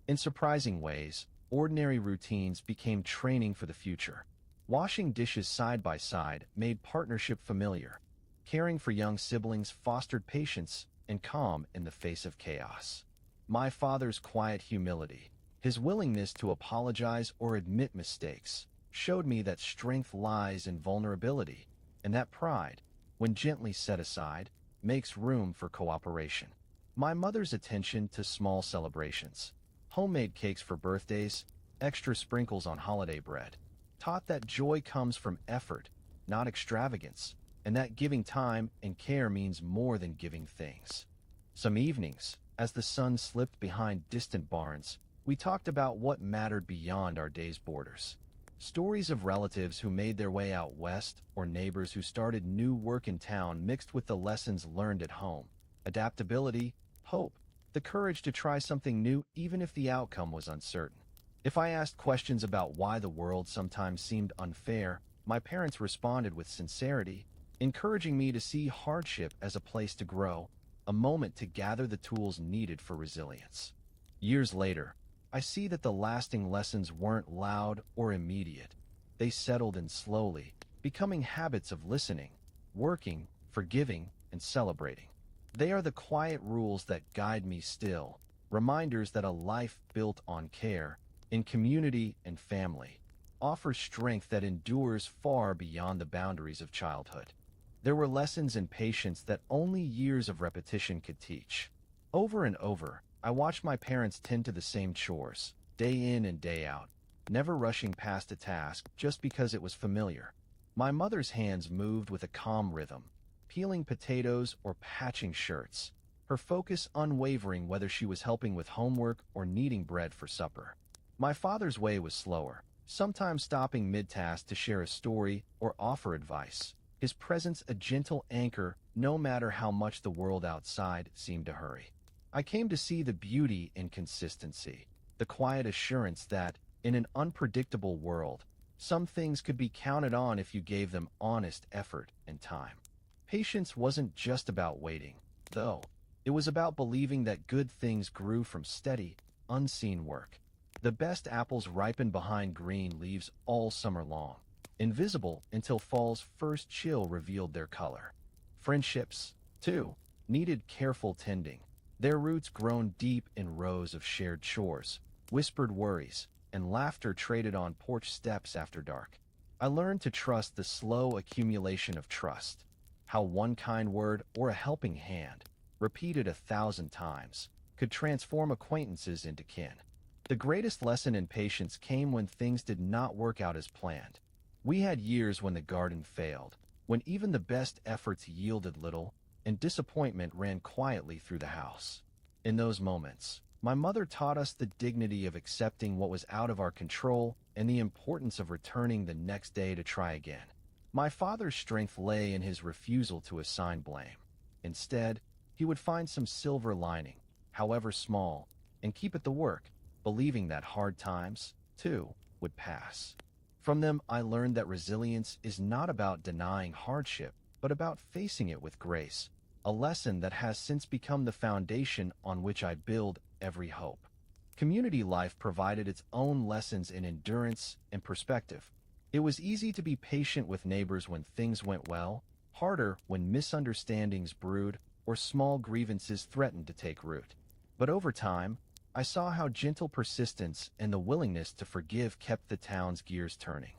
In surprising ways, ordinary routines became training for the future. Washing dishes side by side made partnership familiar. Caring for young siblings fostered patience and calm in the face of chaos. My father's quiet humility, his willingness to apologize or admit mistakes, showed me that strength lies in vulnerability, and that pride, when gently set aside, makes room for cooperation. My mother's attention to small celebrations, homemade cakes for birthdays, extra sprinkles on holiday bread, taught that joy comes from effort, not extravagance, and that giving time and care means more than giving things. Some evenings, as the sun slipped behind distant barns, we talked about what mattered beyond our day's borders. Stories of relatives who made their way out west or neighbors who started new work in town mixed with the lessons learned at home. Adaptability, hope, the courage to try something new even if the outcome was uncertain. If I asked questions about why the world sometimes seemed unfair, my parents responded with sincerity, encouraging me to see hardship as a place to grow, a moment to gather the tools needed for resilience. Years later, I see that the lasting lessons weren't loud or immediate. They settled in slowly, becoming habits of listening, working, forgiving, and celebrating. They are the quiet rules that guide me still, reminders that a life built on care, in community and family, offers strength that endures far beyond the boundaries of childhood. There were lessons in patience that only years of repetition could teach. Over and over, I watched my parents tend to the same chores, day in and day out, never rushing past a task just because it was familiar. My mother's hands moved with a calm rhythm, peeling potatoes or patching shirts, her focus unwavering whether she was helping with homework or kneading bread for supper. My father's way was slower, sometimes stopping mid-task to share a story or offer advice, his presence a gentle anchor no matter how much the world outside seemed to hurry. I came to see the beauty in consistency, the quiet assurance that, in an unpredictable world, some things could be counted on if you gave them honest effort and time. Patience wasn't just about waiting, though. It was about believing that good things grew from steady, unseen work. The best apples ripen behind green leaves all summer long, invisible until fall's first chill revealed their color. Friendships, too, needed careful tending, their roots grown deep in rows of shared chores, whispered worries, and laughter traded on porch steps after dark. I learned to trust the slow accumulation of trust, how one kind word or a helping hand, repeated 1,000 times, could transform acquaintances into kin. The greatest lesson in patience came when things did not work out as planned. We had years when the garden failed, when even the best efforts yielded little, and disappointment ran quietly through the house. In those moments, my mother taught us the dignity of accepting what was out of our control and the importance of returning the next day to try again. My father's strength lay in his refusal to assign blame. Instead, he would find some silver lining, however small, and keep at the work, believing that hard times, too, would pass. From them, I learned that resilience is not about denying hardship, but about facing it with grace, a lesson that has since become the foundation on which I build every hope. Community life provided its own lessons in endurance and perspective. It was easy to be patient with neighbors when things went well, harder when misunderstandings brewed or small grievances threatened to take root. But over time, I saw how gentle persistence and the willingness to forgive kept the town's gears turning.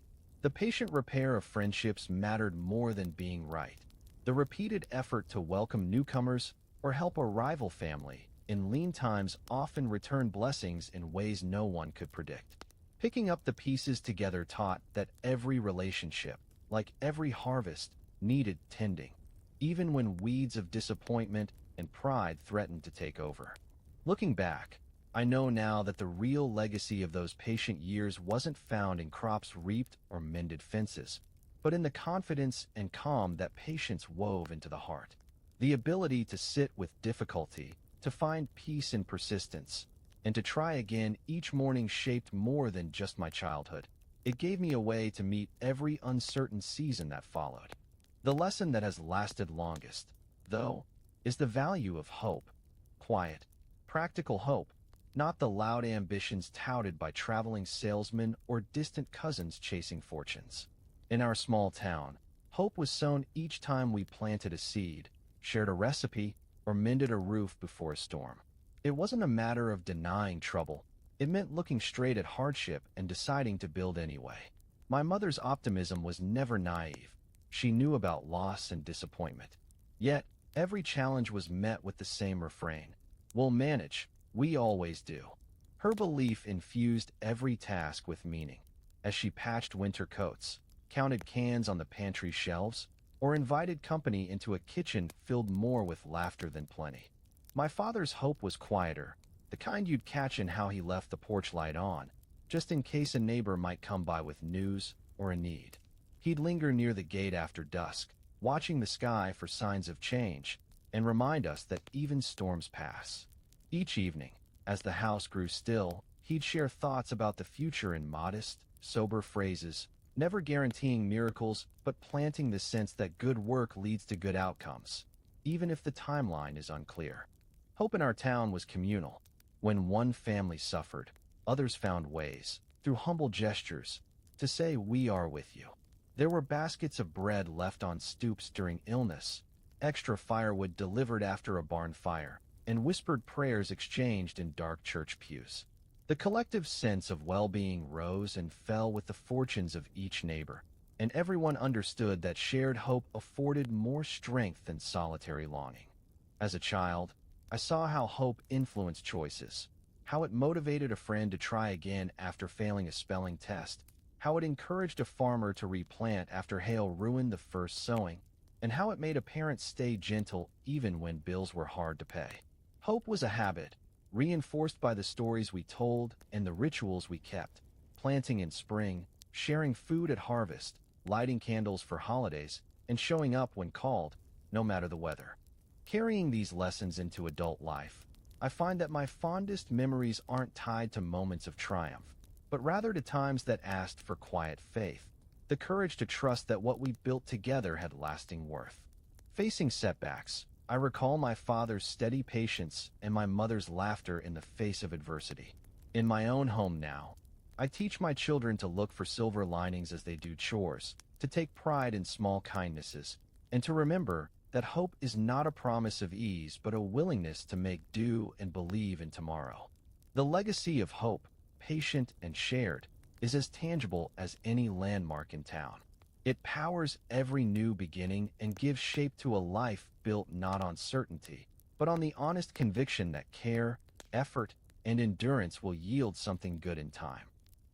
The patient repair of friendships mattered more than being right. The repeated effort to welcome newcomers or help a rival family in lean times often returned blessings in ways no one could predict. Picking up the pieces together taught that every relationship, like every harvest, needed tending, even when weeds of disappointment and pride threatened to take over. Looking back, I know now that the real legacy of those patient years wasn't found in crops reaped or mended fences, but in the confidence and calm that patience wove into the heart. The ability to sit with difficulty, to find peace in persistence, and to try again each morning shaped more than just my childhood. It gave me a way to meet every uncertain season that followed. The lesson that has lasted longest, though, is the value of hope. Quiet, practical hope, not the loud ambitions touted by traveling salesmen or distant cousins chasing fortunes. In our small town, hope was sown each time we planted a seed, shared a recipe, or mended a roof before a storm. It wasn't a matter of denying trouble. It meant looking straight at hardship and deciding to build anyway. My mother's optimism was never naive. She knew about loss and disappointment. Yet, every challenge was met with the same refrain. We'll manage, we always do. Her belief infused every task with meaning. As she patched winter coats, counted cans on the pantry shelves, or invited company into a kitchen filled more with laughter than plenty. My father's hope was quieter, the kind you'd catch in how he left the porch light on, just in case a neighbor might come by with news or a need. He'd linger near the gate after dusk, watching the sky for signs of change, and remind us that even storms pass. Each evening, as the house grew still, he'd share thoughts about the future in modest, sober phrases, never guaranteeing miracles, but planting the sense that good work leads to good outcomes, even if the timeline is unclear. Hope in our town was communal. When one family suffered, others found ways, through humble gestures, to say, "We are with you." There were baskets of bread left on stoops during illness, extra firewood delivered after a barn fire, and whispered prayers exchanged in dark church pews. The collective sense of well-being rose and fell with the fortunes of each neighbor, and everyone understood that shared hope afforded more strength than solitary longing. As a child, I saw how hope influenced choices, how it motivated a friend to try again after failing a spelling test, how it encouraged a farmer to replant after hail ruined the first sowing, and how it made a parent stay gentle even when bills were hard to pay. Hope was a habit, reinforced by the stories we told and the rituals we kept, planting in spring, sharing food at harvest, lighting candles for holidays, and showing up when called, no matter the weather. Carrying these lessons into adult life, I find that my fondest memories aren't tied to moments of triumph, but rather to times that asked for quiet faith, the courage to trust that what we built together had lasting worth. Facing setbacks, I recall my father's steady patience and my mother's laughter in the face of adversity. In my own home now, I teach my children to look for silver linings as they do chores, to take pride in small kindnesses, and to remember that hope is not a promise of ease but a willingness to make do and believe in tomorrow. The legacy of hope, patient and shared, is as tangible as any landmark in town. It powers every new beginning and gives shape to a life built not on certainty, but on the honest conviction that care, effort, and endurance will yield something good in time.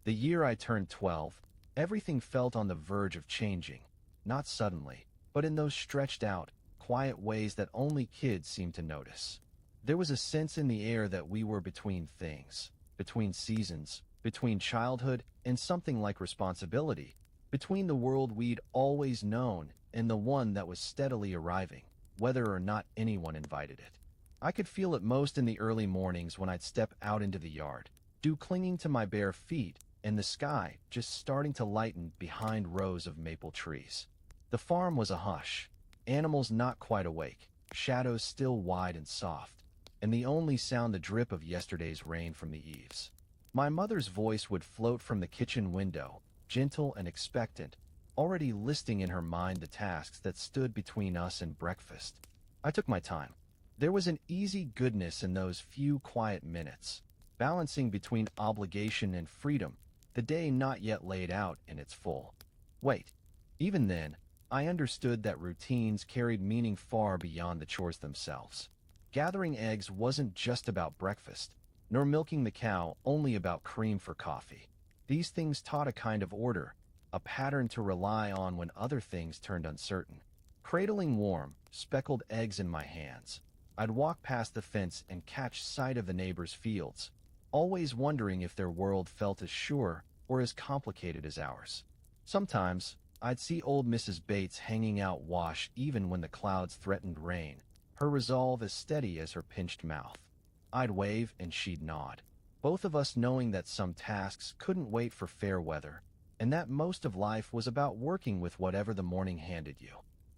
The year I turned 12, everything felt on the verge of changing, not suddenly, but in those stretched out, quiet ways that only kids seem to notice. There was a sense in the air that we were between things, between seasons, between childhood and something like responsibility, between the world we'd always known and the one that was steadily arriving, whether or not anyone invited it. I could feel it most in the early mornings when I'd step out into the yard, dew clinging to my bare feet, and the sky just starting to lighten behind rows of maple trees. The farm was a hush, animals not quite awake, shadows still wide and soft, and the only sound the drip of yesterday's rain from the eaves. My mother's voice would float from the kitchen window, gentle and expectant, already listing in her mind the tasks that stood between us and breakfast. I took my time. There was an easy goodness in those few quiet minutes, balancing between obligation and freedom, the day not yet laid out in its full. Wait, even then, I understood that routines carried meaning far beyond the chores themselves. Gathering eggs wasn't just about breakfast, nor milking the cow only about cream for coffee. These things taught a kind of order, a pattern to rely on when other things turned uncertain. Cradling warm, speckled eggs in my hands, I'd walk past the fence and catch sight of the neighbors' fields, always wondering if their world felt as sure or as complicated as ours. Sometimes, I'd see old Mrs. Bates hanging out wash even when the clouds threatened rain, her resolve as steady as her pinched mouth. I'd wave and she'd nod, both of us knowing that some tasks couldn't wait for fair weather, and that most of life was about working with whatever the morning handed you.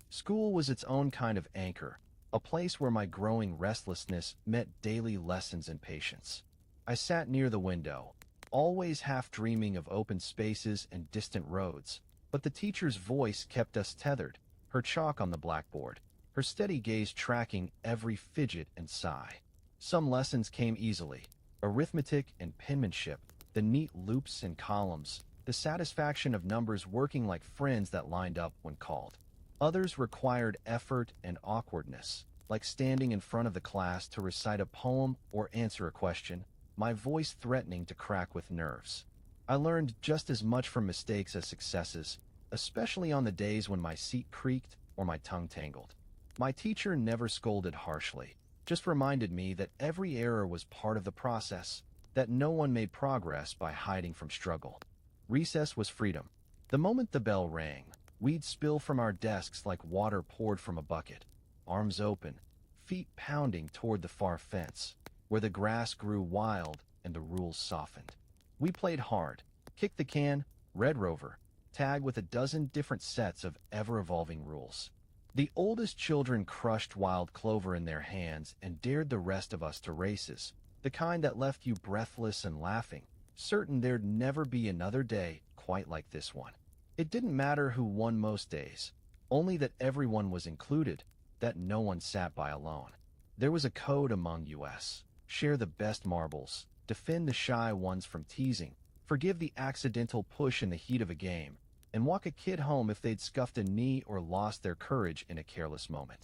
School was its own kind of anchor, a place where my growing restlessness met daily lessons in patience. I sat near the window, always half dreaming of open spaces and distant roads, but the teacher's voice kept us tethered, her chalk on the blackboard, her steady gaze tracking every fidget and sigh. Some lessons came easily, arithmetic and penmanship, the neat loops and columns, the satisfaction of numbers working like friends that lined up when called. Others required effort and awkwardness, like standing in front of the class to recite a poem or answer a question, my voice threatening to crack with nerves. I learned just as much from mistakes as successes, especially on the days when my seat creaked or my tongue tangled. My teacher never scolded harshly, just reminded me that every error was part of the process, that no one made progress by hiding from struggle. Recess was freedom. The moment the bell rang, we'd spill from our desks like water poured from a bucket, arms open, feet pounding toward the far fence, where the grass grew wild and the rules softened. We played hard, kicked the can, Red Rover, tag with a dozen different sets of ever-evolving rules. The oldest children crushed wild clover in their hands and dared the rest of us to races, the kind that left you breathless and laughing, certain there'd never be another day quite like this one. It didn't matter who won most days, only that everyone was included, that no one sat by alone. There was a code among us. Share the best marbles, defend the shy ones from teasing, forgive the accidental push in the heat of a game, and walk a kid home if they'd scuffed a knee or lost their courage in a careless moment.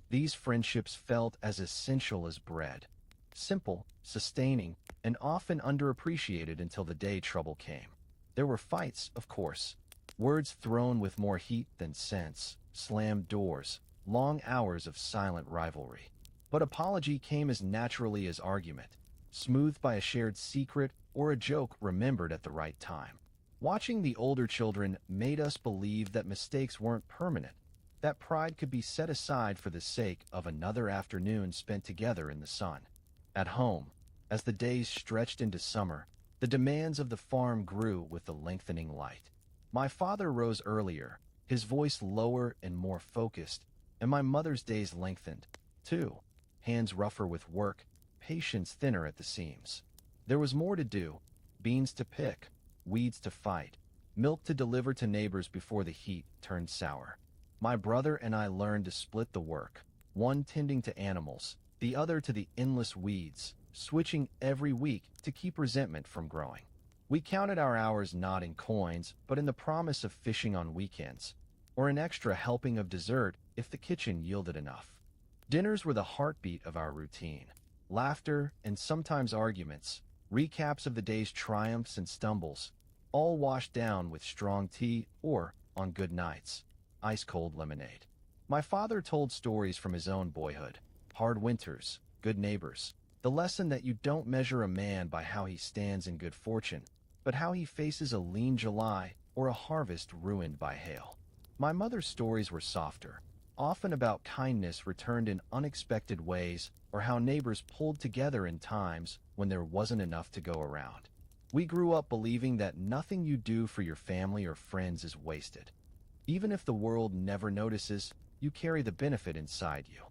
These friendships felt as essential as bread. Simple, sustaining, and often underappreciated until the day trouble came. There were fights, of course. Words thrown with more heat than sense, slammed doors, long hours of silent rivalry. But apology came as naturally as argument, smoothed by a shared secret or a joke remembered at the right time. Watching the older children made us believe that mistakes weren't permanent, that pride could be set aside for the sake of another afternoon spent together in the sun. At home, as the days stretched into summer, the demands of the farm grew with the lengthening light. My father rose earlier, his voice lower and more focused, and my mother's days lengthened, too, hands rougher with work, patience thinner at the seams. There was more to do, beans to pick, weeds to fight, milk to deliver to neighbors before the heat turned sour. My brother and I learned to split the work, one tending to animals, the other to the endless weeds, switching every week to keep resentment from growing. We counted our hours not in coins, but in the promise of fishing on weekends, or an extra helping of dessert if the kitchen yielded enough. Dinners were the heartbeat of our routine. Laughter and sometimes arguments, recaps of the day's triumphs and stumbles, all washed down with strong tea or, on good nights, ice-cold lemonade. My father told stories from his own boyhood, hard winters, good neighbors, the lesson that you don't measure a man by how he stands in good fortune, but how he faces a lean July or a harvest ruined by hail. My mother's stories were softer, often about kindness returned in unexpected ways or how neighbors pulled together in times when there wasn't enough to go around. We grew up believing that nothing you do for your family or friends is wasted. Even if the world never notices, you carry the benefit inside you.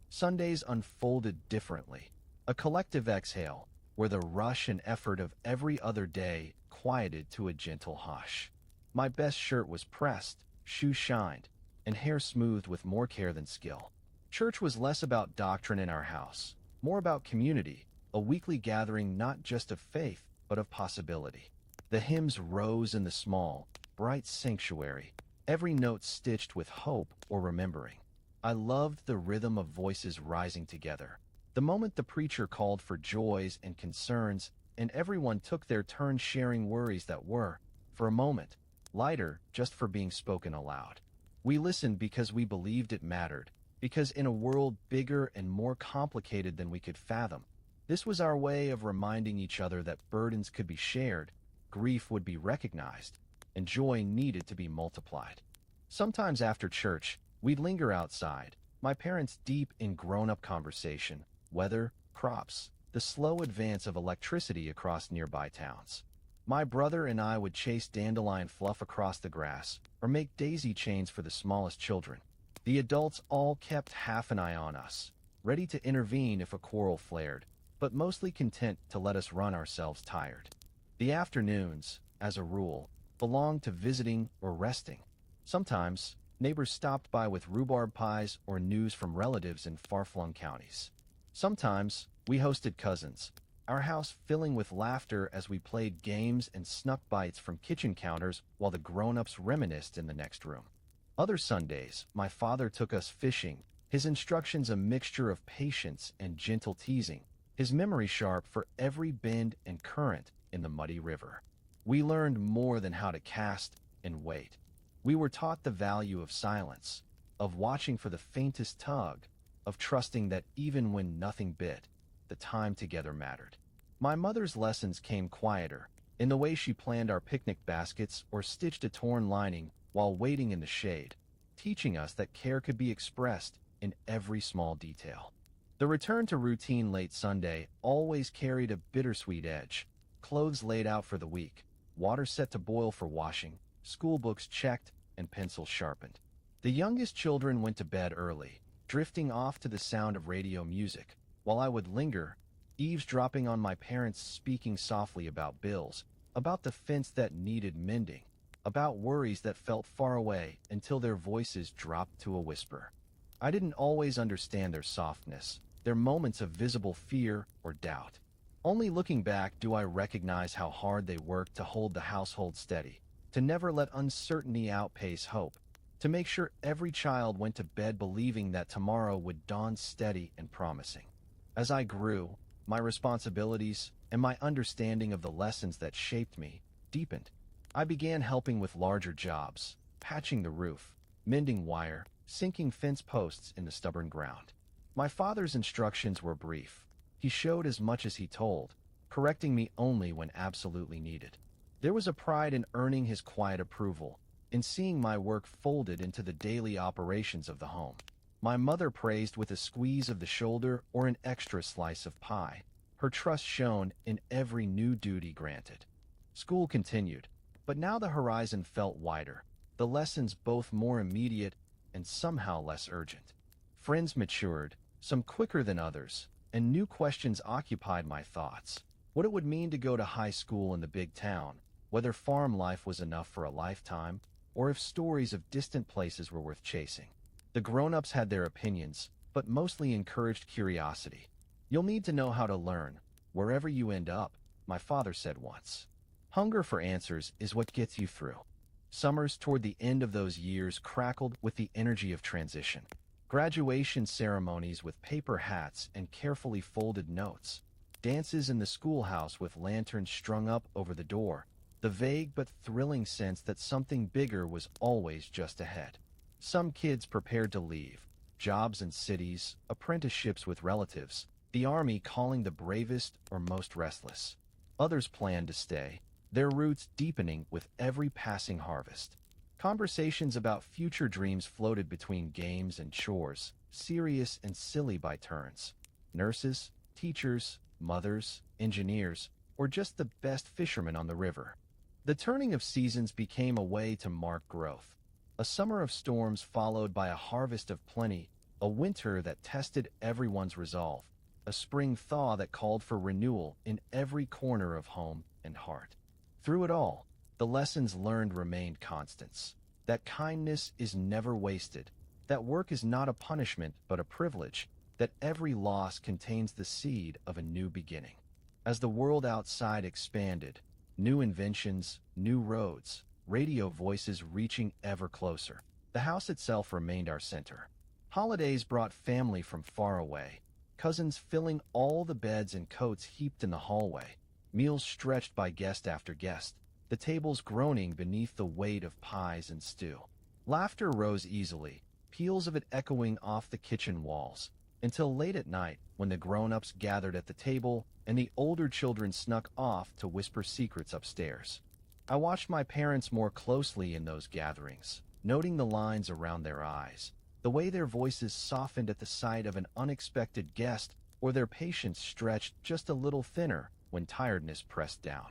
Sundays unfolded differently, a collective exhale, where the rush and effort of every other day quieted to a gentle hush. My best shirt was pressed, shoes shined, and hair smoothed with more care than skill. Church was less about doctrine in our house, more about community, a weekly gathering not just of faith, but of possibility. The hymns rose in the small, bright sanctuary, every note stitched with hope or remembering. I loved the rhythm of voices rising together. The moment the preacher called for joys and concerns, and everyone took their turn sharing worries that were, for a moment, lighter just for being spoken aloud. We listened because we believed it mattered, because in a world bigger and more complicated than we could fathom, this was our way of reminding each other that burdens could be shared, grief would be recognized, and joy needed to be multiplied. Sometimes after church, we'd linger outside, my parents deep in grown-up conversation, weather, crops, the slow advance of electricity across nearby towns. My brother and I would chase dandelion fluff across the grass, or make daisy chains for the smallest children. The adults all kept half an eye on us, ready to intervene if a quarrel flared, but mostly content to let us run ourselves tired. The afternoons, as a rule, belonged to visiting or resting. Sometimes, neighbors stopped by with rhubarb pies or news from relatives in far-flung counties. Sometimes, we hosted cousins, our house filling with laughter as we played games and snuck bites from kitchen counters while the grown-ups reminisced in the next room. Other Sundays, my father took us fishing, his instructions a mixture of patience and gentle teasing, his memory sharp for every bend and current in the muddy river. We learned more than how to cast and wait. We were taught the value of silence, of watching for the faintest tug, of trusting that even when nothing bit, the time together mattered. My mother's lessons came quieter, in the way she planned our picnic baskets or stitched a torn lining while waiting in the shade, teaching us that care could be expressed in every small detail. The return to routine late Sunday always carried a bittersweet edge. Clothes laid out for the week, water set to boil for washing, school books checked, and pencils sharpened. The youngest children went to bed early, drifting off to the sound of radio music, while I would linger, eavesdropping on my parents speaking softly about bills, about the fence that needed mending, about worries that felt far away until their voices dropped to a whisper. I didn't always understand their softness, their moments of visible fear or doubt. Only looking back do I recognize how hard they worked to hold the household steady, to never let uncertainty outpace hope, to make sure every child went to bed believing that tomorrow would dawn steady and promising. As I grew, my responsibilities and my understanding of the lessons that shaped me deepened. I began helping with larger jobs, patching the roof, mending wire, sinking fence posts in the stubborn ground. My father's instructions were brief. He showed as much as he told, correcting me only when absolutely needed. There was a pride in earning his quiet approval, in seeing my work folded into the daily operations of the home. My mother praised with a squeeze of the shoulder or an extra slice of pie, her trust shown in every new duty granted. School continued, but now the horizon felt wider, the lessons both more immediate and somehow less urgent. Friends matured, some quicker than others, and new questions occupied my thoughts. What it would mean to go to high school in the big town, whether farm life was enough for a lifetime, or if stories of distant places were worth chasing. The grown-ups had their opinions, but mostly encouraged curiosity. You'll need to know how to learn, wherever you end up, my father said once. Hunger for answers is what gets you through. Summers toward the end of those years crackled with the energy of transition. Graduation ceremonies with paper hats and carefully folded notes. Dances in the schoolhouse with lanterns strung up over the door. The vague but thrilling sense that something bigger was always just ahead. Some kids prepared to leave. Jobs in cities, apprenticeships with relatives, the army calling the bravest or most restless. Others planned to stay, their roots deepening with every passing harvest. Conversations about future dreams floated between games and chores, serious and silly by turns. Nurses, teachers, mothers, engineers, or just the best fishermen on the river. The turning of seasons became a way to mark growth. A summer of storms followed by a harvest of plenty, a winter that tested everyone's resolve, a spring thaw that called for renewal in every corner of home and heart. Through it all, the lessons learned remained constants. That kindness is never wasted, that work is not a punishment but a privilege, that every loss contains the seed of a new beginning. As the world outside expanded, new inventions, new roads, radio voices reaching ever closer, the house itself remained our center. Holidays brought family from far away, cousins filling all the beds and coats heaped in the hallway, meals stretched by guest after guest, the tables groaning beneath the weight of pies and stew. Laughter rose easily, peals of it echoing off the kitchen walls, until late at night when the grown-ups gathered at the table and the older children snuck off to whisper secrets upstairs. I watched my parents more closely in those gatherings, noting the lines around their eyes, the way their voices softened at the sight of an unexpected guest or their patience stretched just a little thinner when tiredness pressed down.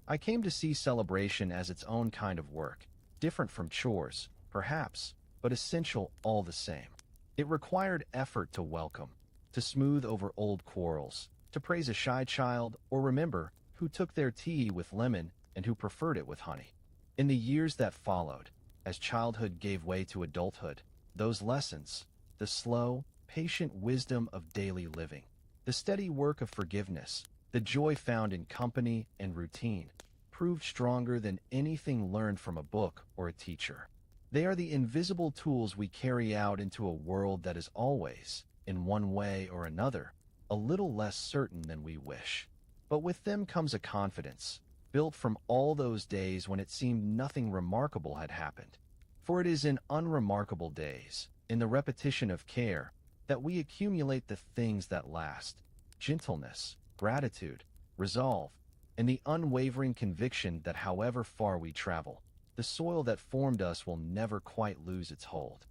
I came to see celebration as its own kind of work, different from chores, perhaps, but essential all the same. It required effort to welcome, to smooth over old quarrels, to praise a shy child or remember who took their tea with lemon and who preferred it with honey. In the years that followed, as childhood gave way to adulthood, those lessons, the slow, patient wisdom of daily living, the steady work of forgiveness, the joy found in company and routine, proved stronger than anything learned from a book or a teacher. They are the invisible tools we carry out into a world that is always, in one way or another, a little less certain than we wish. But with them comes a confidence, built from all those days when it seemed nothing remarkable had happened. For it is in unremarkable days, in the repetition of care, that we accumulate the things that last: gentleness, gratitude, resolve, and the unwavering conviction that however far we travel, the soil that formed us will never quite lose its hold.